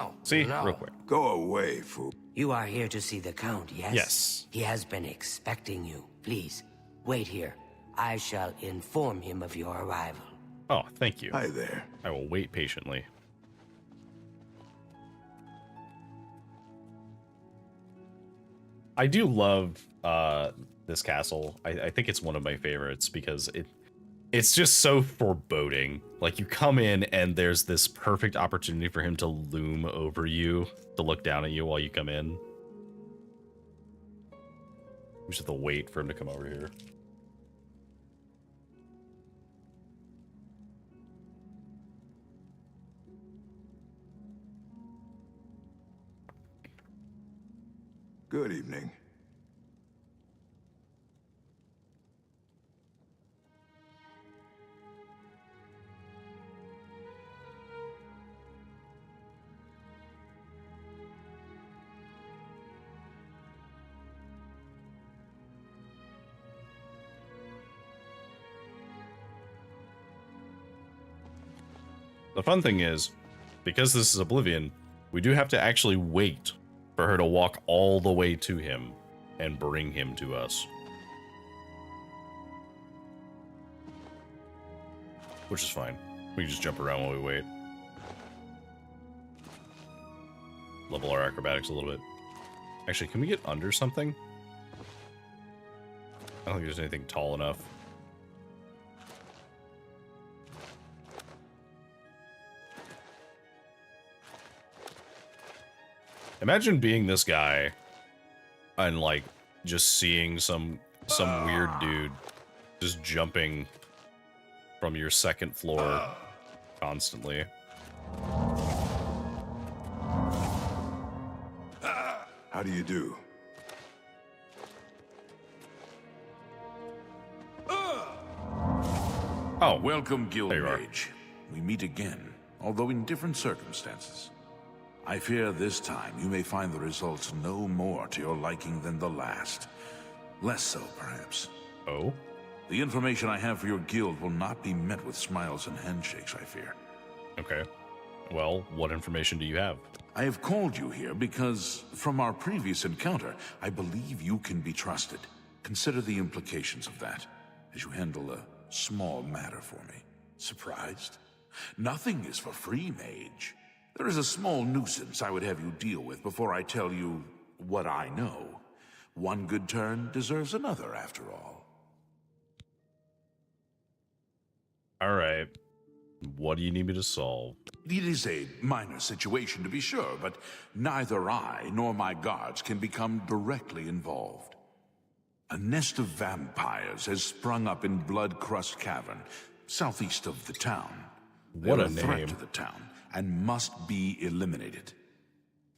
Oh, see, no. real quick. Go away, fool. You are here to see the Count, yes? Yes. He has been expecting you. Please, wait here. I shall inform him of your arrival. Oh, thank you. Hi there. I will wait patiently. I do love this castle. I think it's one of my favorites because it's just so foreboding. Like you come in and there's this perfect opportunity for him to loom over you, to look down at you while you come in. We just have to wait for him to come over here. Good evening. The fun thing is, because this is Oblivion, we do have to actually wait for her to walk all the way to him and bring him to us. Which is fine. We can just jump around while we wait. Level our acrobatics a little bit. Actually, can we get under something? I don't think there's anything tall enough. Imagine being this guy and like just seeing some weird dude just jumping from your second floor constantly. How do you do? Oh, welcome, Guild Mage. We meet again, although in different circumstances. I fear this time you may find the results no more to your liking than the last. Less so, perhaps. Oh? The information I have for your guild will not be met with smiles and handshakes, I fear. Okay. Well, what information do you have? I have called you here because, from our previous encounter, I believe you can be trusted. Consider the implications of that, as you handle a small matter for me. Surprised? Nothing is for free, mage. There is a small nuisance I would have you deal with before I tell you what I know. One good turn deserves another, after all. Alright. What do you need me to solve? It is a minor situation, to be sure, but neither I nor my guards can become directly involved. A nest of vampires has sprung up in Blood-Crust Cavern, southeast of the town. What They're a threat name. to the town and must be eliminated.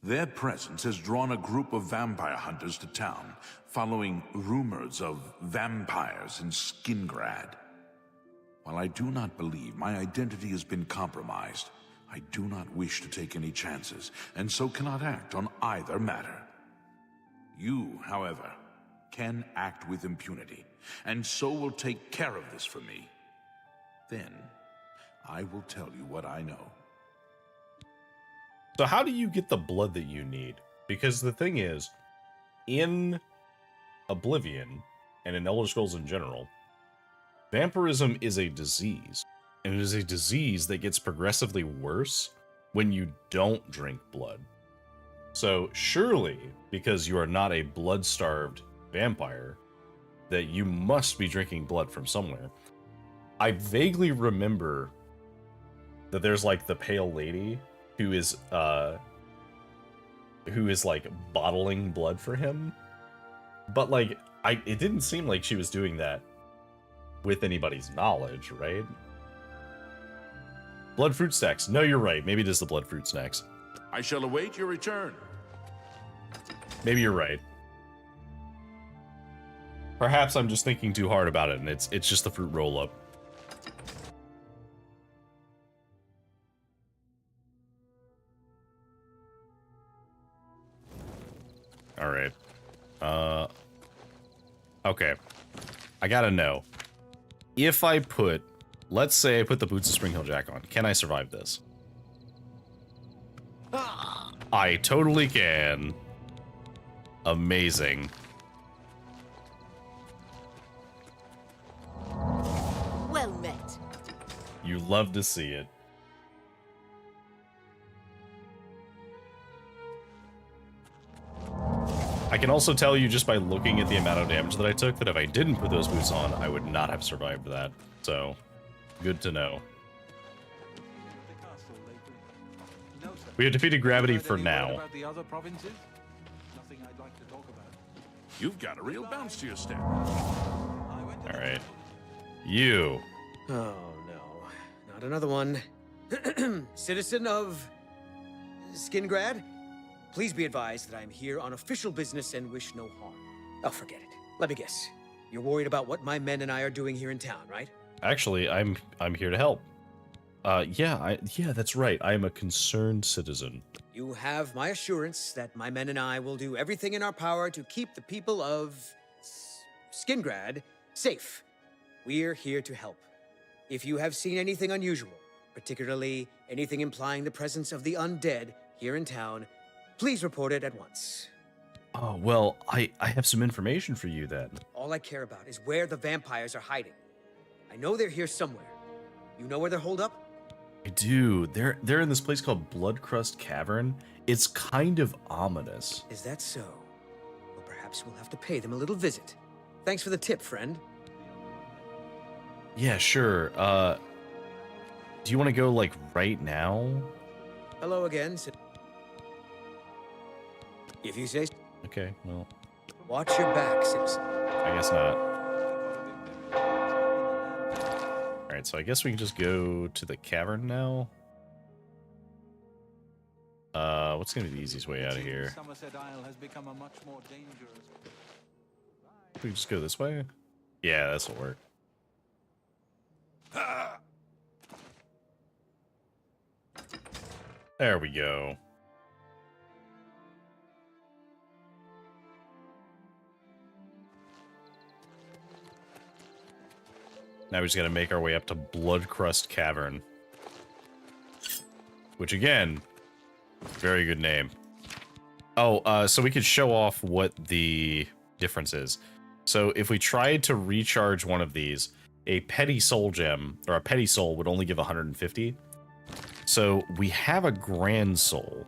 Their presence has drawn a group of vampire hunters to town, following rumors of vampires in Skingrad. While I do not believe my identity has been compromised, I do not wish to take any chances, and so cannot act on either matter. You, however, can act with impunity, and so will take care of this for me. Then, I will tell you what I know. So how do you get the blood that you need? Because the thing is, in Oblivion, and in Elder Scrolls in general, vampirism is a disease. And it is a disease that gets progressively worse when you don't drink blood. So surely, because you are not a blood-starved vampire, that you must be drinking blood from somewhere. I vaguely remember that there's like the pale lady who is like bottling blood for him. But like it didn't seem like she was doing that with anybody's knowledge, right? Blood fruit snacks. No, you're right. Maybe it is the blood fruit snacks. I shall await your return. Maybe you're right. Perhaps I'm just thinking too hard about it, and it's just the fruit roll-up. All right. Okay. I gotta know. If I put, let's say I put the Boots of Springhill Jack on, can I survive this? I totally can. Amazing. Well met. You love to see it. I can also tell you just by looking at the amount of damage that I took that if I didn't put those boots on, I would not have survived that. So, good to know. We have defeated gravity for now. You've got a real bounce to your step. Alright. You. Oh, no. Not another one. Citizen of Skingrad, please be advised that I am here on official business and wish no harm. Oh, forget it. Let me guess. You're worried about what my men and I are doing here in town, right? Actually, I'm here to help. Yeah, that's right. I am a concerned citizen. You have my assurance that my men and I will do everything in our power to keep the people of Skingrad safe. We're here to help. If you have seen anything unusual, particularly anything implying the presence of the undead here in town, please report it at once. Oh, well, I have some information for you then. All I care about is where the vampires are hiding. I know they're here somewhere. You know where they're holed up? I do. They're in this place called Bloodcrust Cavern. It's kind of ominous. Is that so? Well, perhaps we'll have to pay them a little visit. Thanks for the tip, friend. Yeah, sure. Do you want to go, like, right now? Hello again. If you say so. Okay, well. Watch your back, citizen. I guess not. Alright, so I guess we can just go to the cavern now. What's gonna be the easiest way out of here? Somerset Isle has become a much more dangerous. We just go this way? Yeah, this'll work. There we go. Now we just gotta make our way up to Bloodcrust Cavern. Which again, very good name. Oh, so we could show off what the difference is. So if we tried to recharge one of these, a petty soul gem, or a petty soul, would only give 150. So we have a grand soul.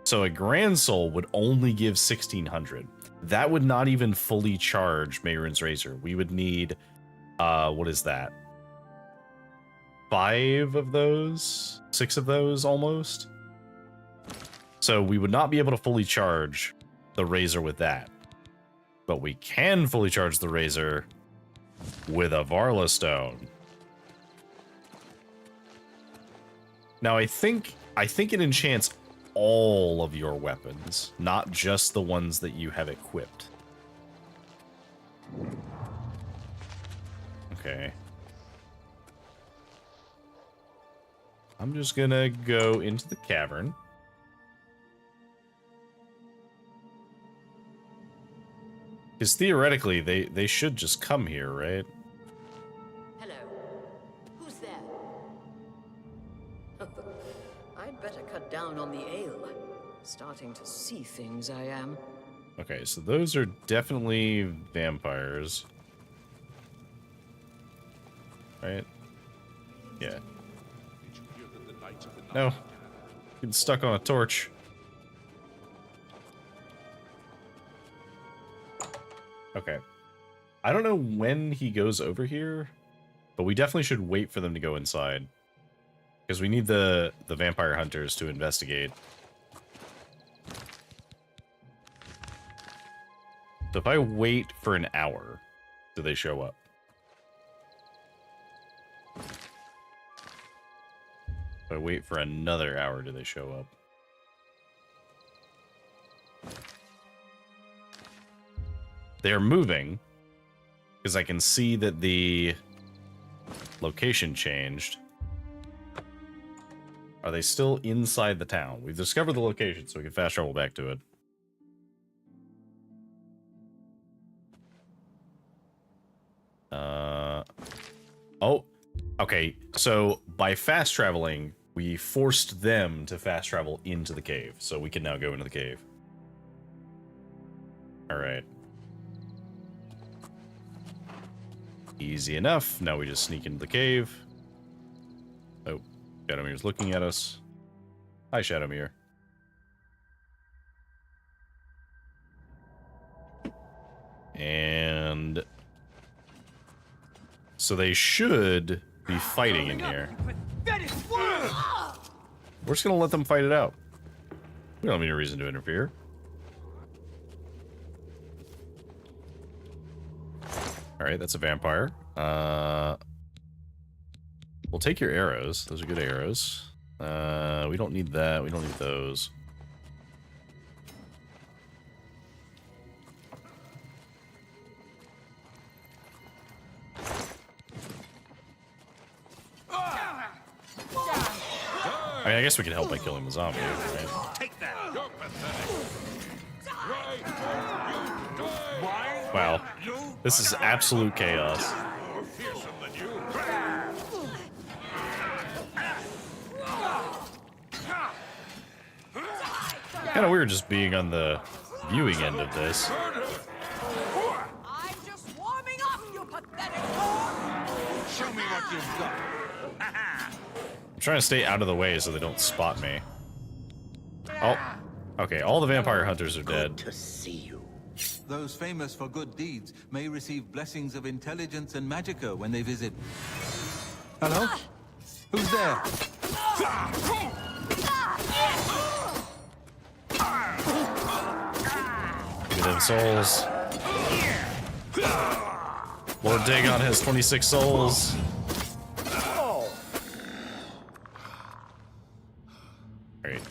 So a grand soul would only give 1600. That would not even fully charge Mehrunes Razor. We would need, what is that? 5 of those? 6 of those, almost? So we would not be able to fully charge the Razor with that. But we can fully charge the Razor with a Varla Stone. Now I think it enchants all of your weapons, not just the ones that you have equipped. Okay. I'm just gonna go into the cavern. Because theoretically, they should just come here, right? Hello. Who's there? I'd better cut down on the ale. Starting to see things, I am. Okay, so those are definitely vampires. Right? Yeah. No. Getting stuck on a torch. Okay. I don't know when he goes over here, but we definitely should wait for them to go inside. Because we need the vampire hunters to investigate. So if I wait for an hour, do they show up? If I wait for another hour, do they show up? They are moving, because I can see that the location changed. Are they still inside the town? We've discovered the location, so we can fast travel back to it. Oh, okay. So by fast traveling, we forced them to fast travel into the cave, so we can now go into the cave. All right. Easy enough. Now we just sneak into the cave. Oh, Shadowmere's looking at us. Hi, Shadowmere. And so they should be fighting in here. We're just gonna let them fight it out. We don't have any reason to interfere. Alright, that's a vampire. We'll take your arrows. Those are good arrows. We don't need that. We don't need those. I mean, I guess we could help by killing the zombie, right? Take that. You're pathetic. Wow. This is absolute chaos. More fearsome than you. Kind of weird just being on the viewing end of this. I'm just warming up, you pathetic whore! Show me what you've got. I'm trying to stay out of the way so they don't spot me. Oh, okay. All the vampire hunters are dead. To see you. Those famous for good deeds may receive blessings of intelligence and magicka when they visit. Hello? Who's there? Give me them souls. Lord Dagon has 26 souls. Alright.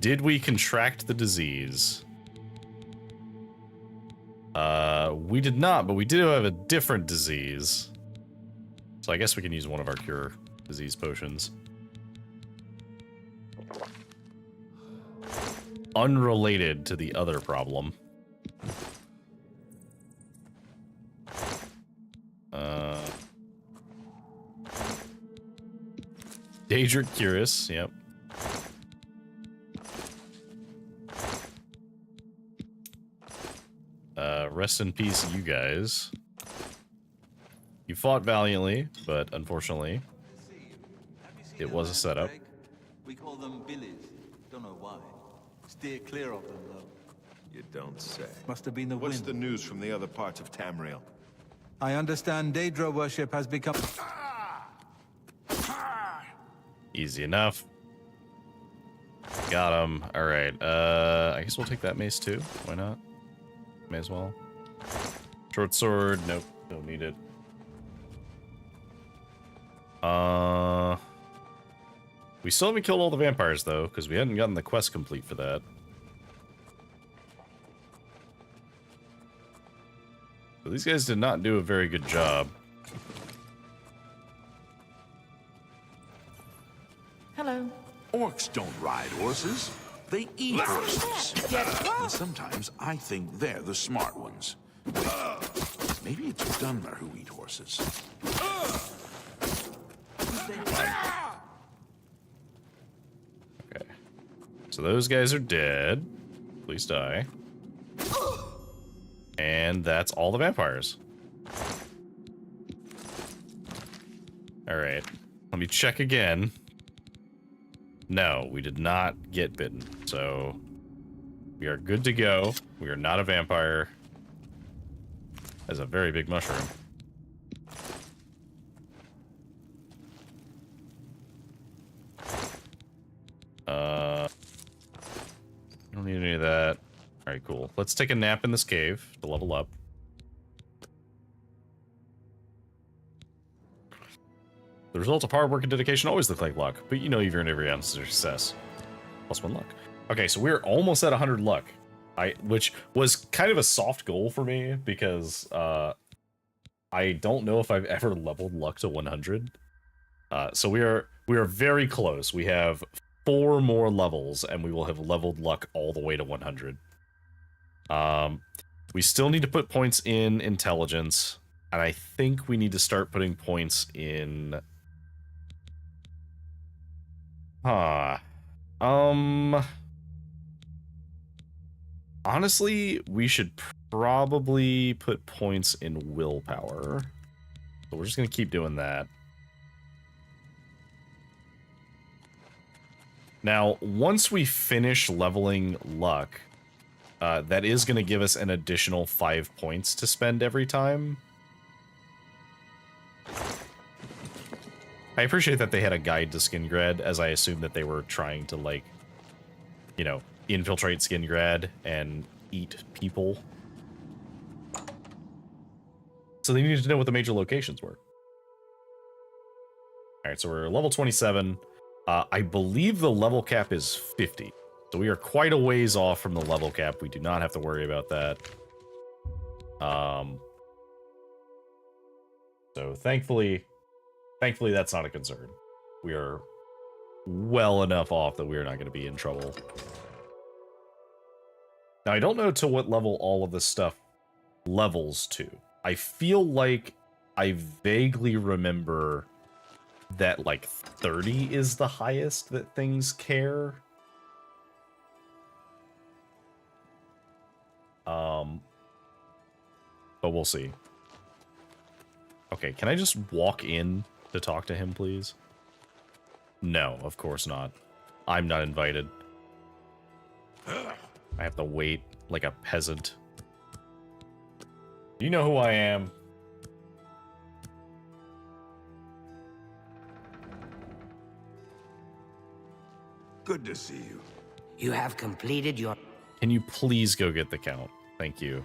Did we contract the disease? We did not, but we did have a different disease. So I guess we can use one of our cure disease potions. Unrelated to the other problem. Daedric Curus, yep. Rest in peace, you guys. You fought valiantly, but unfortunately, it was a setup. We call them billies. Don't know why. Steer clear of them, though. You don't say. Must have been the What's wind. the news from the other parts of Tamriel? I understand Daedra worship has become... Easy enough. Got him. Alright, I guess we'll take that mace too. Why not? May as well. Short sword, nope, don't need it. We still haven't killed all the vampires though, because we hadn't gotten the quest complete for that. So these guys did not do a very good job. Hello. Orcs don't ride horses. They eat horses. And sometimes I think they're the smart ones. Wait, maybe it's Dunmer who eat horses. Okay. So those guys are dead. Please die. And that's all the vampires. Alright. Let me check again. No, we did not get bitten. So we are good to go. We are not a vampire. That's a very big mushroom. Don't need any of that. Alright, cool. Let's take a nap in this cave to level up. The results of hard work and dedication always look like luck, but you know you've earned every ounce of success. +1 luck. Okay, so we're almost at 100 luck. Which was kind of a soft goal for me, because I don't know if I've ever leveled luck to 100. So we are very close. We have 4 more levels, and we will have leveled luck all the way to 100. We still need to put points in intelligence, and I think we need to start putting points in... Honestly, we should probably put points in willpower. So we're just going to keep doing that. Now, once we finish leveling luck, that is going to give us an additional 5 points to spend every time. I appreciate that they had a guide to Skingrad, as I assume that they were trying to, like, you know, infiltrate Skingrad and eat people. So they needed to know what the major locations were. Alright, so we're level 27. I believe the level cap is 50. So we are quite a ways off from the level cap. We do not have to worry about that. So thankfully that's not a concern. We are well enough off that we're not going to be in trouble. Now, I don't know to what level all of this stuff levels to. I feel like I vaguely remember that, like, 30 is the highest that things care. we'll see. Okay, can I just walk in to talk to him, please? No, of course not. I'm not invited. I have to wait like a peasant. You know who I am. Good to see you. You have completed your... Can you please go get the count? Thank you.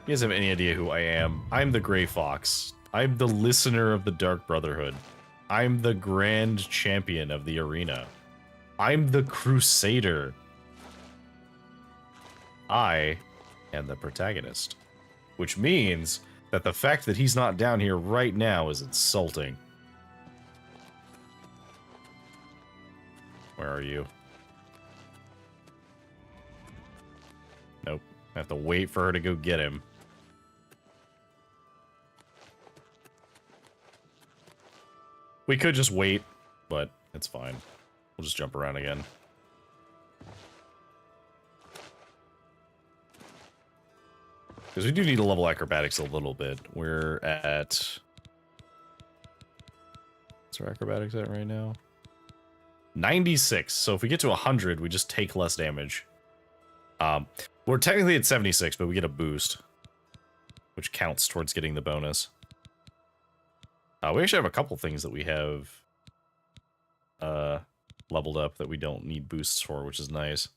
You guys have any idea who I am? I'm the Grey Fox. I'm the listener of the Dark Brotherhood. I'm the Grand Champion of the arena. I'm the Crusader. I am the protagonist. Which means that the fact that he's not down here right now is insulting. Where are you? Nope. I have to wait for her to go get him. We could just wait, but it's fine. We'll just jump around again. Because we do need to level acrobatics a little bit. We're at... What's our acrobatics at right now? 96. So if we get to 100, we just take less damage. We're technically at 76, but we get a boost, which counts towards getting the bonus. We actually have a couple things that we have leveled up that we don't need boosts for, which is nice.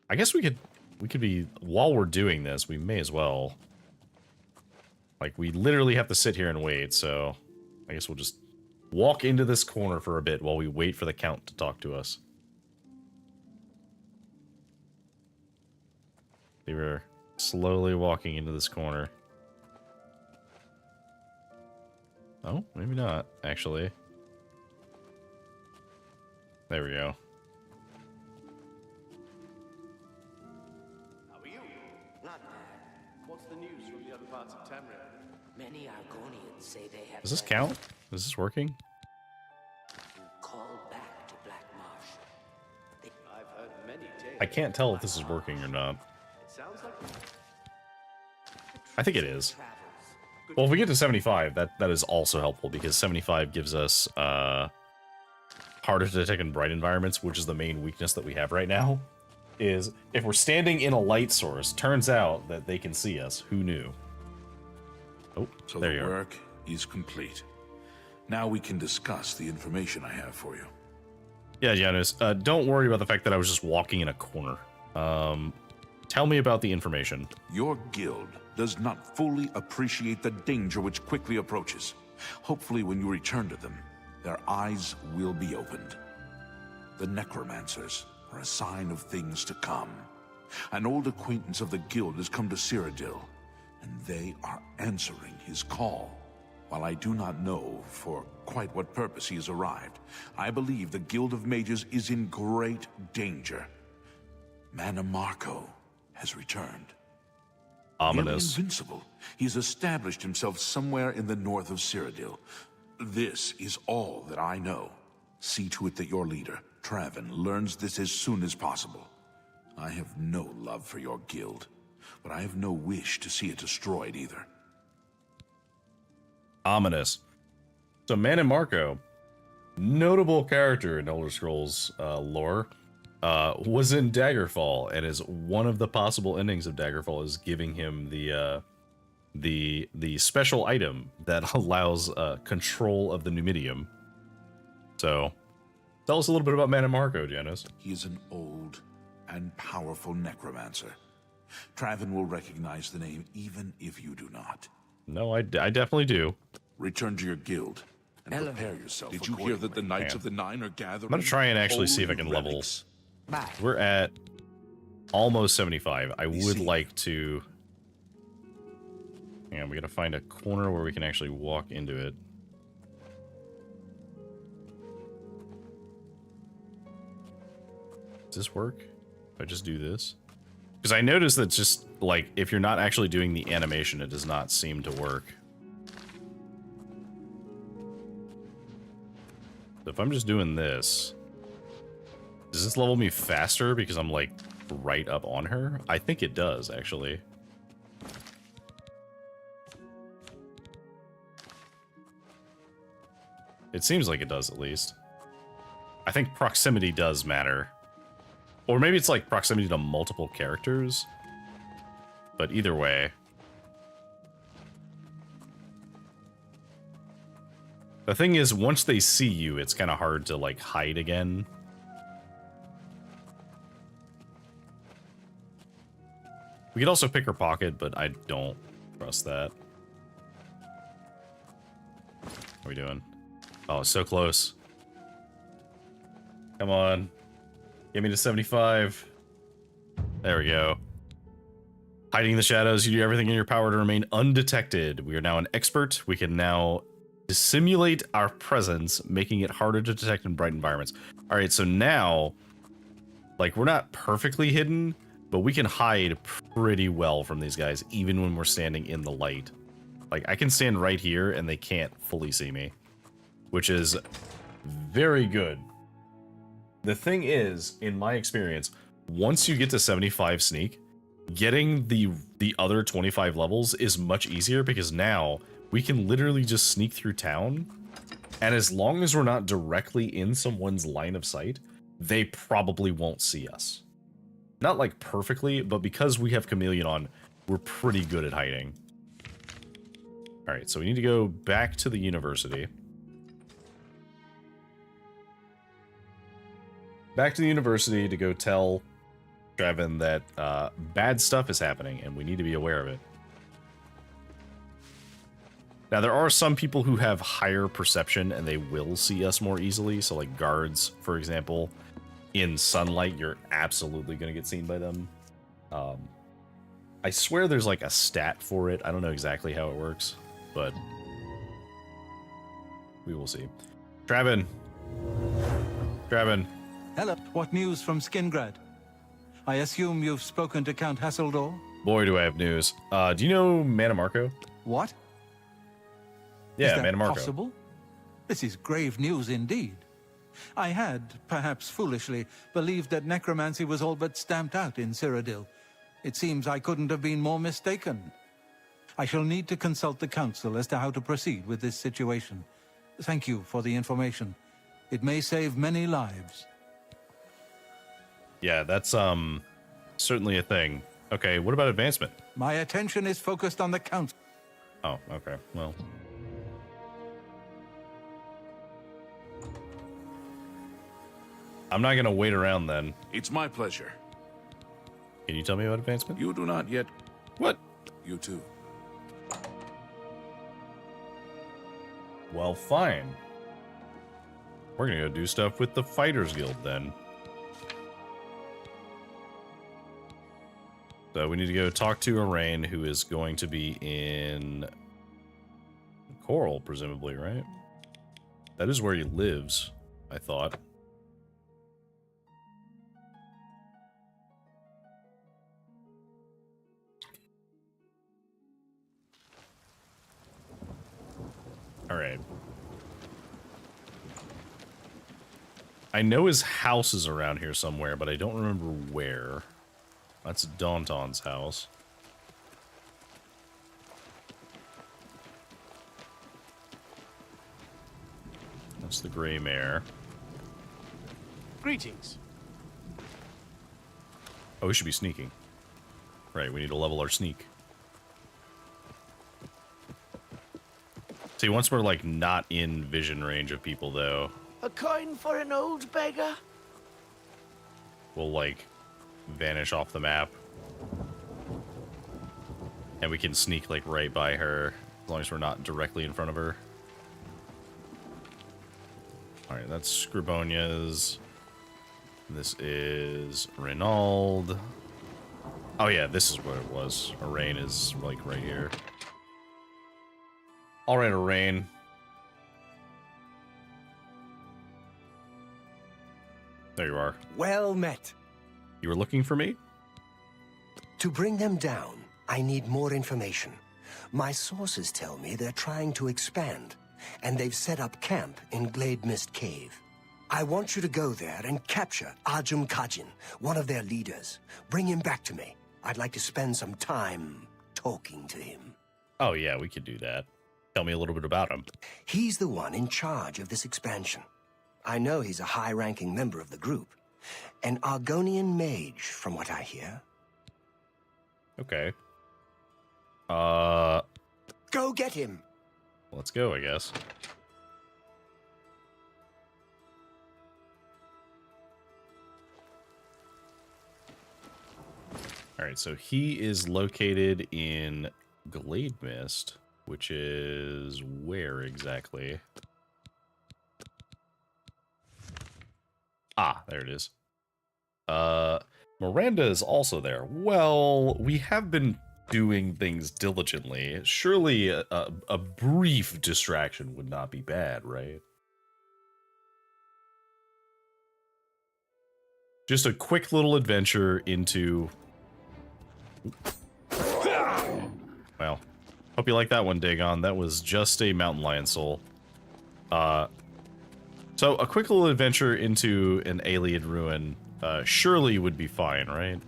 I guess we could be, while we're doing this, we may as well. Like, we literally have to sit here and wait, so I guess we'll just walk into this corner for a bit while we wait for the Count to talk to us. We were slowly walking into this corner. Oh, maybe not, actually. There we go. How are you? Not bad. What's the news from the other parts of Tamriel? Many Argonians say they have... Does this count? Is this working? Called back to Black Marsh. I've heard many tales. I can't tell if this is working or not. It sounds like... I think it is. Well, if we get to 75, that is also helpful, because 75 gives us harder to detect in bright environments, which is the main weakness that we have right now. Is if we're standing in a light source, turns out that they can see us. Who knew? Oh, so there the you are. work is complete. Now we can discuss the information I have for you. Yeah, Janus, don't worry about the fact that I was just walking in a corner. Tell me about the information. Your guild does not fully appreciate the danger which quickly approaches. Hopefully, when you return to them, their eyes will be opened. The necromancers are a sign of things to come. An old acquaintance of the guild has come to Cyrodiil, and they are answering his call. While I do not know for quite what purpose he has arrived, I believe the Guild of Mages is in great danger. Mannimarco has returned. Ominous. Nearly invincible, he has established himself somewhere in the north of Cyrodiil. This is all that I know. See to it that your leader, Traven, learns this as soon as possible. I have no love for your guild, but I have no wish to see it destroyed either. Ominous. So Mannimarco, notable character in Elder Scrolls lore, was in Daggerfall, and is one of the possible endings of Daggerfall is giving him the special item that allows control of the Numidium. So, tell us a little bit about Mannimarco, Janus. He is an old and powerful necromancer. Traven will recognize the name even if you do not. No, I definitely do. Return to your guild and prepare yourself. Did you hear that the Knights of the Nine are gathering? I'm gonna try and actually see if I can level. We're at almost 75. I would like to... Hang on, we gotta find a corner where we can actually walk into it. Does this work? If I just do this? Because I noticed that just, like, if you're not actually doing the animation, it does not seem to work. So if I'm just doing this, Does this level me faster because I'm like right up on her? I think it does, actually. It seems like it does, at least. I think proximity does matter. Or maybe it's like proximity to multiple characters. But either way. The thing is, once they see you, it's kind of hard to, like, hide again. We could also pick her pocket, but I don't trust that. What are we doing? Oh, so close. Come on. Get me to 75. There we go. Hiding in the shadows, you do everything in your power to remain undetected. We are now an expert. We can now dissimulate our presence, making it harder to detect in bright environments. All right, so now, like, we're not perfectly hidden, but we can hide pretty well from these guys, even when we're standing in the light. Like, I can stand right here, and they can't fully see me, which is very good. The thing is, in my experience, once you get to 75 sneak, getting the other 25 levels is much easier, because now we can literally just sneak through town, and as long as we're not directly in someone's line of sight, they probably won't see us. Not like perfectly, but because we have Chameleon on, we're pretty good at hiding. Alright, so we need to go back to the university. Back to the university to go tell Trevin that bad stuff is happening, and we need to be aware of it. Now, there are some people who have higher perception, and they will see us more easily. So, like guards, for example, in sunlight, you're absolutely going to get seen by them. I swear there's like a stat for it. I don't know exactly how it works, but we will see. Trevin. Hello. What news from Skingrad? I assume you've spoken to Count Hasseldor? Boy, do I have news. Do you know Manamarco? What? Yeah, Is that Manamarco. possible? This is grave news indeed. I had, perhaps foolishly, believed that necromancy was all but stamped out in Cyrodiil. It seems I couldn't have been more mistaken. I shall need to consult the council as to how to proceed with this situation. Thank you for the information. It may save many lives. Yeah, that's certainly a thing. Okay, what about advancement? My attention is focused on the council. Oh, okay. Well, I'm not gonna wait around then. It's my pleasure. Can you tell me about advancement? You do not yet. What? You too. Well, fine. We're gonna go do stuff with the Fighters Guild then. So we need to go talk to Arain, who is going to be in Coral, presumably, right? That is where he lives, I thought. All right. I know his house is around here somewhere, but I don't remember where. That's Daunton's house. That's the Grey Mare. Greetings. Oh, we should be sneaking. Right, we need to level our sneak. See, once we're, like, not in vision range of people, though, A coin for an old beggar? we'll, like, vanish off the map. And we can sneak, like, right by her, as long as we're not directly in front of her. Alright, that's Scribonia's. This is Reynald. Oh yeah, this is what it was. Arain is, like, right here. Alright, Arain. There you are. Well met. You were looking for me? To bring them down, I need more information. My sources tell me they're trying to expand, and they've set up camp in Glade Mist Cave. I want you to go there and capture Ajum Kajin, one of their leaders. Bring him back to me. I'd like to spend some time talking to him. Oh yeah, we could do that. Tell me a little bit about him. He's the one in charge of this expansion. I know he's a high-ranking member of the group. An Argonian mage, from what I hear. Okay. Go get him! Let's go, I guess. Alright, so he is located in Glade Mist, which is where exactly? Ah, there it is. Miranda is also there. Well, we have been doing things diligently. Surely a brief distraction would not be bad, right? Just a quick little adventure into... Well, hope you like that one, Dagon. That was just a mountain lion soul. So a quick little adventure into an alien ruin surely would be fine, right?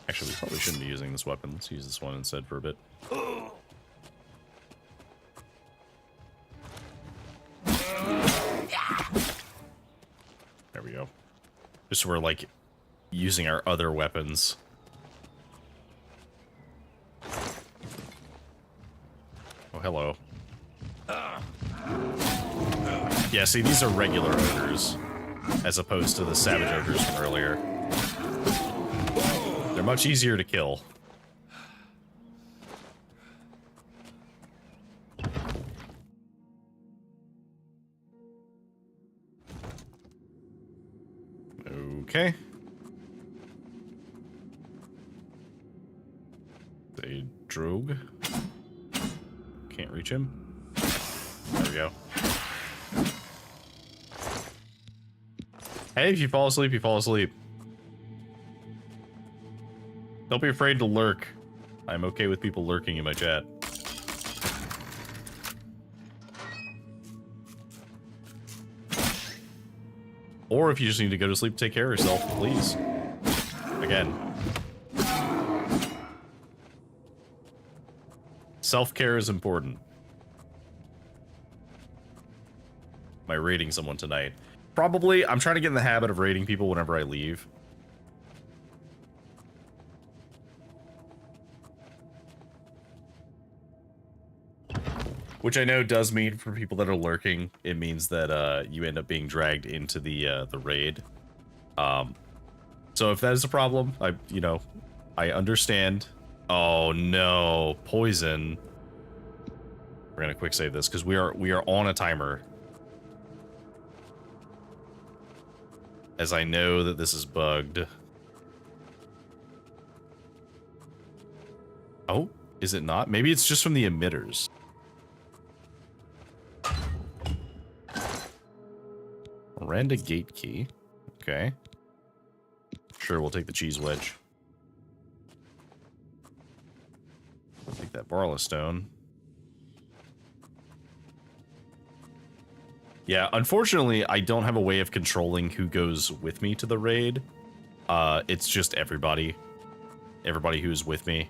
Actually, we probably shouldn't be using this weapon. Let's use this one instead for a bit. There we go. Just so we're, like, using our other weapons. Oh, hello. Yeah, see, these are regular ogres, as opposed to the savage ogres from earlier. They're much easier to kill. Okay. A drogue. Can't reach him. There we go. Hey, if you fall asleep, you fall asleep. Don't be afraid to lurk. I'm okay with people lurking in my chat. Or if you just need to go to sleep, take care of yourself, please. Again. Self-care is important. Am I raiding someone tonight? Probably. I'm trying to get in the habit of raiding people whenever I leave. Which I know does mean for people that are lurking, it means that you end up being dragged into the raid. So if that is a problem, I understand. Oh no, poison. We're gonna quick save this because we are on a timer. As I know that this is bugged. Oh, is it not? Maybe it's just from the emitters. Miranda gate key. Okay. Sure, we'll take the cheese wedge. Take that Barla stone. Yeah, unfortunately, I don't have a way of controlling who goes with me to the raid. It's just everybody. Everybody who's with me.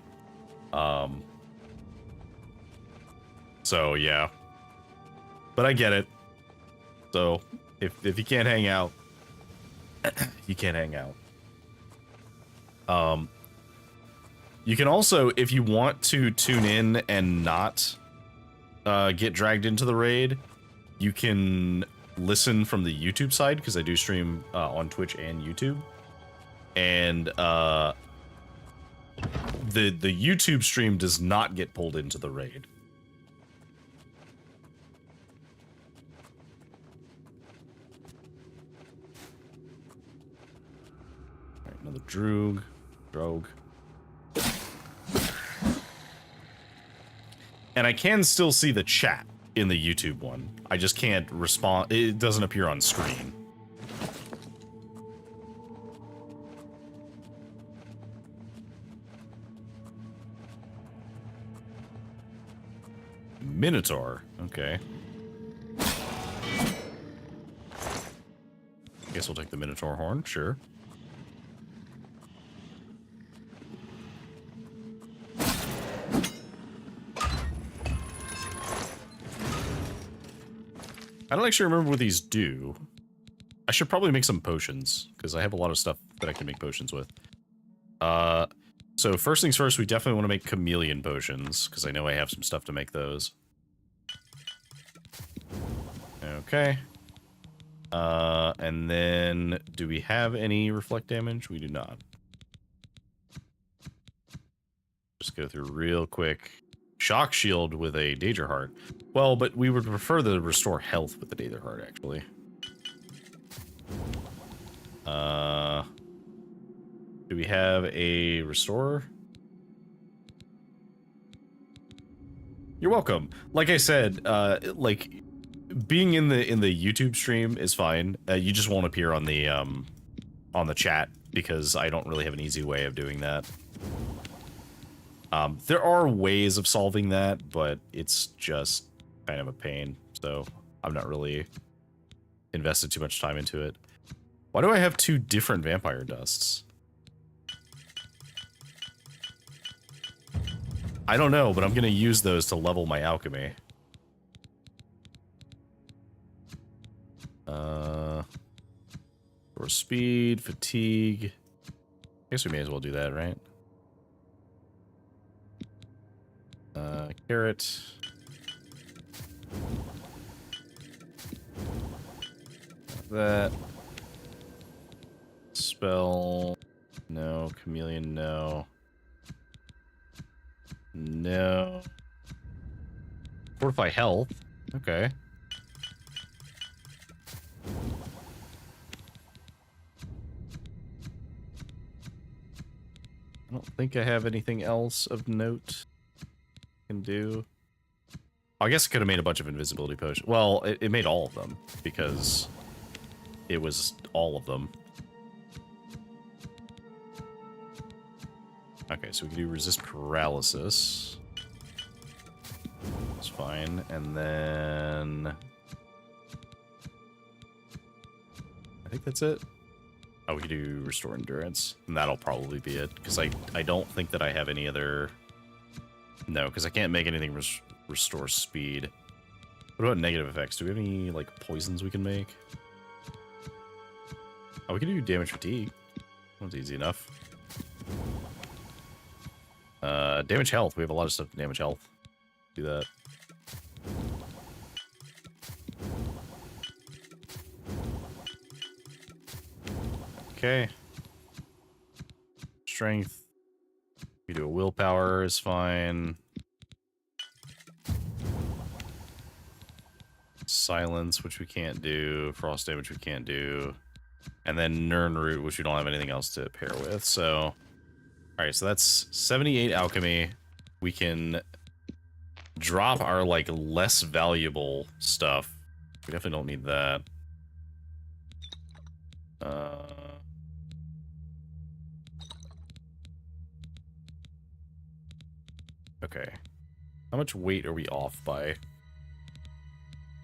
So, yeah. But I get it. So, if you can't hang out, you can't hang out. You can also, if you want to tune in and not get dragged into the raid, you can listen from the YouTube side, because I do stream on Twitch and YouTube. And the YouTube stream does not get pulled into the raid. All right, another drogue. And I can still see the chat in the YouTube one. I just can't respond. It doesn't appear on screen. Minotaur. Okay. Guess we'll take the Minotaur horn, sure. I don't actually remember what these do. I should probably make some potions, because I have a lot of stuff that I can make potions with. So first things first, we definitely want to make chameleon potions, because I know I have some stuff to make those. Okay. And then, do we have any reflect damage? We do not. Just go through real quick. Shock shield with a Danger Heart. Well, but we would prefer the restore health with the Danger Heart, actually. Do we have a restorer? You're welcome. Like I said, like being in the YouTube stream is fine. You just won't appear on the chat because I don't really have an easy way of doing that. There are ways of solving that, but it's just kind of a pain. So I'm not really invested too much time into it. Why do I have 2 different vampire dusts? I don't know, but I'm going to use those to level my alchemy. For speed, fatigue. I guess we may as well do that, right? Carrot. That. Spell. No. Chameleon, no. No. Fortify health. Okay. I don't think I have anything else of note I can do. I guess I could have made a bunch of invisibility potions. Well, it made all of them because it was all of them. Okay, so we can do resist paralysis. That's fine. And then I think that's it. Oh, we can do restore endurance. And that'll probably be it. Because I don't think that I have any other... No, because I can't make anything restore speed. What about negative effects? Do we have any, like, poisons we can make? Oh, we can do damage fatigue. That's easy enough. Damage health. We have a lot of stuff to damage health. Do that. Okay. Strength. We do a willpower is fine. Silence, which we can't do. Frost damage we can't do. And then Nern Root, which we don't have anything else to pair with. So, alright, so that's 78 alchemy. We can drop our, like, less valuable stuff. We definitely don't need that. Okay. How much weight are we off by?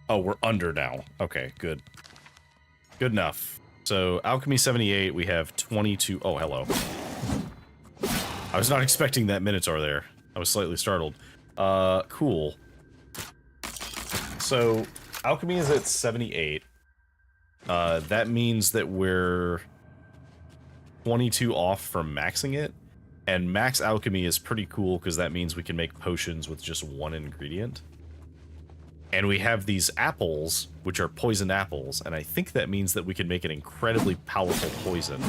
Oh, we're under now. Okay, good. Good enough. So, alchemy 78, we have 22... Oh, hello. I was not expecting that Minotaur there. I was slightly startled. Cool. So, alchemy is at 78. That means that we're 22 off from maxing it. And max alchemy is pretty cool because that means we can make potions with just 1 ingredient. And we have these apples, which are poison apples, and I think that means that we can make an incredibly powerful poison.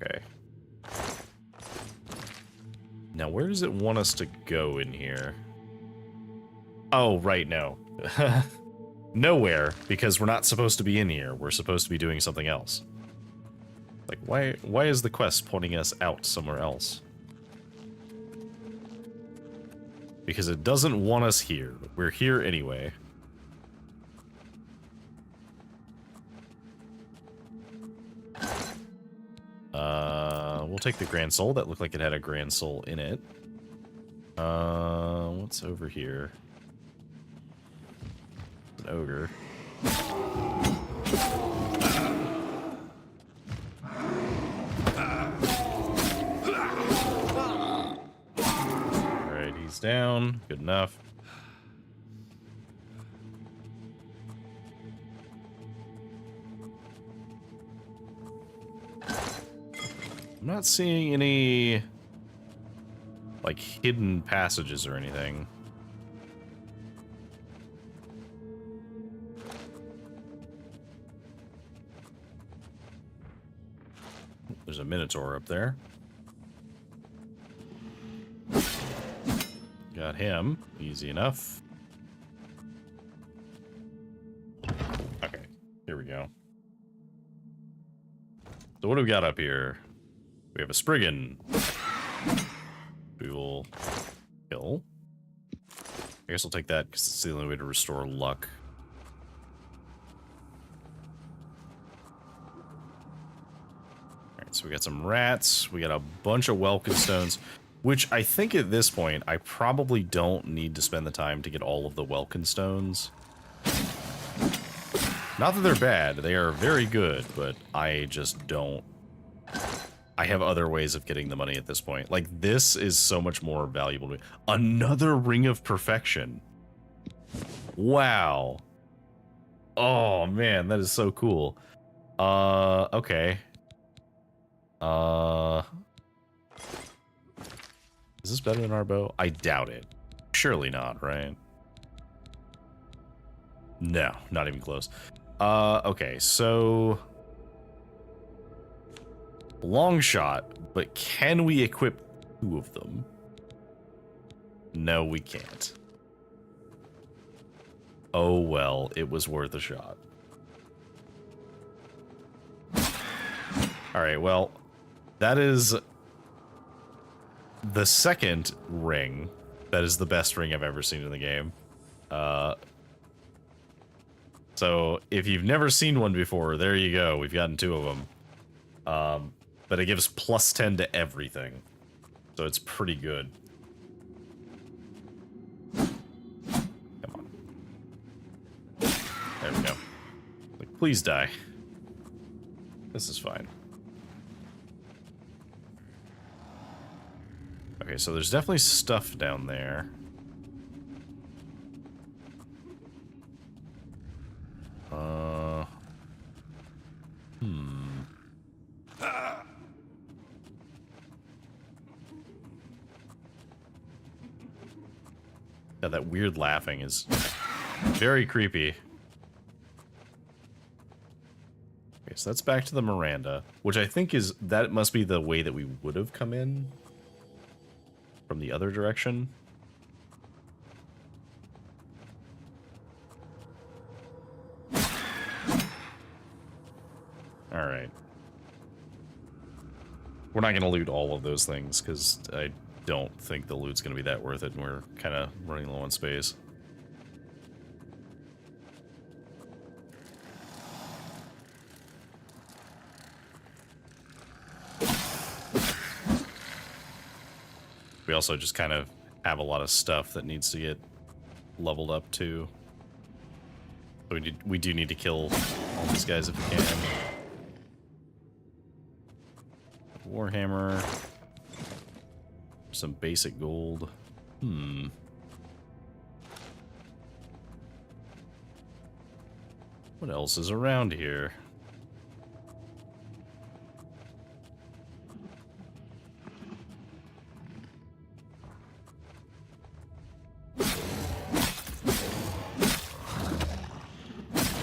Okay. Now, where does it want us to go in here? Oh, right, no. Nowhere, because we're not supposed to be in here. We're supposed to be doing something else. Like, why is the quest pointing us out somewhere else? Because it doesn't want us here. We're here anyway. We'll we'll take the Grand Soul. That looked like it had a Grand Soul in it. What's over here? An ogre. Alright, he's down. Good enough. I'm not seeing any, like, hidden passages or anything. There's a Minotaur up there. Got him. Easy enough. Okay, here we go. So what do we got up here? We have a Spriggan. We will kill. I guess I'll take that because it's the only way to restore luck. Alright, so we got some rats. We got a bunch of Welkin stones, which I think at this point, I probably don't need to spend the time to get all of the Welkin stones. Not that they're bad. They are very good, but I just don't. I have other ways of getting the money at this point. Like, this is so much more valuable to me. Another Ring of Perfection. Wow. Oh, man, that is so cool. Okay. Is this better than our bow? I doubt it. Surely not, right? No, not even close. Okay, so... long shot, but can we equip 2 of them? No, we can't. Oh well, it was worth a shot. Alright, well, that is the second ring. That is the best ring I've ever seen in the game. So, if you've never seen one before, there you go. We've gotten 2 of them. But it gives plus 10 to everything. So it's pretty good. Come on. There we go. Like, please die. This is fine. Okay, so there's definitely stuff down there. Yeah, that weird laughing is very creepy. Okay, so that's back to the Miranda, which I think is, that must be the way that we would have come in from the other direction. Alright. We're not going to loot all of those things, because I don't think the loot's going to be that worth it, and we're kind of running low on space. We also just kind of have a lot of stuff that needs to get leveled up too. So we do need to kill all these guys if we can. Warhammer. Some basic gold. What else is around here?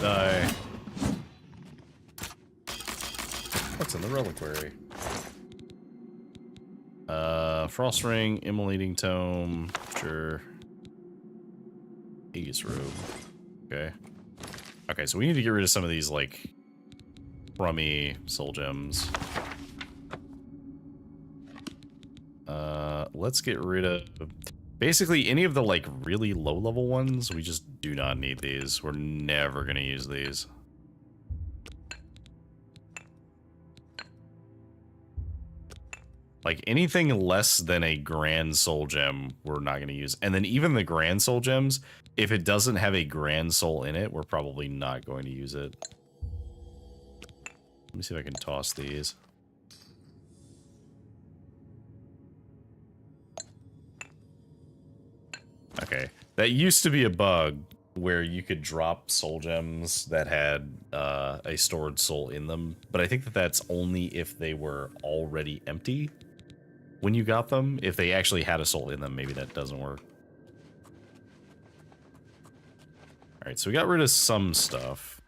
Die. What's in the reliquary? Frost ring, immolating tome, sure. Aegis robe. Okay. Okay, so we need to get rid of some of these, like, crummy soul gems. Let's get rid of basically any of the, like, really low level ones. We just do not need these. We're never gonna use these. Like, anything less than a grand soul gem, we're not going to use. And then even the grand soul gems, if it doesn't have a grand soul in it, we're probably not going to use it. Let me see if I can toss these. Okay. That used to be a bug where you could drop soul gems that had a stored soul in them. But I think that that's only if they were already empty. When you got them, if they actually had a soul in them, maybe that doesn't work. Alright, so we got rid of some stuff.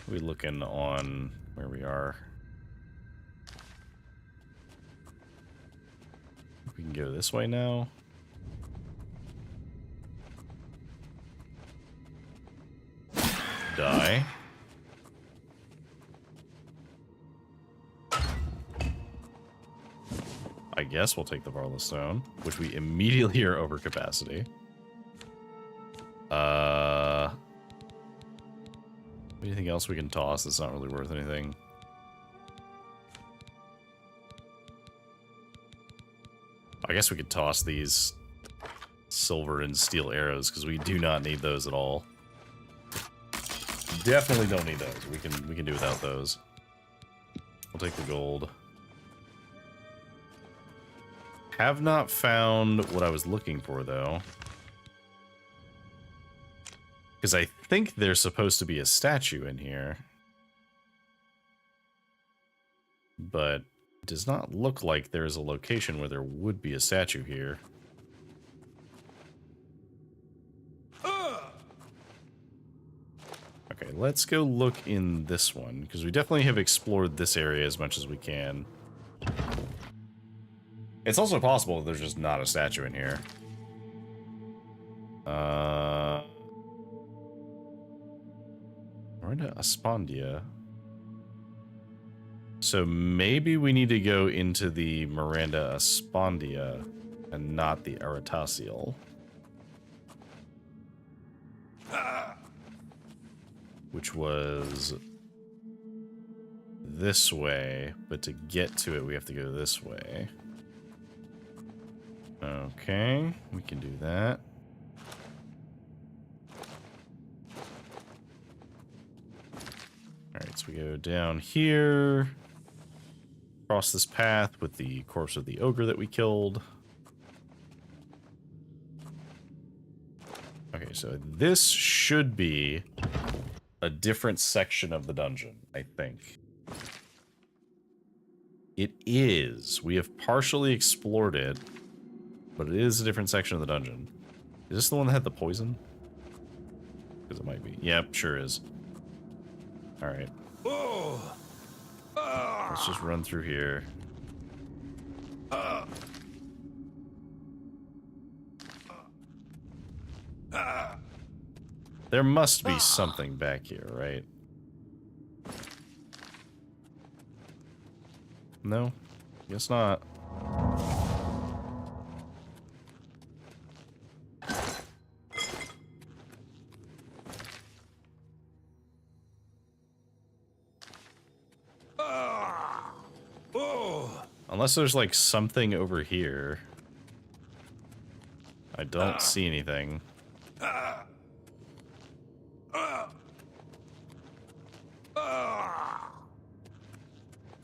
We looking on where we are. We can go this way now. Die. I guess we'll take the Varla Stone, which we immediately are over capacity. Anything else we can toss that's not really worth anything? I guess we could toss these silver and steel arrows because we do not need those at all. Definitely don't need those. We can do without those. We'll take the gold. Have not found what I was looking for, though. Because I think there's supposed to be a statue in here. But it does not look like there's a location where there would be a statue here. Okay, let's go look in this one, because we definitely have explored this area as much as we can. It's also possible that there's just not a statue in here. Miranda Aspondia. So maybe we need to go into the Miranda Aspondia and not the Aratasiel. Which was this way, but to get to it we have to go this way. Okay, we can do that. Alright, so we go down here. Cross this path with the corpse of the ogre that we killed. Okay, so this should be a different section of the dungeon, I think. It is. We have partially explored it, but it is a different section of the dungeon. Is this the one that had the poison? Because it might be. Yep, sure is. Alright. Let's just run through here. There must be something back here, right? No? Guess not. Unless there's like something over here. I don't see anything.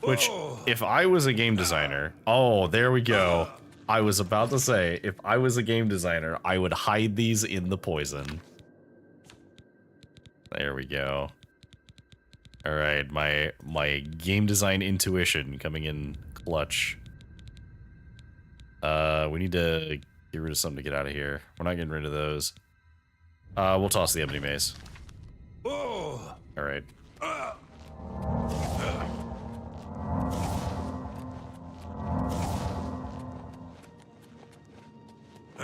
Which, if I was a game designer... Oh, there we go. I was about to say, if I was a game designer, I would hide these in the poison. There we go. Alright, my game design intuition coming in clutch. We need to get rid of something to get out of here. We're not getting rid of those. We'll toss the Ebony Mace. Alright.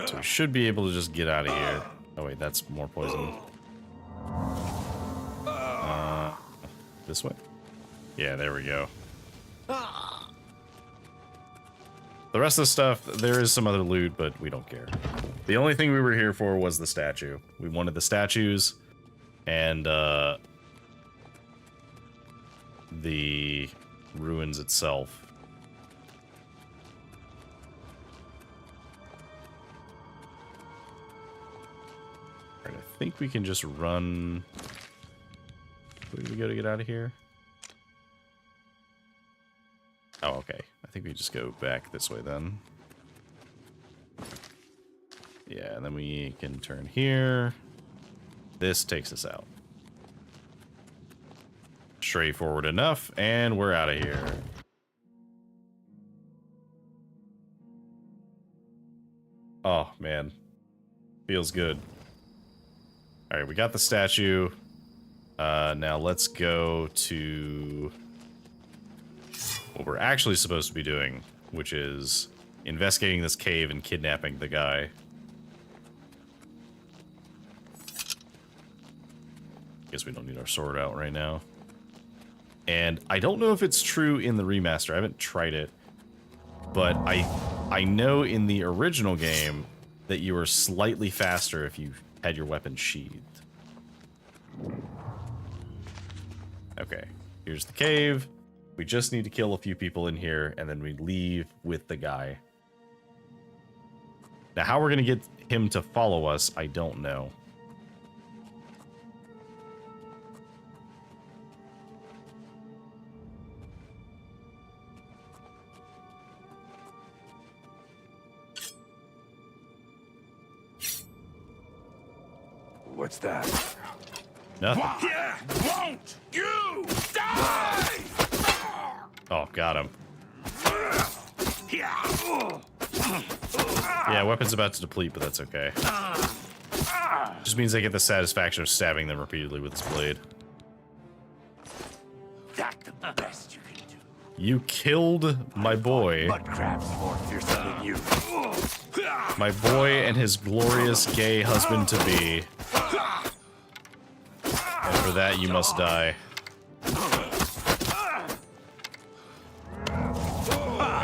So we should be able to just get out of here. Oh wait, that's more poison. This way? Yeah, there we go. The rest of the stuff, there is some other loot, but we don't care. The only thing we were here for was the statue. We wanted the statues and the ruins itself. think we can just run... Where do we go to get out of here? Oh, okay. I think we just go back this way then. Yeah, and then we can turn here. This takes us out. Straightforward enough, and we're out of here. Oh, man. Feels good. Alright, we got the statue. Now let's go to what we're actually supposed to be doing, which is investigating this cave and kidnapping the guy. Guess we don't need our sword out right now. And I don't know if it's true in the remaster. I haven't tried it. But I know in the original game that you were slightly faster if you had your weapon sheathed. Okay, here's the cave. We just need to kill a few people in here, and then we leave with the guy. Now, how we're going to get him to follow us, I don't know. What's that? Nothing. Yeah, won't you die? Oh, got him. Yeah, weapon's about to deplete, but that's okay. Just means I get the satisfaction of stabbing them repeatedly with this blade. That's the best you can do. You killed my boy. Mudcrab's more fearsome than you. My boy and his glorious gay husband-to-be. And for that, you must die. Hang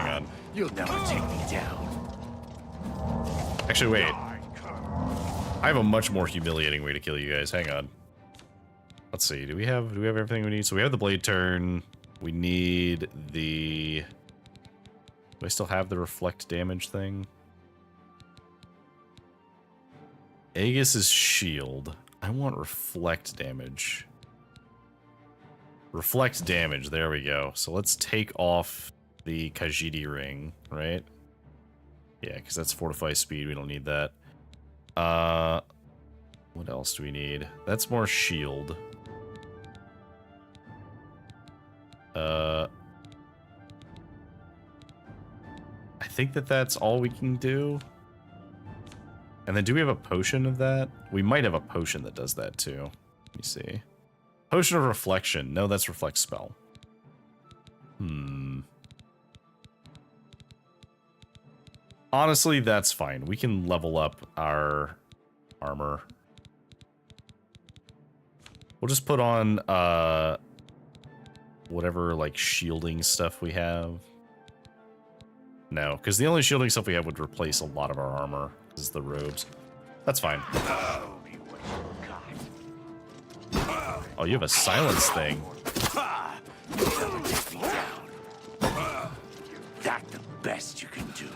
on. You'll never take me down. Actually, wait. I have a much more humiliating way to kill you guys. Hang on. Let's see. Do we have everything we need? So we have the blade turn. We need the... Do I still have the reflect damage thing? Aegis' shield. I want reflect damage. Reflect damage. There we go. So let's take off the Khajiit ring, right? Yeah, because that's fortify speed. We don't need that. What else do we need? That's more shield. I think that's all we can do. And then do we have a potion of that? We might have a potion that does that too. Let me see. Potion of reflection. No, that's reflect spell. Honestly, that's fine. We can level up our armor. We'll just put on whatever like shielding stuff we have. No, because the only shielding stuff we have would replace a lot of our armor. This is the robes. That's fine. Oh, you have a silence thing. That's the best you can do.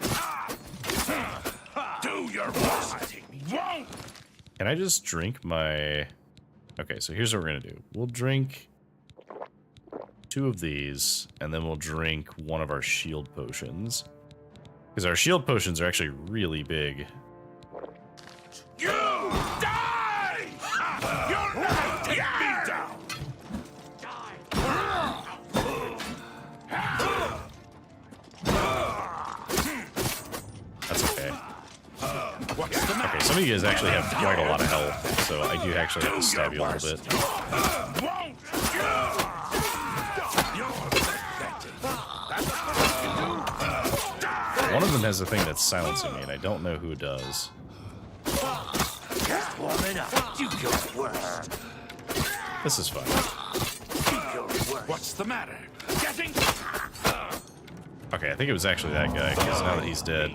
Do your best. Can I just drink my... Okay, so here's what we're going to do. We'll drink 2 of these, and then we'll drink one of our shield potions. Because our shield potions are actually really big. You die! You'll never take me down! That's okay. Okay, some of you guys actually have quite a lot of health, so I do actually have to stab you a little bit. One of them has a thing that's silencing me, and I don't know who it does. Just warming up. You go worst. This is fun. What's the matter? Getting... Okay, I think it was actually that guy, because now that he's dead.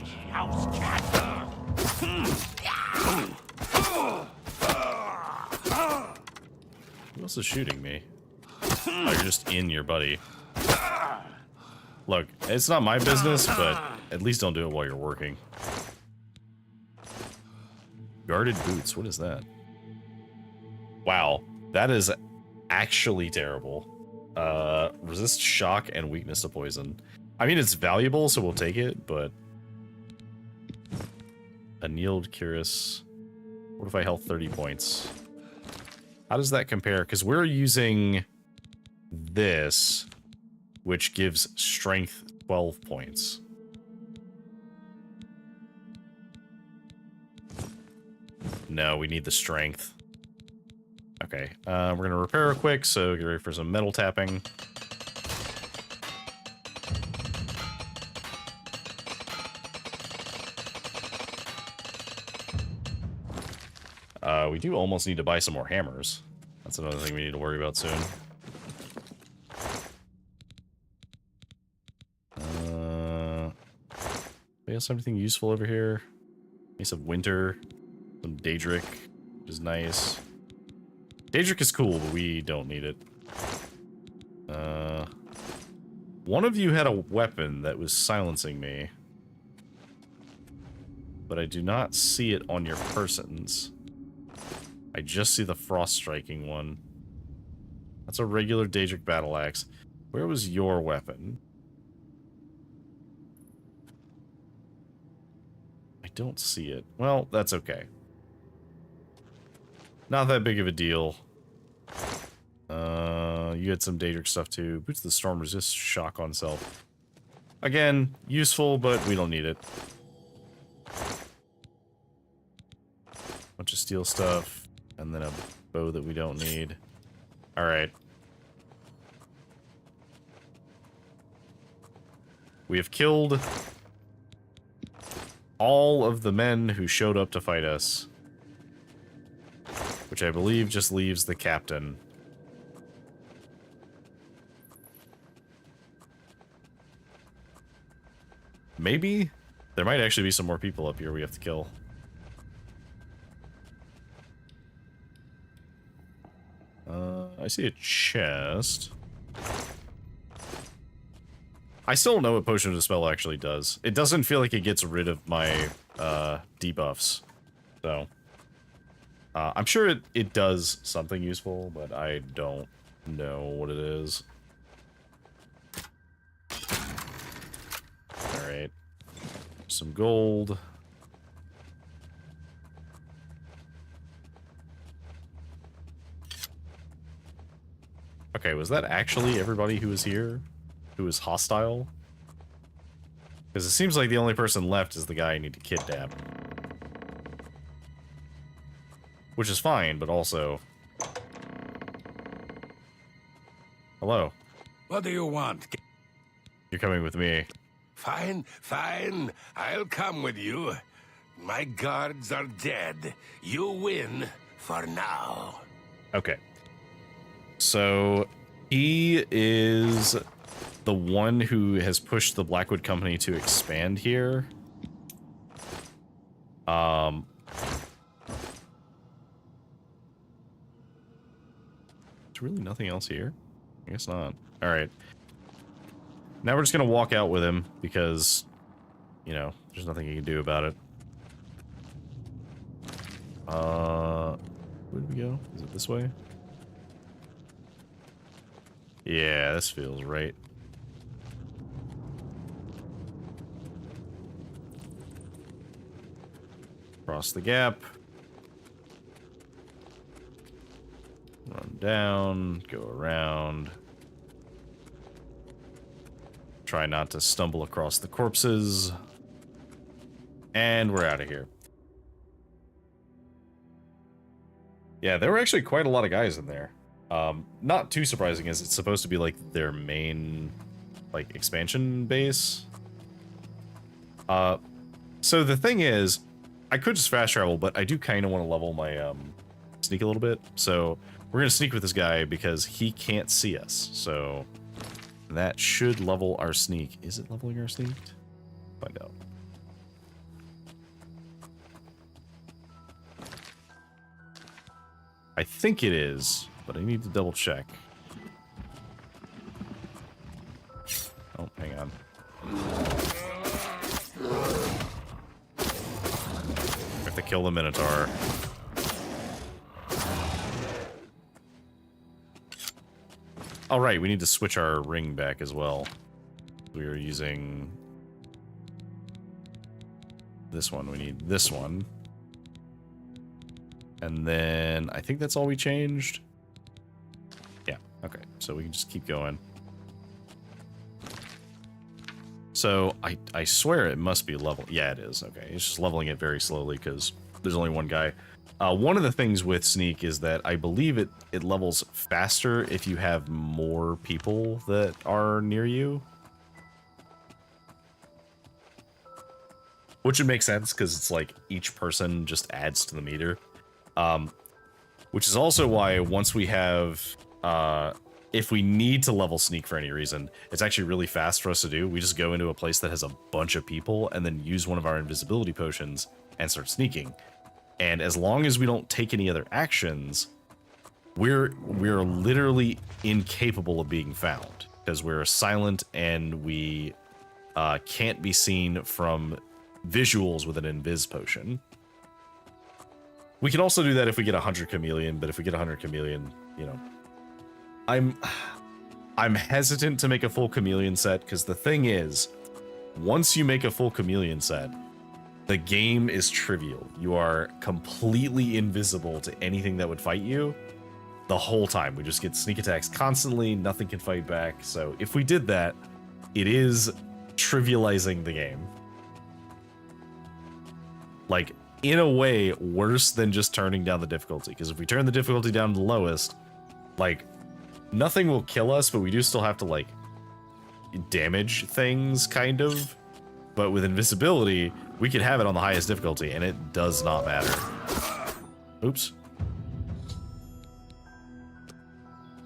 Who else is shooting me? Oh, you're just in your buddy. Look, it's not my business, but at least don't do it while you're working. Guarded boots, what is that? Wow, that is actually terrible. Resist shock and weakness to poison. I mean, it's valuable, so we'll take it, but... Annealed Curious. Fortify health 30 points. How does that compare? Because we're using this, which gives strength 12 points. No, we need the strength. Okay, we're going to repair real quick, so get ready for some metal tapping. We do almost need to buy some more hammers. That's another thing we need to worry about soon. We have anything useful over here? Ace of Winter, some Daedric, which is nice. Daedric is cool, but we don't need it. One of you had a weapon that was silencing me, but I do not see it on your persons. I just see the frost striking one. That's a regular Daedric battle axe. Where was your weapon? I don't see it. Well, that's okay. Not that big of a deal. You had some Daedric stuff too. Boots of the Storm resist shock on self. Again, useful, but we don't need it. Bunch of steel stuff. And then a bow that we don't need. Alright. We have killed all of the men who showed up to fight us. Which I believe just leaves the captain. Maybe? There might actually be some more people up here we have to kill. I see a chest. I still don't know what Potion of Dispel actually does. It doesn't feel like it gets rid of my debuffs. So, I'm sure it does something useful, but I don't know what it is. Alright. Some gold. Okay, was that actually everybody who was here? Who was hostile? Because it seems like the only person left is the guy I need to kidnap. Which is fine, but also... Hello. What do you want? You're coming with me. Fine, fine. I'll come with you. My guards are dead. You win for now. Okay. So, he is the one who has pushed the Blackwood Company to expand here. There's really nothing else here? I guess not. Alright. Now we're just gonna walk out with him, because, you know, there's nothing you can do about it. Where did we go? Is it this way? Yeah, this feels right. Cross the gap. Run down, go around. Try not to stumble across the corpses. And we're out of here. Yeah, there were actually quite a lot of guys in there. Not too surprising, as it's supposed to be like their main, like, expansion base. So the thing is, I could just fast travel, but I do kind of want to level my sneak a little bit. So we're gonna sneak with this guy because he can't see us. So that should level our sneak. Is it leveling our sneak? Find out. I think it is, but I need to double check. Oh, hang on. I have to kill the Minotaur. Oh, right, we need to switch our ring back as well. We were using this one. We need this one. And then I think that's all we changed. Yeah, okay. So we can just keep going. So I swear it must be level. Yeah, it is. Okay, it's just leveling it very slowly because there's only one guy. One of the things with Sneak is that I believe it levels faster if you have more people that are near you. Which would make sense because it's like each person just adds to the meter. Which is also why once we have, if we need to level Sneak for any reason, it's actually really fast for us to do. We just go into a place that has a bunch of people and then use one of our invisibility potions and start sneaking. And as long as we don't take any other actions, we're literally incapable of being found because we're silent and we can't be seen from visuals with an invis potion. We can also do that if we get 100 chameleon, but if we get 100 chameleon, you know, I'm hesitant to make a full chameleon set because the thing is, once you make a full chameleon set, the game is trivial. You are completely invisible to anything that would fight you the whole time. We just get sneak attacks constantly, nothing can fight back. So if we did that, it is trivializing the game. Like, in a way, worse than just turning down the difficulty. Because if we turn the difficulty down to the lowest, like, nothing will kill us, but we do still have to, like, damage things, kind of. But with invisibility, we could have it on the highest difficulty, and it does not matter. Oops.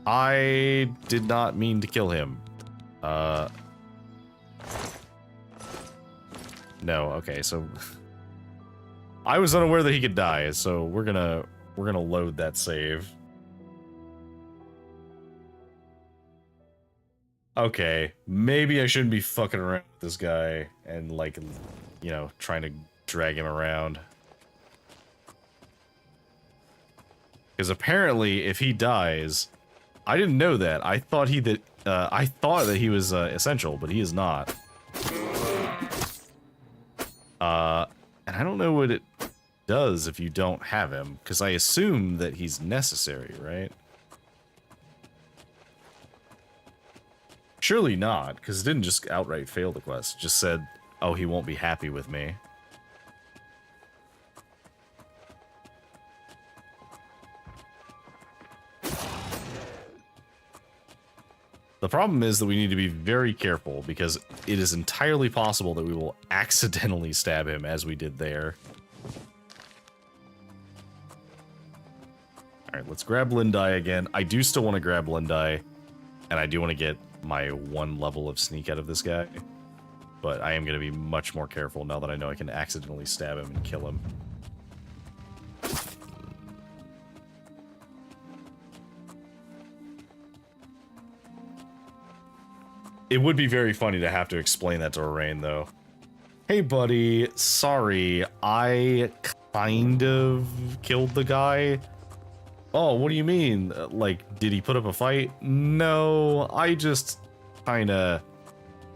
I did not mean to kill him. No, okay, so... I was unaware that he could die, so we're gonna load that save. Okay, maybe I shouldn't be fucking around with this guy and, like, you know, trying to drag him around. Because apparently, if he dies, I didn't know that. I thought that he was essential, but he is not. And I don't know what it does if you don't have him, because I assume that he's necessary, right? Surely not, because it didn't just outright fail the quest. It just said, oh, he won't be happy with me. The problem is that we need to be very careful because it is entirely possible that we will accidentally stab him as we did there. Alright, let's grab Lindai again. I do still want to grab Lindai, and I do want to get my 1 level of sneak out of this guy. But I am going to be much more careful now that I know I can accidentally stab him and kill him. It would be very funny to have to explain that to Arain, though. Hey, buddy. Sorry, I kind of killed the guy. Oh, what do you mean? Like, did he put up a fight? No, I just kind of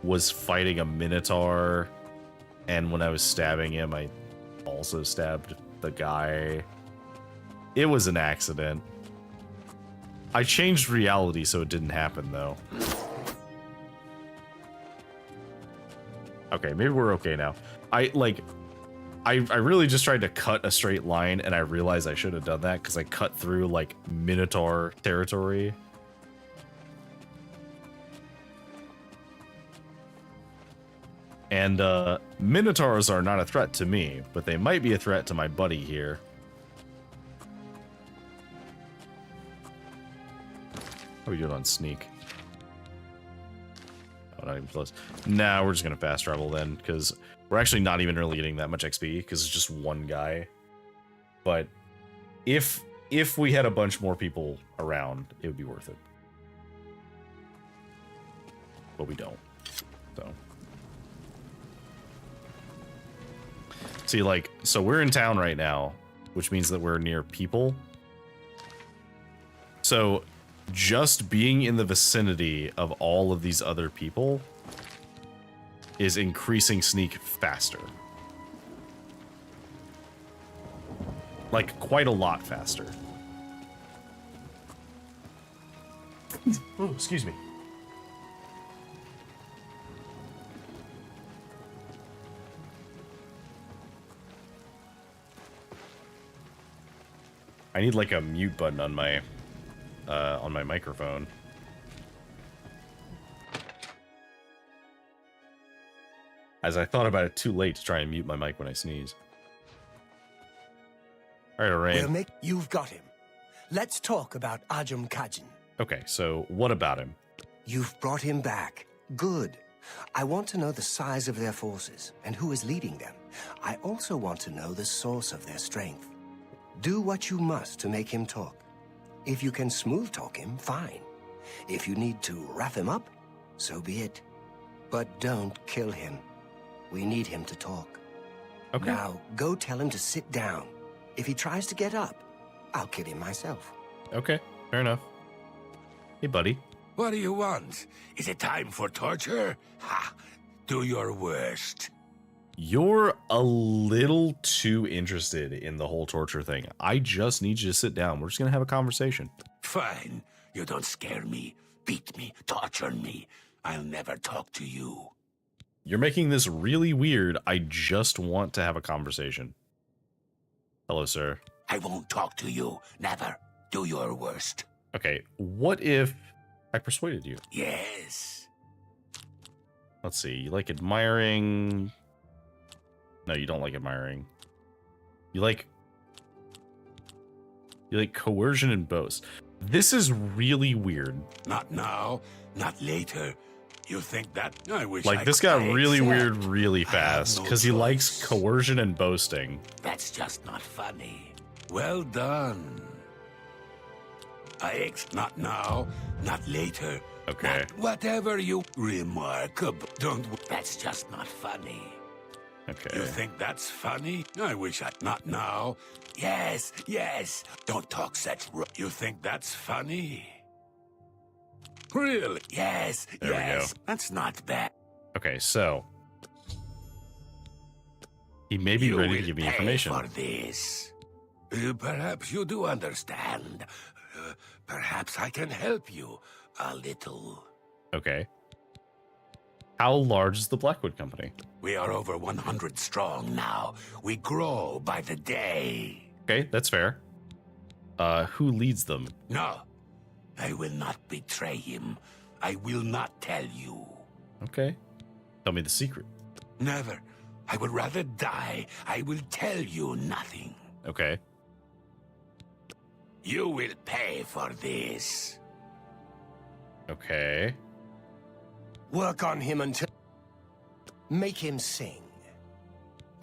was fighting a Minotaur. And when I was stabbing him, I also stabbed the guy. It was an accident. I changed reality so it didn't happen, though. Okay, maybe we're okay now. I really just tried to cut a straight line, and I realized I should have done that because I cut through, like, Minotaur territory. And, Minotaurs are not a threat to me, but they might be a threat to my buddy here. How are we doing on sneak? Oh, not even close. Nah, we're just gonna fast travel then, because we're actually not even really getting that much XP, because it's just one guy. But if we had a bunch more people around, it would be worth it. But we don't. So. See, like, so we're in town right now, which means that we're near people. So just being in the vicinity of all of these other people is increasing sneak faster. Like, quite a lot faster. Oh, excuse me. I need like a mute button on my microphone. As I thought about it, too late to try and mute my mic when I sneeze. All right, Arain. You've got him. Let's talk about Ajum Kajin. Okay, so what about him? You've brought him back. Good. I want to know the size of their forces and who is leading them. I also want to know the source of their strength. Do what you must to make him talk. If you can smooth talk him, fine. If you need to rough him up, so be it. But don't kill him. We need him to talk. Okay. Now, go tell him to sit down. If he tries to get up, I'll kill him myself. Okay, fair enough. Hey, buddy. What do you want? Is it time for torture? Ha! Do your worst. You're a little too interested in the whole torture thing. I just need you to sit down. We're just going to have a conversation. Fine. You don't scare me, beat me, torture me. I'll never talk to you. You're making this really weird. I just want to have a conversation. Hello, sir. I won't talk to you. Never. Do your worst. Okay, what if I persuaded you? Yes. Let's see. You like admiring... No, you don't like admiring. You like coercion and boast. This is really weird. Not now, not later. You think that? I wish like I this could got say really accept. weird really fast no because he choice. likes coercion and boasting. That's just not funny. Well done. Not now, not later. Okay. Not whatever you remarkable. Don't. That's just not funny. Okay. You think that's funny? I wish I. Not now. Yes, yes. Don't talk such. You think that's funny? Really? Yes, There yes. we go. That's not bad. Okay, so he may be ready to give me pay information. For this. Perhaps you do understand. Perhaps I can help you a little. Okay. How large is the Blackwood Company? We are over 100 strong now. We grow by the day. Okay, that's fair. Who leads them? No, I will not betray him. I will not tell you. Okay. Tell me the secret. Never. I would rather die. I will tell you nothing. Okay. You will pay for this. Okay. Work on him until... Make him sing.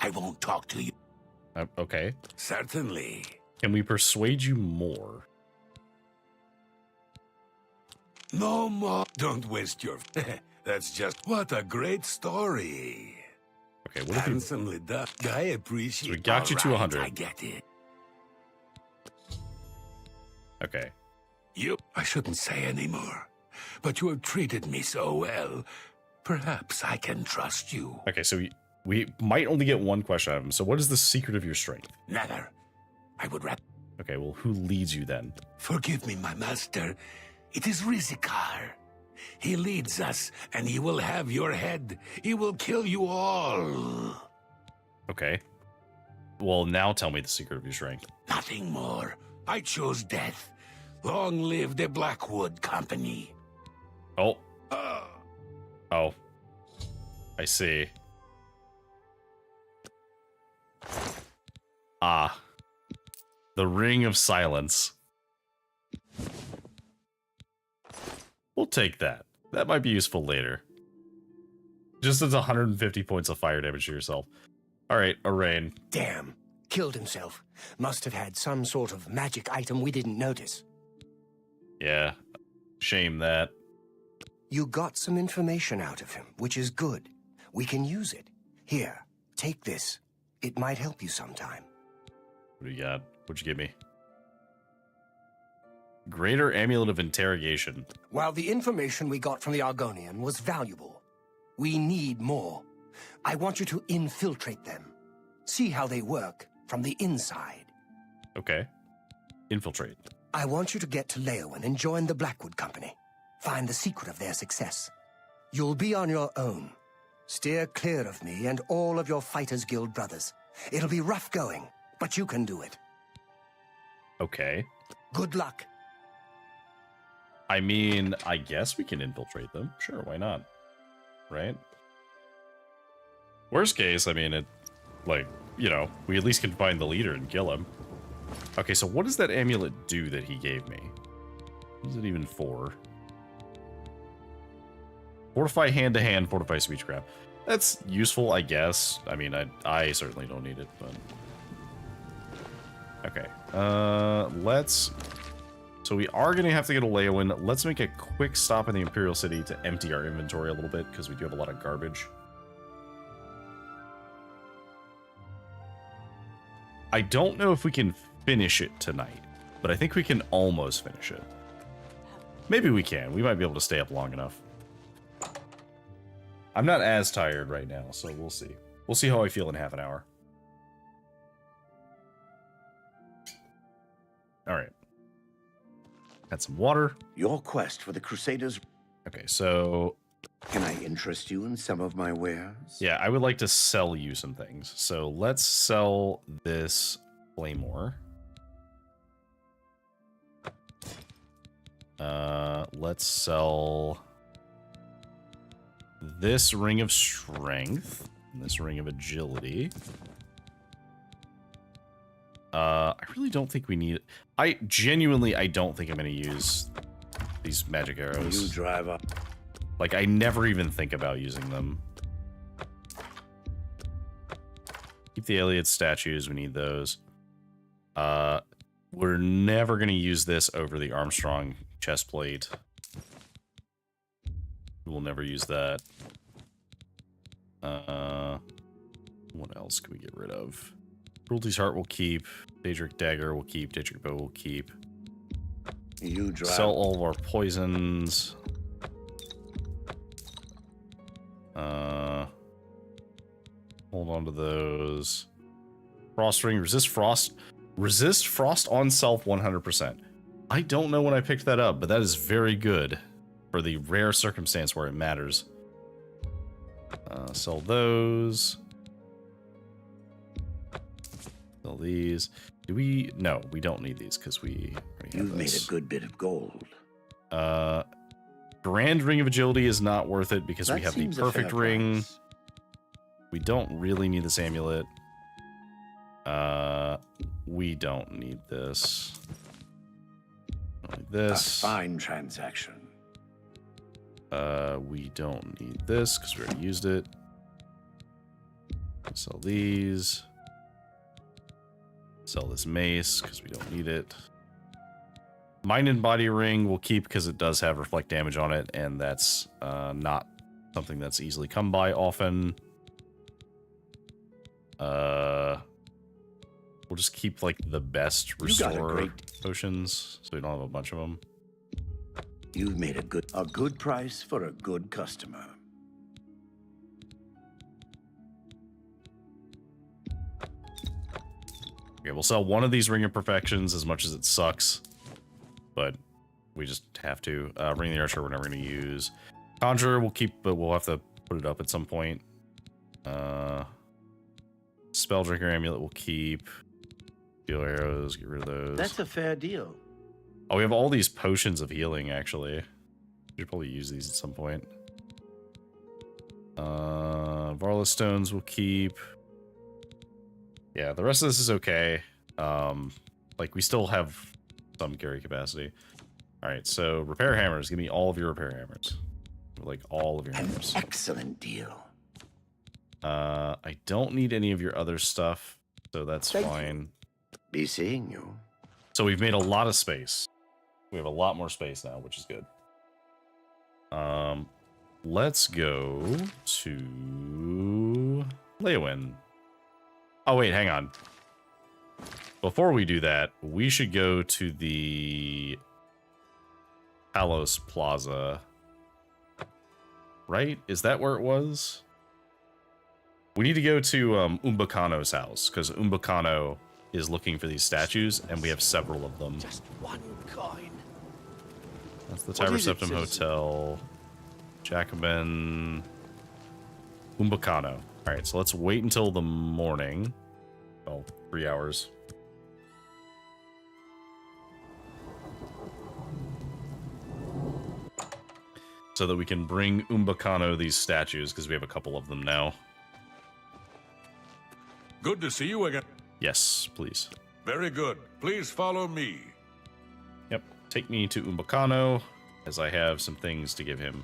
I won't talk to you. Okay. Certainly. Can we persuade you more? No more. Don't waste your... That's just... What a great story. Okay, what if Handsomely done. I appreciate... So we got you to 100. I get it. Okay. I shouldn't say anymore. But you have treated me so well. Perhaps I can trust you. Okay, so we might only get one question out of him. So what is the secret of your strength? Never. I would rather... Okay, well, who leads you then? Forgive me, my master. It is Rizikar. He leads us, and he will have your head. He will kill you all. Okay. Well, now tell me the secret of your strength. Nothing more. I chose death. Long live the Blackwood Company. Oh. Oh. I see. Ah. The Ring of Silence. We'll take that. That might be useful later. Just as 150 points of fire damage to yourself. Alright, Arain. Damn. Killed himself. Must have had some sort of magic item we didn't notice. Yeah. Shame that. You got some information out of him, which is good. We can use it. Here, take this. It might help you sometime. What do you got? What'd you give me? Greater Amulet of Interrogation. While the information we got from the Argonian was valuable, we need more. I want you to infiltrate them. See how they work from the inside. Okay. Infiltrate. I want you to get to Leowen and join the Blackwood Company. Find the secret of their success. You'll be on your own. Steer clear of me and all of your Fighters Guild brothers. It'll be rough going, but you can do it. Okay. Good luck. I mean, I guess we can infiltrate them. Sure, why not? Right? Worst case, I mean, it, like, you know, we at least can find the leader and kill him. Okay, so what does that amulet do that he gave me? What is it even for? Fortify hand-to-hand, fortify speechcraft. That's useful, I guess. I mean, I certainly don't need it, but... Okay, let's... So we are going to have to go to Leowen. Let's make a quick stop in the Imperial City to empty our inventory a little bit, because we do have a lot of garbage. I don't know if we can finish it tonight, but I think we can almost finish it. Maybe we can. We might be able to stay up long enough. I'm not as tired right now, so we'll see. We'll see how I feel in half an hour. All right. Had some water. Your quest for the Crusaders. Okay, so... Can I interest you in some of my wares? Yeah, I would like to sell you some things. So let's sell this Claymore. Let's sell this Ring of Strength and this Ring of Agility. I really don't think we need it. I don't think I'm going to use these magic arrows. You drive up. Like, I never even think about using them. Keep the Iliad statues. We need those. We're never going to use this over the Armstrong chest plate. We'll never use that. What else can we get rid of? Cruelty's Heart will keep. Daedric Dagger will keep. Daedric Bow will keep. You drive. Sell all of our poisons. Hold on to those. Frost Ring, resist frost on self 100%. I don't know when I picked that up, but that is very good for the rare circumstance where it matters. Sell those. Sell these. Do we? No, we don't need these because we already have You've made a good bit of gold. Grand Ring of Agility is not worth it because That we have the seems a perfect fair ring. price. We don't really need this amulet. We don't need this. Don't need this. A fine transaction. We don't need this because we already used it. Sell these. Sell this mace because we don't need it. Mind and Body Ring we'll keep because it does have reflect damage on it, and that's not something that's easily come by often. We'll just keep like the best restore potions, so we don't have a bunch of them. You've made a good price for a good customer. Okay, we'll sell one of these Ring of Perfections as much as it sucks, but we just have to. Ring of the Archer we're never going to use. Conjurer we'll keep, but we'll have to put it up at some point. Spelldrinker Amulet we'll keep. Steel Arrows, get rid of those. That's a fair deal. Oh, we have all these potions of healing, actually. We should probably use these at some point. Varla Stones we'll keep. Yeah, the rest of this is okay. Like, we still have some carry capacity. Alright, so repair hammers. Give me all of your repair hammers. Like, all of your hammers. Excellent deal. I don't need any of your other stuff, so that's fine. Be seeing you. So we've made a lot of space. We have a lot more space now, which is good. Let's go to Leowen. Oh, wait, hang on. Before we do that, we should go to the Palos Plaza. Right? Is that where it was? We need to go to Umbacano's house, because Umbacano is looking for these statues, and we have several of them. Just one coin. That's the What is it, Tiber Septim citizen? Hotel. Jacobin. Umbacano. Alright, so let's wait until the morning. Oh, 3 hours. So that we can bring Umbacano these statues, because we have a couple of them now. Good to see you again. Yes, please. Very good. Please follow me. Yep, take me to Umbacano, as I have some things to give him.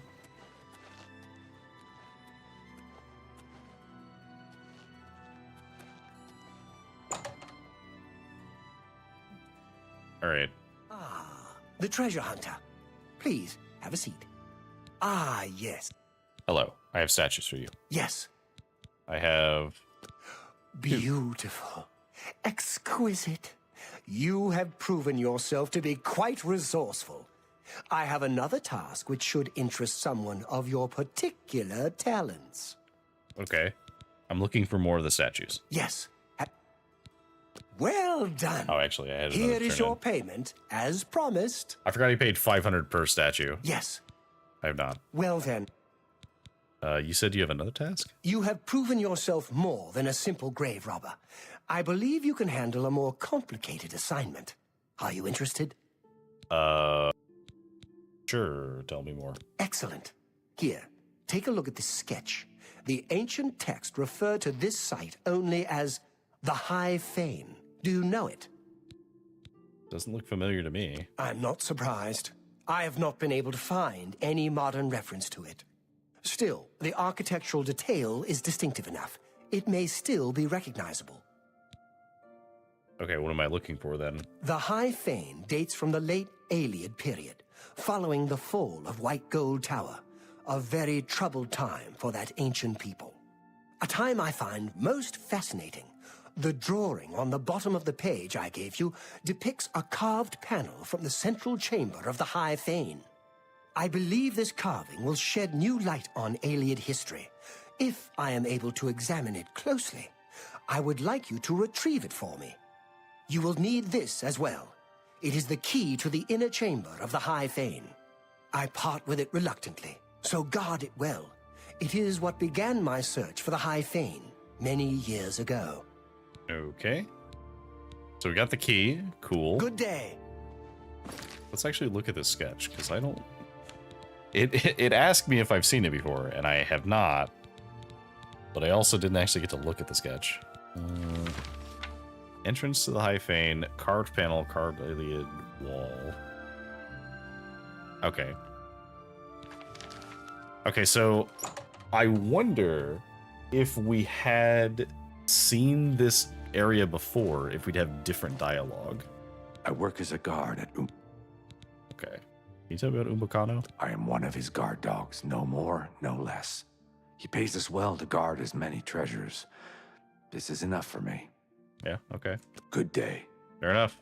Alright. Ah, the treasure hunter. Please, have a seat. Ah, yes. Hello, I have statues for you. Yes. I have... Beautiful. Exquisite. You have proven yourself to be quite resourceful. I have another task which should interest someone of your particular talents. Okay. I'm looking for more of the statues. Yes. Well done. Oh, actually, I had another Here is turn your in. payment, as promised. I forgot he paid 500 per statue. Yes. I have not. Well then, You said you have another task? you have proven yourself more than a simple grave robber. I believe you can handle a more complicated assignment. Are you interested? Sure. Tell me more. Excellent. Here, take a look at this sketch. The ancient text referred to this site only as the High Fane. Do you know it? Doesn't look familiar to me. I'm not surprised. I have not been able to find any modern reference to it. Still, the architectural detail is distinctive enough. It may still be recognizable. Okay, what am I looking for then? The High Fane dates from the late Aeolian period, following the fall of White Gold Tower, a very troubled time for that ancient people. A time I find most fascinating. The drawing on the bottom of the page I gave you depicts a carved panel from the central chamber of the High Fane. I believe this carving will shed new light on Aeolian history. If I am able to examine it closely, I would like you to retrieve it for me. You will need this as well. It is the key to the inner chamber of the High Fane. I part with it reluctantly, so guard it well. It is what began my search for the High Fane many years ago. Okay. So we got the key. Cool. Good day. Let's actually look at this sketch, because I don't... It asked me if I've seen it before, and I have not. But I also didn't actually get to look at the sketch. Entrance to the High Fane, carved panel, carved Iliad wall. Okay. Okay, so I wonder if we had seen this area before, if we'd have different dialogue. I work as a guard at Okay. Can you tell me about Umbacano? I am one of his guard dogs, no more, no less. He pays us well to guard his many treasures. This is enough for me. Yeah, okay. Good day. Fair enough.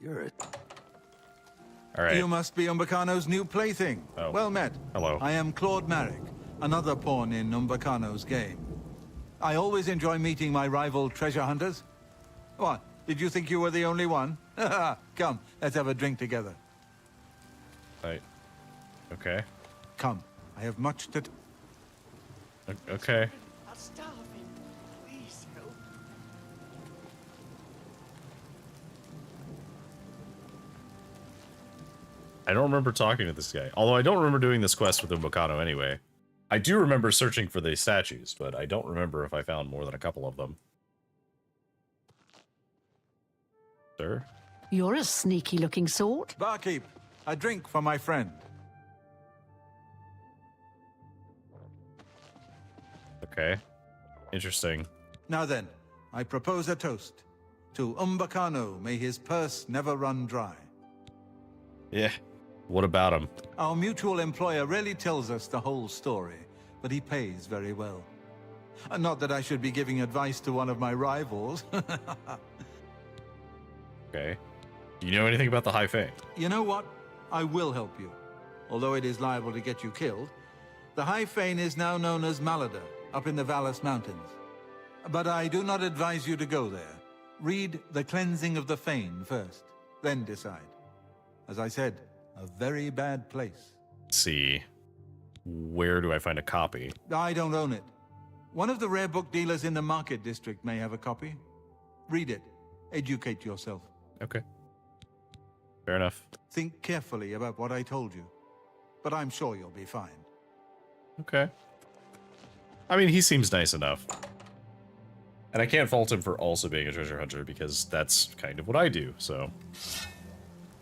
You're a... All right. You must be Umbacano's new plaything. Oh. Well met. Hello. I am Claude Marek, another pawn in Umbacano's game. I always enjoy meeting my rival treasure hunters. What? Did you think you were the only one? Come, let's have a drink together. Right. Okay. Come, I have much to... Okay. I'm starving. Please help. I don't remember talking to this guy. Although I don't remember doing this quest with Umbacano anyway. I do remember searching for the statues, but I don't remember if I found more than a couple of them. Sir? You're a sneaky-looking sort. Barkeep, a drink for my friend. Okay. Interesting. Now then, I propose a toast. To Umbacano, may his purse never run dry. Yeah. What about him? Our mutual employer rarely tells us the whole story, but he pays very well. Not that I should be giving advice to one of my rivals. Okay. Do you know anything about the High Fae? You know what? I will help you. Although it is liable to get you killed, the High Fane is now known as Malada, up in the Valus Mountains. But I do not advise you to go there. Read The Cleansing of the Fane first, then decide. As I said, a very bad place. Let's see. Where do I find a copy? I don't own it. One of the rare book dealers in the market district may have a copy. Read it. Educate yourself. Okay. Fair enough. Think carefully about what I told you. But I'm sure you'll be fine. Okay. I mean, he seems nice enough. And I can't fault him for also being a treasure hunter, because that's kind of what I do, so.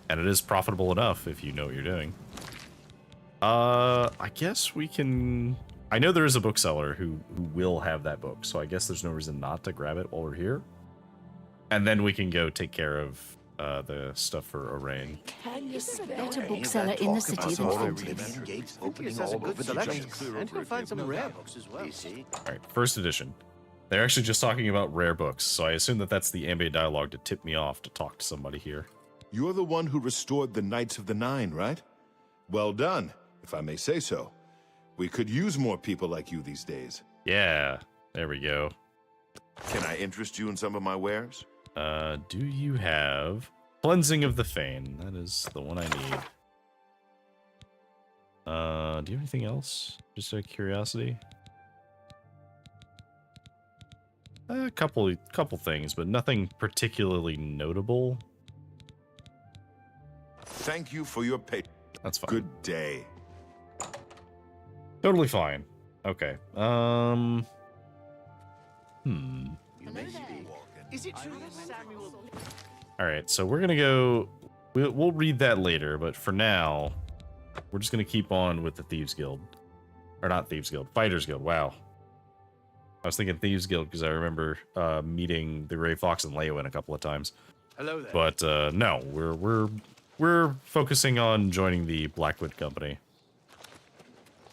And it is profitable enough if you know what you're doing. I guess we can... I know there is a bookseller who will have that book, so I guess there's no reason not to grab it while we're here. And then we can go take care of the stuff for Orain. Is there a better bookseller in the city than Fountains? Gates opening all over the selection, and you'll find some rare books as well. Alright, first edition. They're actually just talking about rare books, so I assume that that's the ambient dialogue to tip me off to talk to somebody here. You're the one who restored the Knights of the Nine, right? Well done, if I may say so. We could use more people like you these days. Yeah, there we go. Can I interest you in some of my wares? Do you have Cleansing of the Fane? That is the one I need. Do you have anything else? Just out of curiosity. A couple things, but nothing particularly notable. Thank you for your patience. That's fine. Good day. Totally fine. Okay. Is it true that Samuel... Alright, so we're gonna go... We'll read that later, but for now, we're just gonna keep on with the Thieves Guild. Or not Thieves Guild, Fighters Guild, wow. I was thinking Thieves Guild because I remember meeting the Gray Fox and Leowin a couple of times. Hello there. But no, we're focusing on joining the Blackwood Company.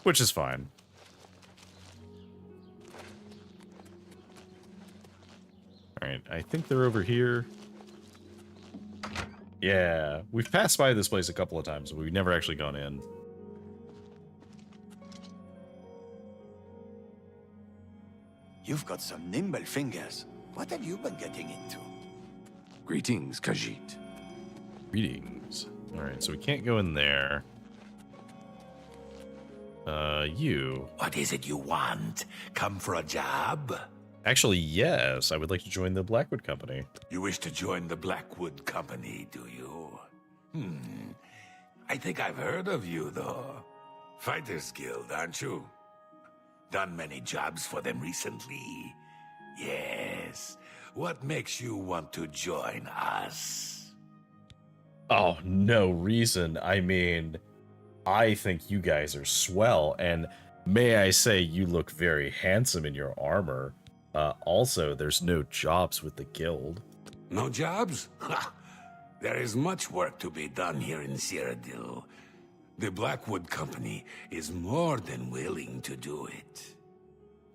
Which is fine. Alright, I think they're over here. Yeah, we've passed by this place a couple of times, but we've never actually gone in. You've got some nimble fingers. What have you been getting into? Greetings, Khajiit. Greetings. Alright, so we can't go in there. You. What is it you want? Come for a job? Actually, yes. I would like to join the Blackwood Company. You wish to join the Blackwood Company, do you? I think I've heard of you, though. Fighters Guild, aren't you? Done many jobs for them recently. Yes. What makes you want to join us? Oh, no reason. I mean, I think you guys are swell, and may I say you look very handsome in your armor. Also, there's no jobs with the guild. No jobs? Ha! There is much work to be done here in Cyrodiil. The Blackwood Company is more than willing to do it.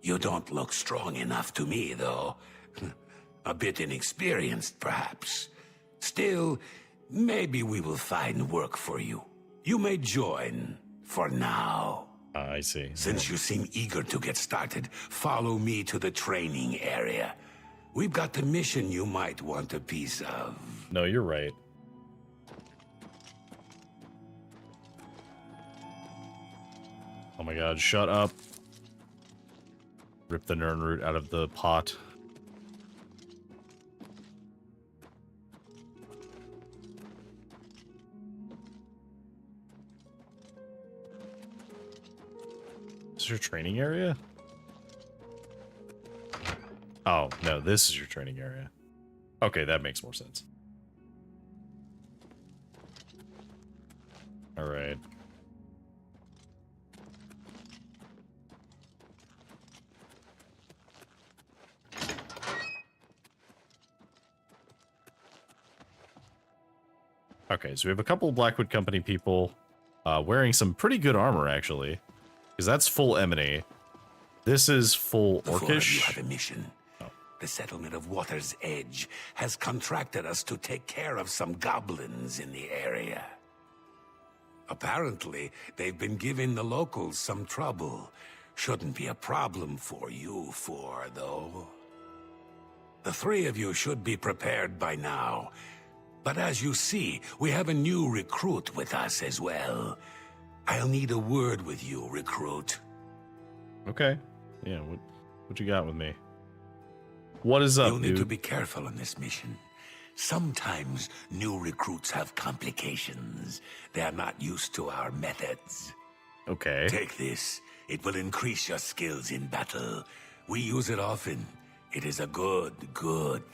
You don't look strong enough to me, though. A bit inexperienced, perhaps. Still, maybe we will find work for you. You may join, for now. I see. Since you seem eager to get started, follow me to the training area. We've got the mission you might want a piece of. No, you're right. Oh my god, shut up. Rip the Nern root out of the pot. Is this your training area? Oh, no, this is your training area. Okay, that makes more sense. Alright. Okay, so we have a couple of Blackwood Company people wearing some pretty good armor, actually. Because that's full Emini. This is full Before you Orcish. have a mission. The settlement of Water's Edge has contracted us to take care of some goblins in the area. Apparently, they've been giving the locals some trouble. Shouldn't be a problem for you four, though. The three of you should be prepared by now. But as you see, we have a new recruit with us as well. I'll need a word with you, recruit. Okay. Yeah, what you got with me? What is up, You'll need dude? to be careful on this mission. Sometimes new recruits have complications. They are not used to our methods. Okay. Take this. It will increase your skills in battle. We use it often. It is a good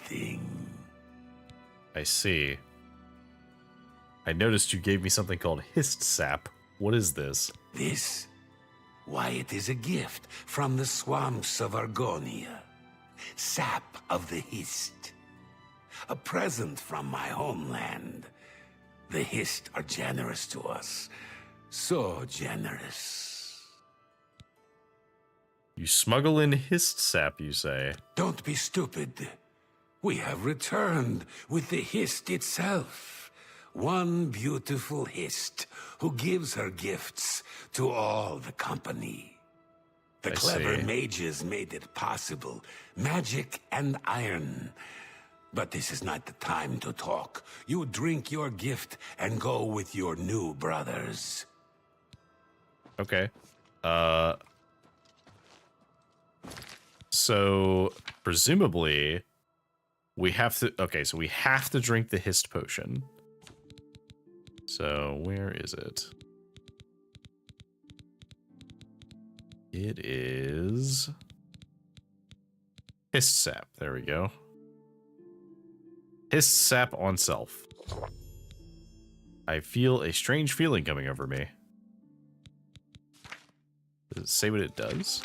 thing. I see. I noticed you gave me something called Hist Sap. What is this? This? Why, it is a gift from the swamps of Argonia. Sap of the Hist. A present from my homeland. The Hist are generous to us. So generous. You smuggle in Hist Sap, you say? Don't be stupid. We have returned with the Hist itself. One beautiful Hist who gives her gifts to all the company. The clever mages made it possible. Magic and iron. But this is not the time to talk. You drink your gift and go with your new brothers. Okay. So presumably we have to, okay, so we have to drink the Hist potion. So where is it? It is Hist Sap. There we go. Hist Sap on self. I feel a strange feeling coming over me. Does it say what it does?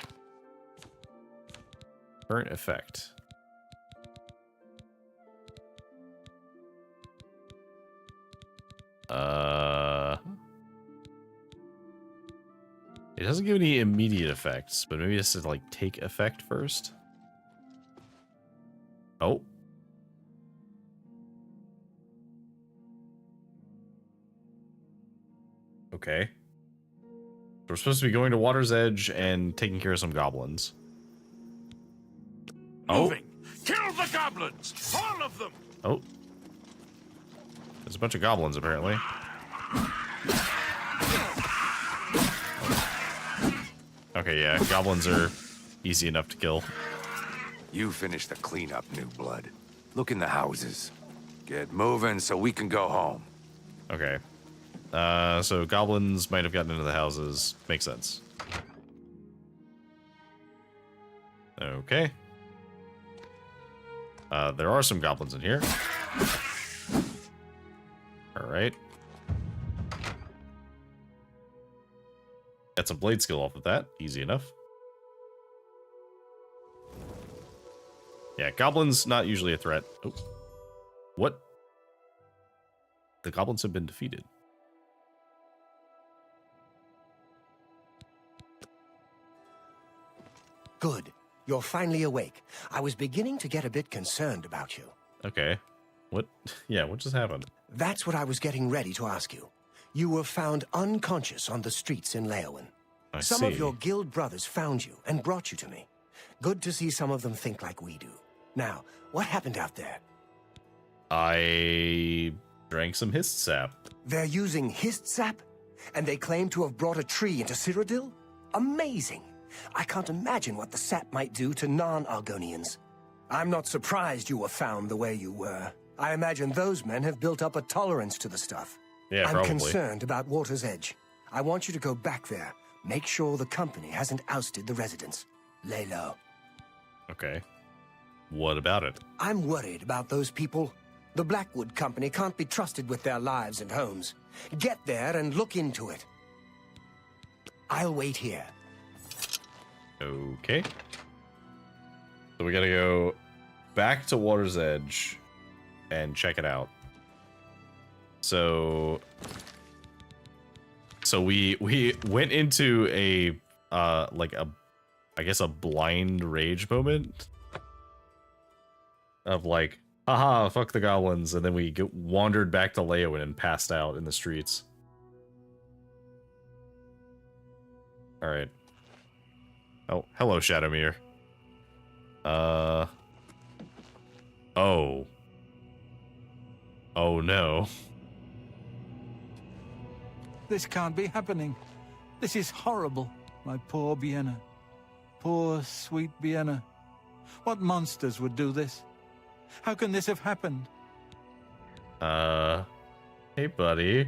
Current effect. It doesn't give any immediate effects, but maybe it has to like take effect first. Oh. Okay. We're supposed to be going to Water's Edge and taking care of some goblins. Moving! Kill the goblins! All of them! Oh. There's a bunch of goblins, apparently. Okay, yeah, goblins are easy enough to kill. You finish the cleanup, new blood. Look in the houses. Get moving so we can go home. Okay. So goblins might have gotten into the houses. Makes sense. Okay. There are some goblins in here. Alright. Got some blade skill off of that. Easy enough. Yeah, goblins not usually a threat. Oh. What? The goblins have been defeated. Good. You're finally awake. I was beginning to get a bit concerned about you. Okay. What? Yeah, what just happened? That's what I was getting ready to ask you. You were found unconscious on the streets in Leowen. Some of your guild brothers found you and brought you to me. Good to see some of them think like we do. Now, what happened out there? I drank some Hist Sap. They're using Hist Sap? And they claim to have brought a tree into Cyrodiil? Amazing! I can't imagine what the sap might do to non-Argonians. I'm not surprised you were found the way you were. I imagine those men have built up a tolerance to the stuff. Yeah, I'm probably. concerned about Water's Edge. I want you to go back there. Make sure the company hasn't ousted the residents. Lay low. Okay. What about it? I'm worried about those people. The Blackwood Company can't be trusted with their lives and homes. Get there and look into it. I'll wait here. Okay. So we gotta go back to Water's Edge and check it out. So we went into a like a, I guess, a blind rage moment. of like, haha, fuck the goblins, and then we wandered back to Leowin and passed out in the streets. Alright. Oh, hello, Shadowmere. Oh. Oh no. This can't be happening. This is horrible. My poor Vienna. Poor, sweet Vienna. What monsters would do this? How can this have happened? Hey buddy.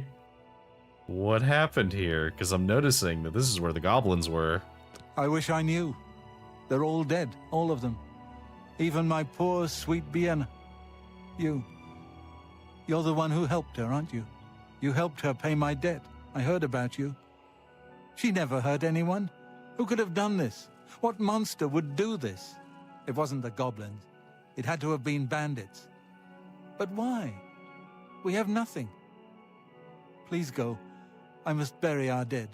What happened here? Because I'm noticing that this is where the goblins were. I wish I knew. They're all dead, all of them. Even my poor, sweet Vienna. You're the one who helped her, aren't you? You helped her pay my debt. I heard about you. She never hurt anyone. Who could have done this? What monster would do this? It wasn't the goblins. It had to have been bandits. But why? We have nothing. Please go. I must bury our dead.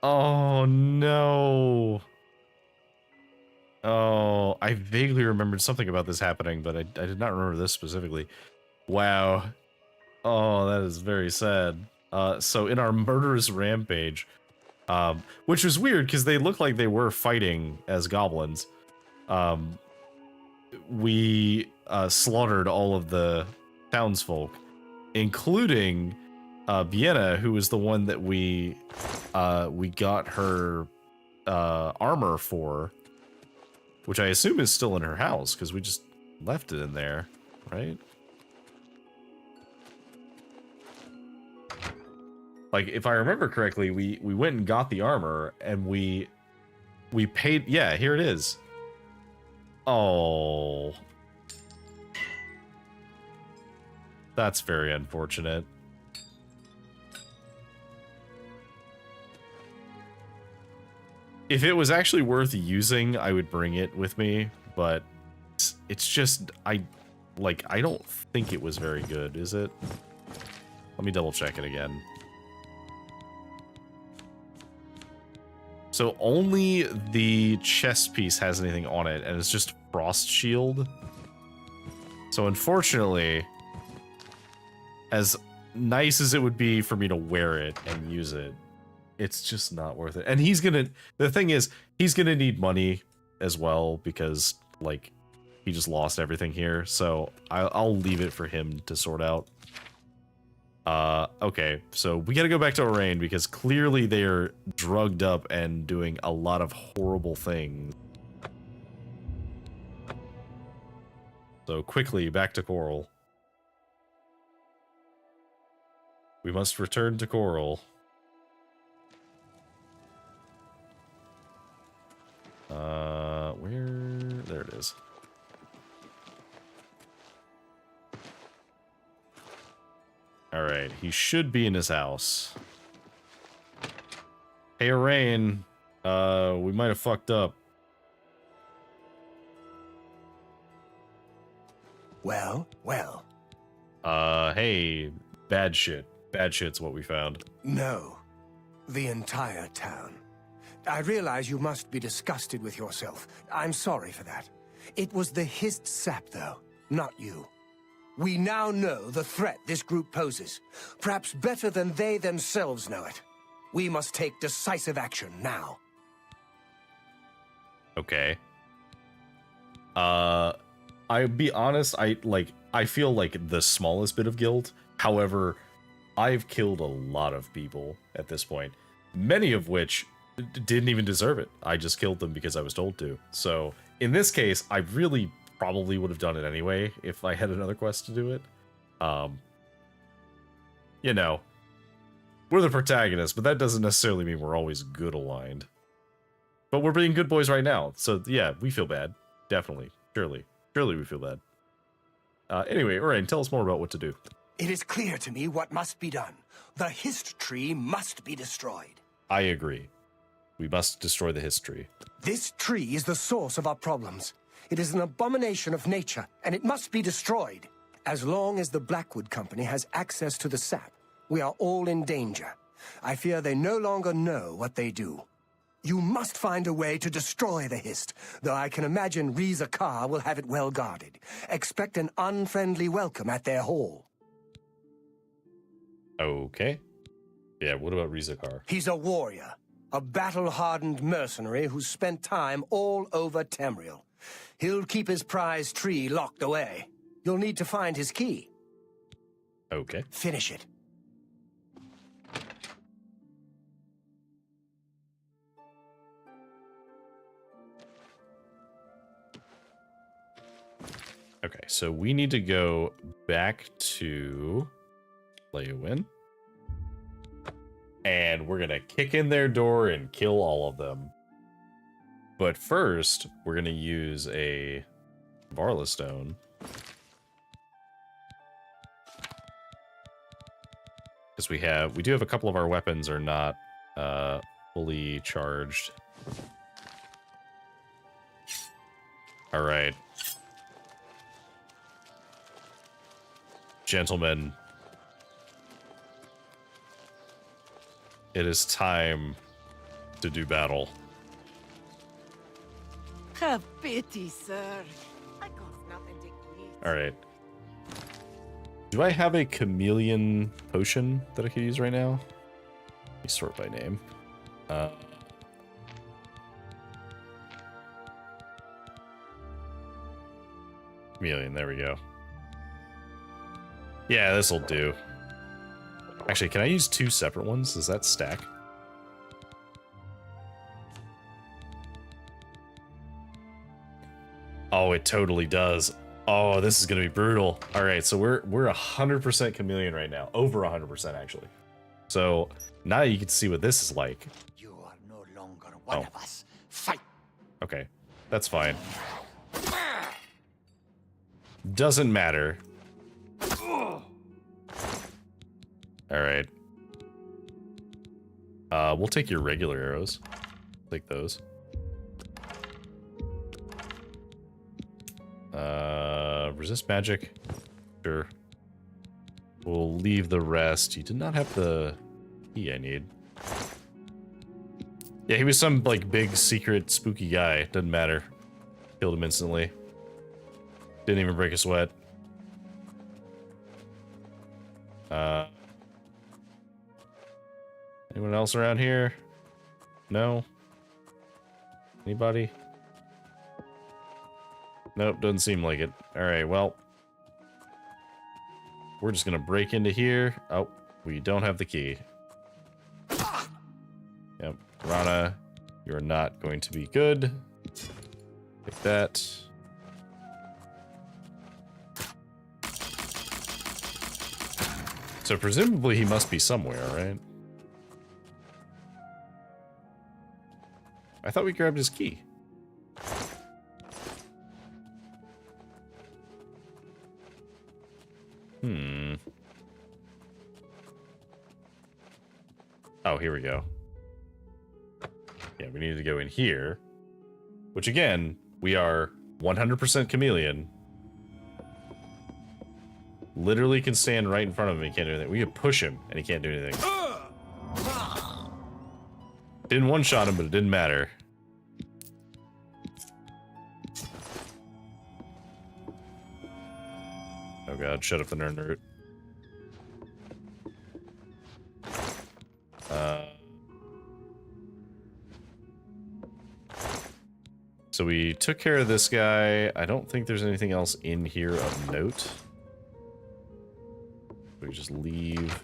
Oh no. Oh, I vaguely remembered something about this happening, but I did not remember this specifically. Wow. Oh, that is very sad. So in our murderous rampage, which was weird because they looked like they were fighting as goblins, we slaughtered all of the townsfolk, including Vienna, who was the one that we got her armor for, which I assume is still in her house because we just left it in there, right? Like, if I remember correctly, we went and got the armor, and we paid... Yeah, here it is. Oh. That's very unfortunate. If it was actually worth using, I would bring it with me, but it's just... I don't think it was very good, is it? Let me double check it again. So only the chest piece has anything on it, and it's just frost shield. So unfortunately, as nice as it would be for me to wear it and use it, it's just not worth it. And the thing is, he's gonna need money as well, because, like, he just lost everything here. So I'll leave it for him to sort out. Okay, so we gotta go back to Orain, because clearly they're drugged up and doing a lot of horrible things. So quickly, back to Coral. We must return to Coral. There it is. Alright, he should be in his house. Hey, Orain, we might have fucked up. Well? Hey, bad shit. Bad shit's what we found. No. The entire town. I realize you must be disgusted with yourself. I'm sorry for that. It was the hissed sap, though, not you. We now know the threat this group poses, perhaps better than they themselves know it. We must take decisive action now. Okay. I'll be honest, I feel like the smallest bit of guilt. However, I've killed a lot of people at this point, many of which didn't even deserve it. I just killed them because I was told to. So, in this case, I really probably would have done it anyway if I had another quest to do it. You know, we're the protagonists, but that doesn't necessarily mean we're always good aligned. But we're being good boys right now, so yeah, we feel bad. Definitely. Surely we feel bad. Anyway, Orain, tell us more about what to do. It is clear to me what must be done. The hist tree must be destroyed. I agree. We must destroy the hist tree. This tree is the source of our problems. It is an abomination of nature, and it must be destroyed. As long as the Blackwood Company has access to the sap, we are all in danger. I fear they no longer know what they do. You must find a way to destroy the Hist, though I can imagine Riza Kar will have it well guarded. Expect an unfriendly welcome at their hall. Okay. Yeah, what about Riza Kar? He's a warrior, a battle-hardened mercenary who's spent time all over Tamriel. He'll keep his prize tree locked away. You'll need to find his key. Okay. Finish it. Okay, so we need to go back to Leowin. And we're going to kick in their door and kill all of them. But first, we're going to use a Varla Stone. Because we do have a couple of our weapons are not fully charged. All right. Gentlemen, it is time to do battle. Have pity, sir. I got nothing to eat. All right. Do I have a chameleon potion that I could use right now? Let me sort by name. Chameleon, there we go. Yeah, this'll do. Actually, can I use 2 separate ones? Does that stack? Oh, it totally does. Oh, this is gonna be brutal. All right, so we're 100% chameleon right now, over 100% actually. So now you can see what this is like. You are no longer one of us. Fight. Okay, that's fine. Doesn't matter. All right. We'll take your regular arrows. Take those. Resist magic. Sure. We'll leave the rest. You did not have the key I need. Yeah, he was some, like, big, secret, spooky guy. Doesn't matter. Killed him instantly. Didn't even break a sweat. Anyone else around here? No? Anybody? Nope, doesn't seem like it. Alright, well. We're just gonna break into here. Oh, we don't have the key. Yep, Rana, you're not going to be good. Take that. So presumably he must be somewhere, right? I thought we grabbed his key. Oh, here we go. Yeah, we need to go in here. Which again, we are 100% chameleon. Literally can stand right in front of him and he can't do anything. We could push him and he can't do anything. Didn't one-shot him, but it didn't matter. Oh god, shut up the nerd. So we took care of this guy. I don't think there's anything else in here of note. We just leave.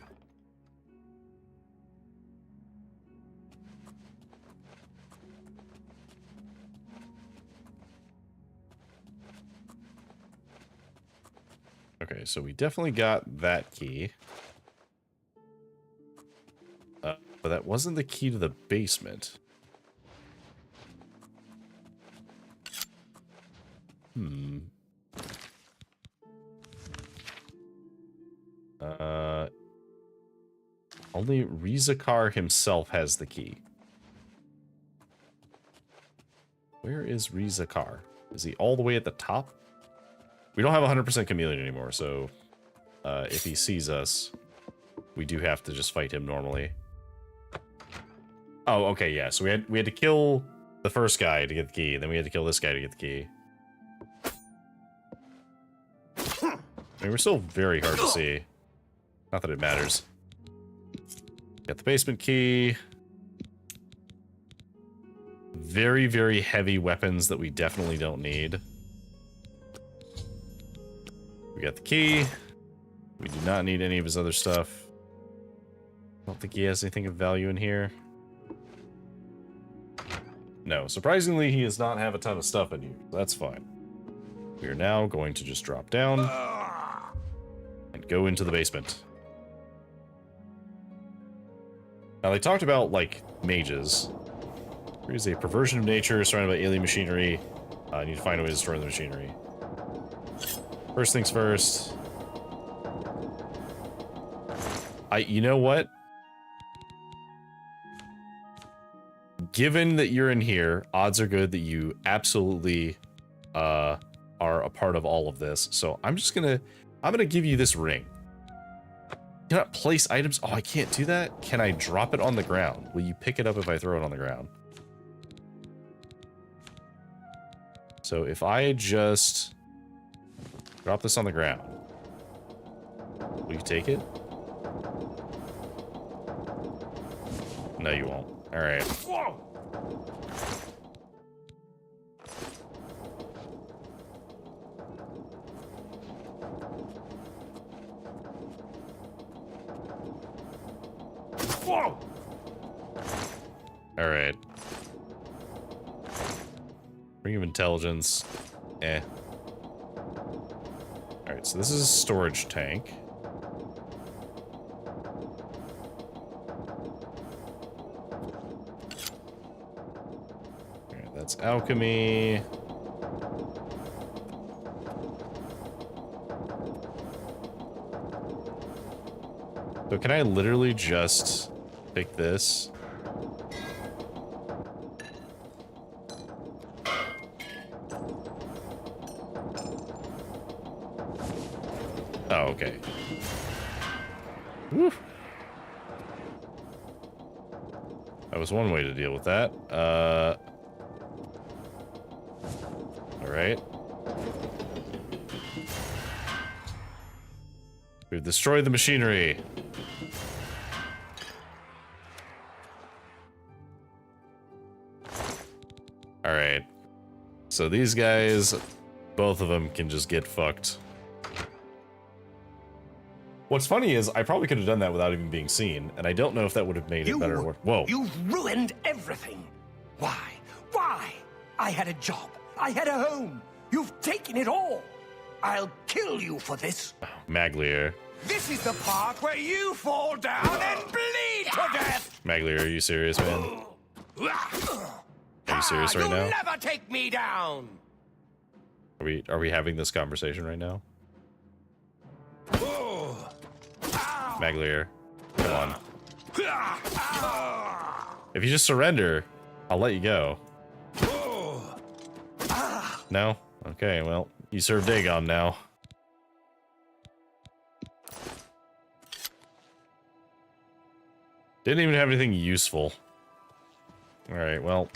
Okay, so we definitely got that key. But that wasn't the key to the basement. Only Rizakar himself has the key. Where is Rizakar? Is he all the way at the top? We don't have 100% chameleon anymore, so if he sees us, we do have to just fight him normally. Oh, okay, yeah. So we had to kill the first guy to get the key, then we had to kill this guy to get the key. I mean, we're still very hard to see. Not that it matters. Got the basement key. Very, very heavy weapons that we definitely don't need. We got the key. We do not need any of his other stuff. I don't think he has anything of value in here. No, surprisingly, he does not have a ton of stuff in here. That's fine. We are now going to just drop down and go into the basement. Now, they talked about, like, mages. There is a perversion of nature surrounded by alien machinery. I need to find a way to destroy the machinery. First things first. You know what? Given that you're in here, odds are good that you absolutely are a part of all of this. So I'm gonna give you this ring. Cannot place items. Oh, I can't do that. Can I drop it on the ground? Will you pick it up if I throw it on the ground? So if I just drop this on the ground, will you take it? No, you won't. All right. Whoa! Whoa! All right. Ring of intelligence. Eh. All right, so this is a storage tank. That's alchemy. So can I literally just pick this? Oh, okay. Woo. That was one way to deal with that. Alright. We've destroyed the machinery. Alright. So these guys, both of them can just get fucked. What's funny is I probably could have done that without even being seen, and I don't know if that would have made it better or... Whoa. You've ruined everything. Why? Why? I had a job. I had a home. You've taken it all. I'll kill you for this. Oh, Maglier. This is the part where you fall down and bleed to death. Maglier, are you serious, man? Are you serious right now? You'll never take me down. Are we having this conversation right now? Maglier, come on. If you just surrender, I'll let you go. No? Okay, well, you serve Dagon now. Didn't even have anything useful. Alright, well,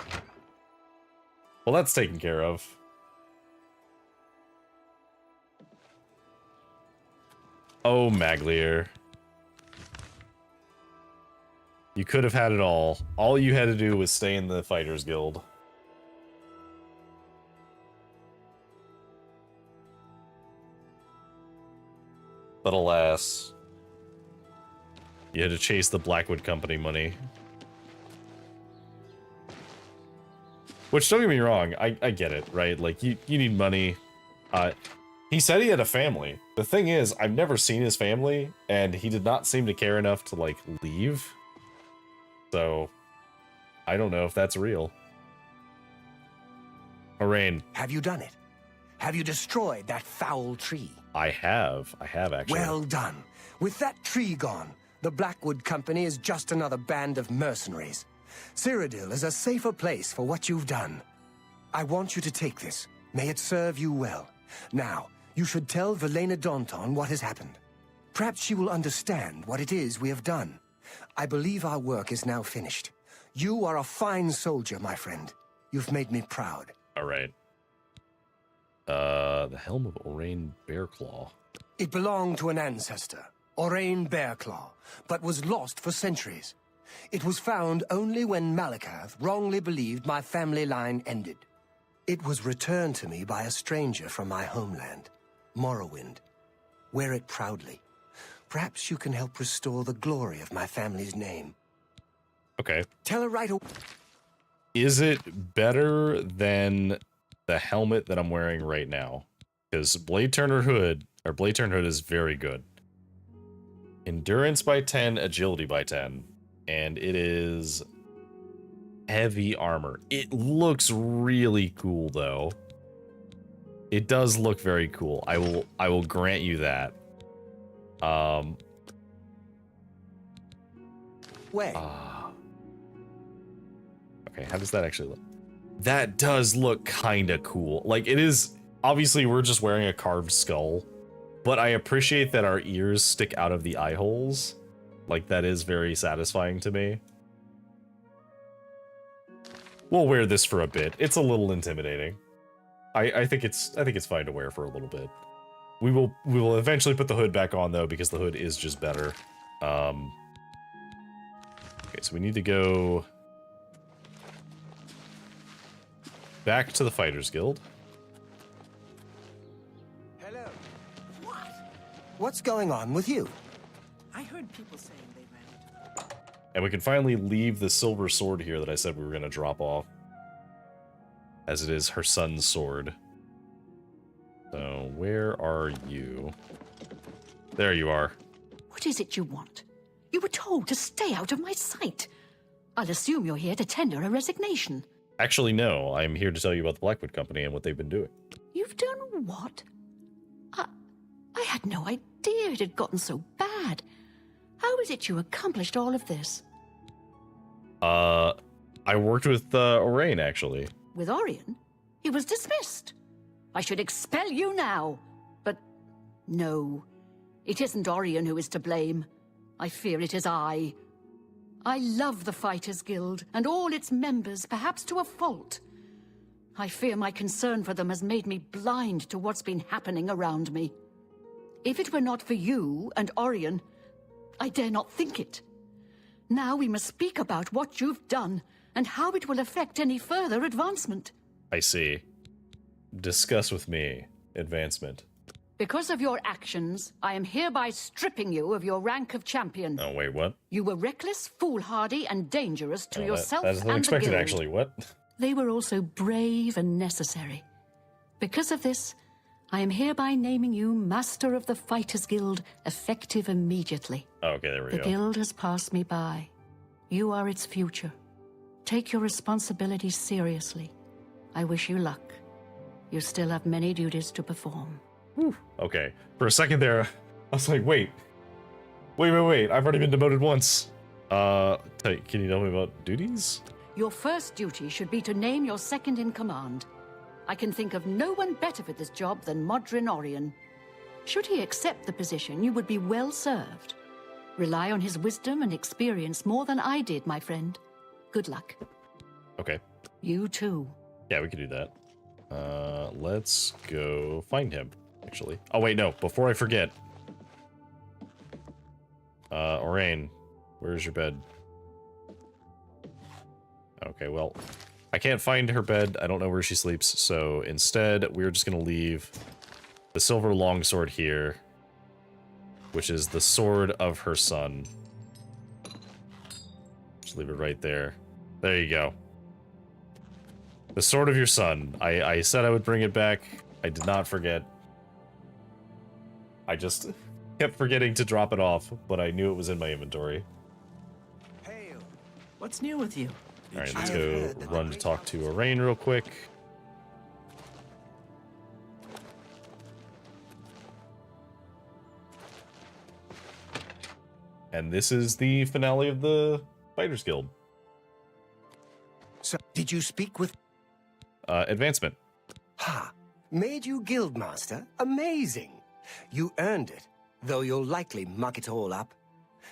that's taken care of. Oh, Maglier. You could have had it all. All you had to do was stay in the Fighters Guild. But alas, you had to chase the Blackwood Company money. Which, don't get me wrong, I get it, right? Like, you need money. He said he had a family. The thing is, I've never seen his family, and he did not seem to care enough to, like, leave. So, I don't know if that's real. Arain. Have you done it? Have you destroyed that foul tree? I have actually. Well done. With that tree gone, the Blackwood Company is just another band of mercenaries. Cyrodiil is a safer place for what you've done. I want you to take this. May it serve you well. Now, you should tell Velena Daunton what has happened. Perhaps she will understand what it is we have done. I believe our work is now finished. You are a fine soldier, my friend. You've made me proud. All right. The helm of Orain Bearclaw. It belonged to an ancestor, Orain Bearclaw, but was lost for centuries. It was found only when Malakath wrongly believed my family line ended. It was returned to me by a stranger from my homeland, Morrowind. Wear it proudly. Perhaps you can help restore the glory of my family's name. Okay. Tell her right away. Is it better than the helmet that I'm wearing right now? Because Blade Turner Hood is very good. Endurance by 10, agility by 10. And it is heavy armor. It looks really cool though. It does look very cool. I will grant you that. Way. Okay, how does that actually look? That does look kind of cool. Like, it is... Obviously, we're just wearing a carved skull. But I appreciate that our ears stick out of the eye holes. Like, that is very satisfying to me. We'll wear this for a bit. It's a little intimidating. I think it's fine to wear for a little bit. We will eventually put the hood back on, though, because the hood is just better. Okay, so we need to go... back to the Fighters Guild. Hello. What? What's going on with you? I heard people saying they ran. And we can finally leave the silver sword here that I said we were going to drop off. As it is her son's sword. So, where are you? There you are. What is it you want? You were told to stay out of my sight. I'll assume you're here to tender a resignation. Actually, no. I'm here to tell you about the Blackwood Company and what they've been doing. You've done what? I had no idea it had gotten so bad. How is it you accomplished all of this? I worked with Orain, actually. With Orion? He was dismissed. I should expel you now. But no, it isn't Orion who is to blame. I fear it is I. I love the Fighters Guild and all its members, perhaps to a fault. I fear my concern for them has made me blind to what's been happening around me. If it were not for you and Orion, I dare not think it. Now we must speak about what you've done and how it will affect any further advancement. I see. Discuss with me. Advancement. Because of your actions, I am hereby stripping you of your rank of champion. Oh, wait, what? You were reckless, foolhardy, and dangerous to yourself that is and the unexpected, guild. actually. What? They were also brave and necessary. Because of this, I am hereby naming you Master of the Fighters Guild, effective immediately. Oh, okay, there we The go. guild has passed me by. You are its future. Take your responsibilities seriously. I wish you luck. You still have many duties to perform. Okay. For a second there, I was like, wait. Wait. I've already been demoted once. Can you tell me about duties? Your first duty should be to name your second in command. I can think of no one better for this job than Modrin Orion. Should he accept the position, you would be well served. Rely on his wisdom and experience more than I did, my friend. Good luck. Okay. You too. Yeah, we can do that. Let's go find him, actually. Oh, wait, no. Before I forget. Orain, where's your bed? Okay, well, I can't find her bed. I don't know where she sleeps, so instead, we're just gonna leave the silver longsword here, which is the sword of her son. Just leave it right there. There you go. The sword of your son. I said I would bring it back. I did not forget. I just kept forgetting to drop it off, but I knew it was in my inventory. What's new with you? Alright, let's go run to talk to Orain real quick. And this is the finale of the Fighters Guild. So, did you speak with... Advancement. Ha! Made you guildmaster? Amazing! You earned it, though you'll likely muck it all up.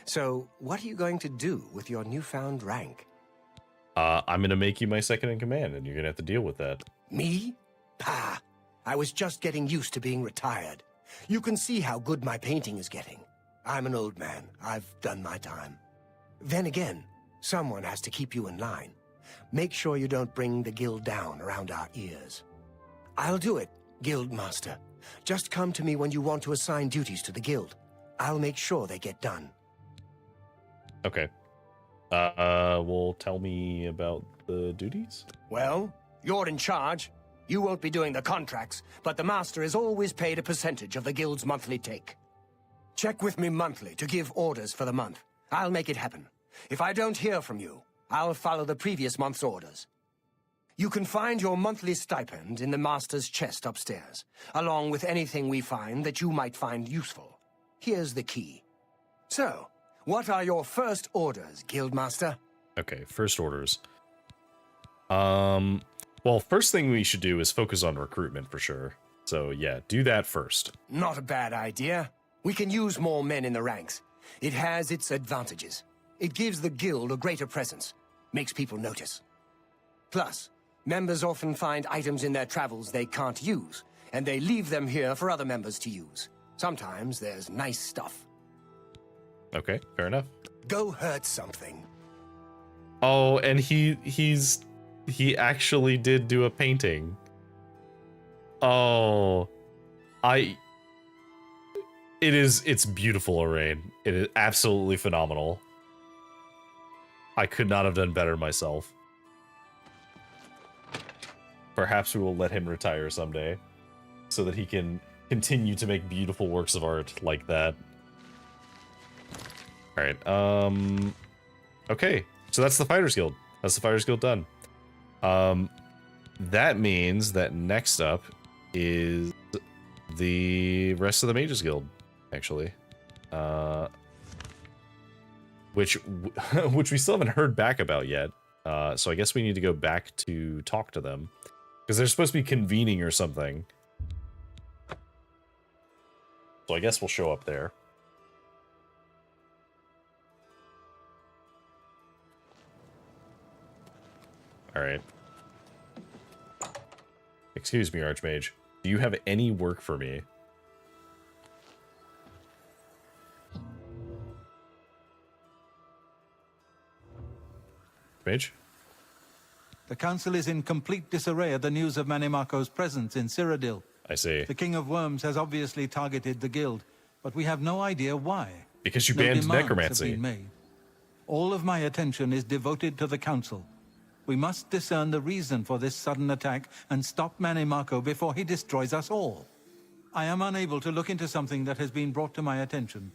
So, what are you going to do with your newfound rank? I'm gonna make you my second in command, and you're gonna have to deal with that. Me? Pah! I was just getting used to being retired. You can see how good my painting is getting. I'm an old man. I've done my time. Then again, someone has to keep you in line. Make sure you don't bring the guild down around our ears. I'll do it, Guild Master. Just come to me when you want to assign duties to the guild. I'll make sure they get done. Okay. Well, tell me about the duties? Well, you're in charge. You won't be doing the contracts, but the Master is always paid a percentage of the guild's monthly take. Check with me monthly to give orders for the month. I'll make it happen. If I don't hear from you, I'll follow the previous month's orders. You can find your monthly stipend in the Master's chest upstairs, along with anything we find that you might find useful. Here's the key. So, what are your first orders, Guildmaster? Okay, first orders. Well, first thing we should do is focus on recruitment for sure. So yeah, do that first. Not a bad idea. We can use more men in the ranks. It has its advantages. It gives the guild a greater presence, makes people notice. Plus, members often find items in their travels they can't use, and they leave them here for other members to use. Sometimes there's nice stuff. Okay, fair enough. Go hurt something. Oh, and he actually did do a painting. Oh, it's beautiful, Arain. It is absolutely phenomenal. I could not have done better myself. Perhaps we will let him retire someday, so that he can continue to make beautiful works of art like that. Alright, okay, so that's the Fighters Guild. That's the Fighters Guild done. That means that next up is the rest of the Mages Guild, actually. Which we still haven't heard back about yet. So I guess we need to go back to talk to them. Because they're supposed to be convening or something. So I guess we'll show up there. Alright. Excuse me, Archmage. Do you have any work for me? Mage? The council is in complete disarray at the news of Manimako's presence in Cyrodiil. I see. The King of Worms has obviously targeted the guild, but we have no idea why. Because you banned demands necromancy. have been made. All of my attention is devoted to the council. We must discern the reason for this sudden attack and stop Manimako before he destroys us all. I am unable to look into something that has been brought to my attention.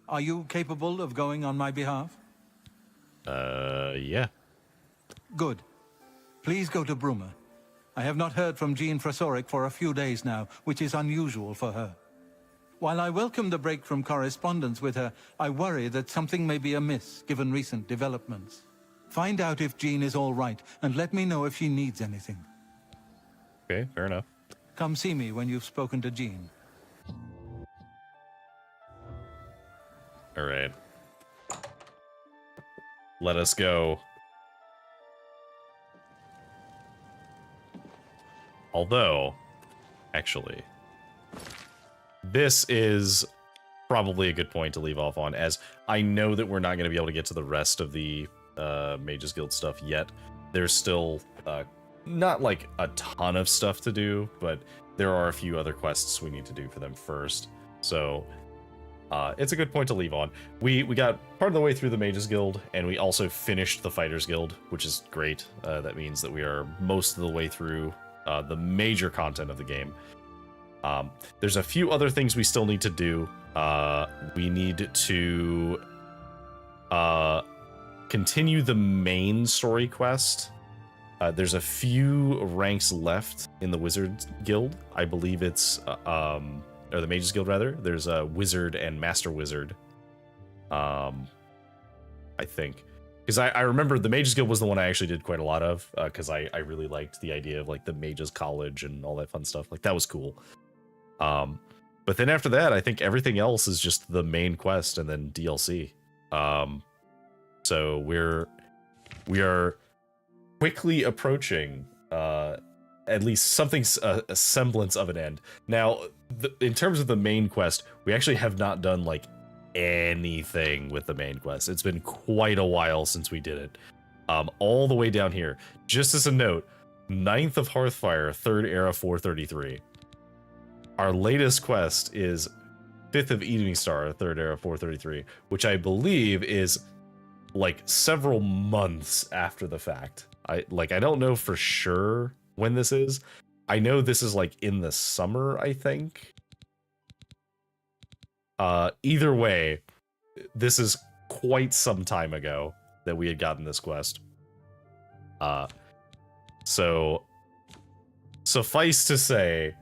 Are you capable of going on my behalf? Yeah. Good. Please go to Bruma. I have not heard from Jean Frasoric for a few days now, which is unusual for her. While I welcome the break from correspondence with her, I worry that something may be amiss, given recent developments. Find out if Jean is all right, and let me know if she needs anything. Okay, fair enough. Come see me when you've spoken to Jean. Alright. Let us go. Although, actually, this is probably a good point to leave off on, as I know that we're not going to be able to get to the rest of the Mages Guild stuff yet. There's still not like a ton of stuff to do, but there are a few other quests we need to do for them first. So it's a good point to leave on. We got part of the way through the Mages Guild, and we also finished the Fighters Guild, which is great. That means that we are most of the way through the major content of the game. There's a few other things we still need to do. We need to continue the main story quest. There's a few ranks left in the Wizard Guild. I believe it's or the Mages Guild rather. There's a Wizard and Master Wizard. I think. Because I remember the Mages Guild was the one I actually did quite a lot of, because I really liked the idea of like the Mages College and all that fun stuff. Like that was cool. But then after that, I think everything else is just the main quest and then DLC. So we are quickly approaching at least something, a semblance of an end. Now, in terms of the main quest, we actually have not done like anything with the main quest. It's been quite a while since we did it. All the way down here. Just as a note, 9th of Hearthfire, 3rd Era 433. Our latest quest is 5th of Evening Star, 3rd Era 433, which I believe is like several months after the fact. I don't know for sure when this is. I know this is like in the summer, I think. Either way, this is quite some time ago that we had gotten this quest. So suffice to say,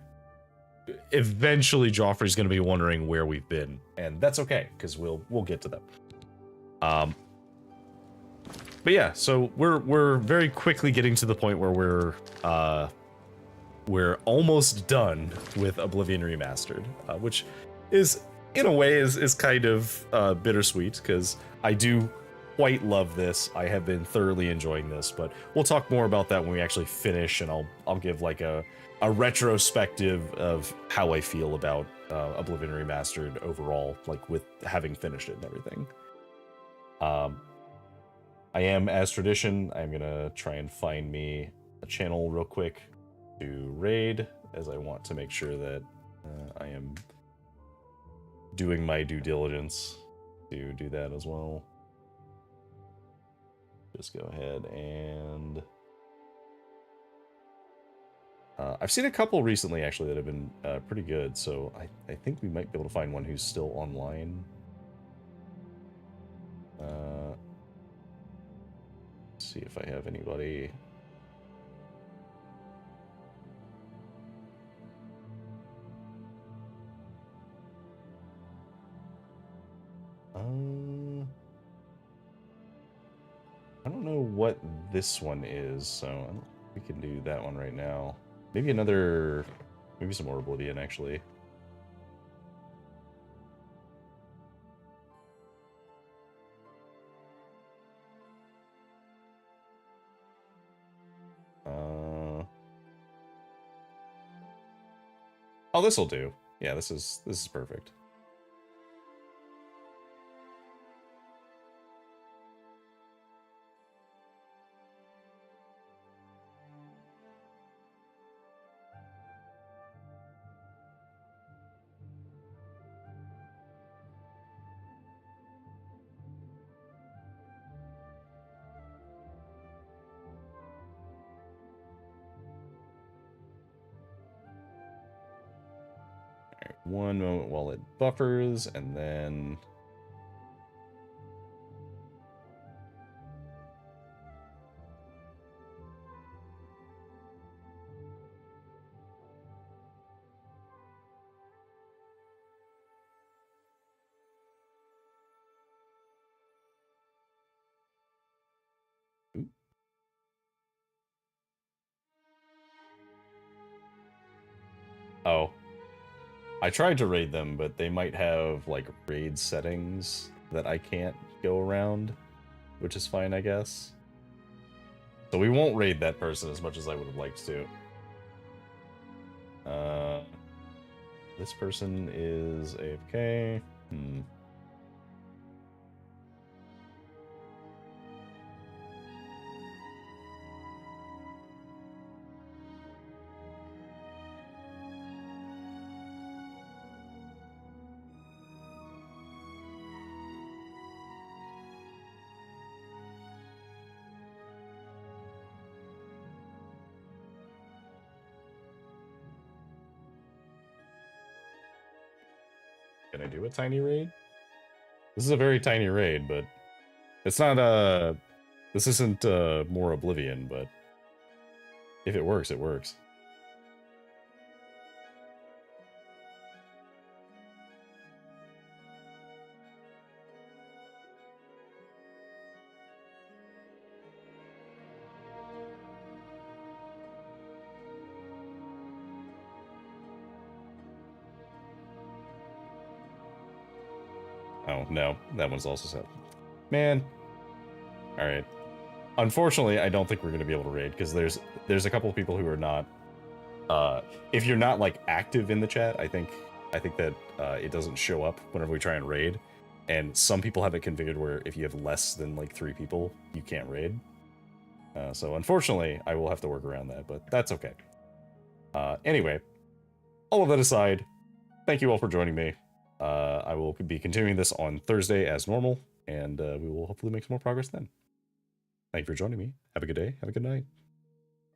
eventually Joffrey's going to be wondering where we've been, and that's okay because we'll get to them. But yeah, so we're very quickly getting to the point where we're almost done with Oblivion Remastered, which is in a way is kind of bittersweet because I do quite love this. I have been thoroughly enjoying this, but we'll talk more about that when we actually finish, and I'll give like a retrospective of how I feel about Oblivion Remastered overall, like with having finished it and everything. I am, as tradition, I'm gonna try and find me a channel real quick to raid, as I want to make sure that I am doing my due diligence to do that as well. Just go ahead and I've seen a couple recently actually that have been pretty good, so I think we might be able to find one who's still online. Let's see if I have anybody. I don't know what this one is, so I don't think we can do that one right now. Maybe some more Oblivion, actually. Oh, this'll do. Yeah, this is perfect. One moment while it buffers, and then oh. I tried to raid them, but they might have, like, raid settings that I can't go around, which is fine, I guess. So we won't raid that person as much as I would have liked to. This person is AFK. Can I do a tiny raid? This is a very tiny raid, but it's not this isn't more Oblivion, but if it works, it works. Oh, no. That one's also set. Man. Alright. unfortunately, I don't think we're going to be able to raid because there's a couple of people who are not. If you're not like active in the chat, I think that it doesn't show up whenever we try and raid. And some people have it configured where if you have less than like 3 people, you can't raid. So unfortunately, I will have to work around that, but that's okay. Anyway, all of that aside, thank you all for joining me. I will be continuing this on Thursday as normal, and we will hopefully make some more progress then. Thank you for joining me. Have a good day. Have a good night.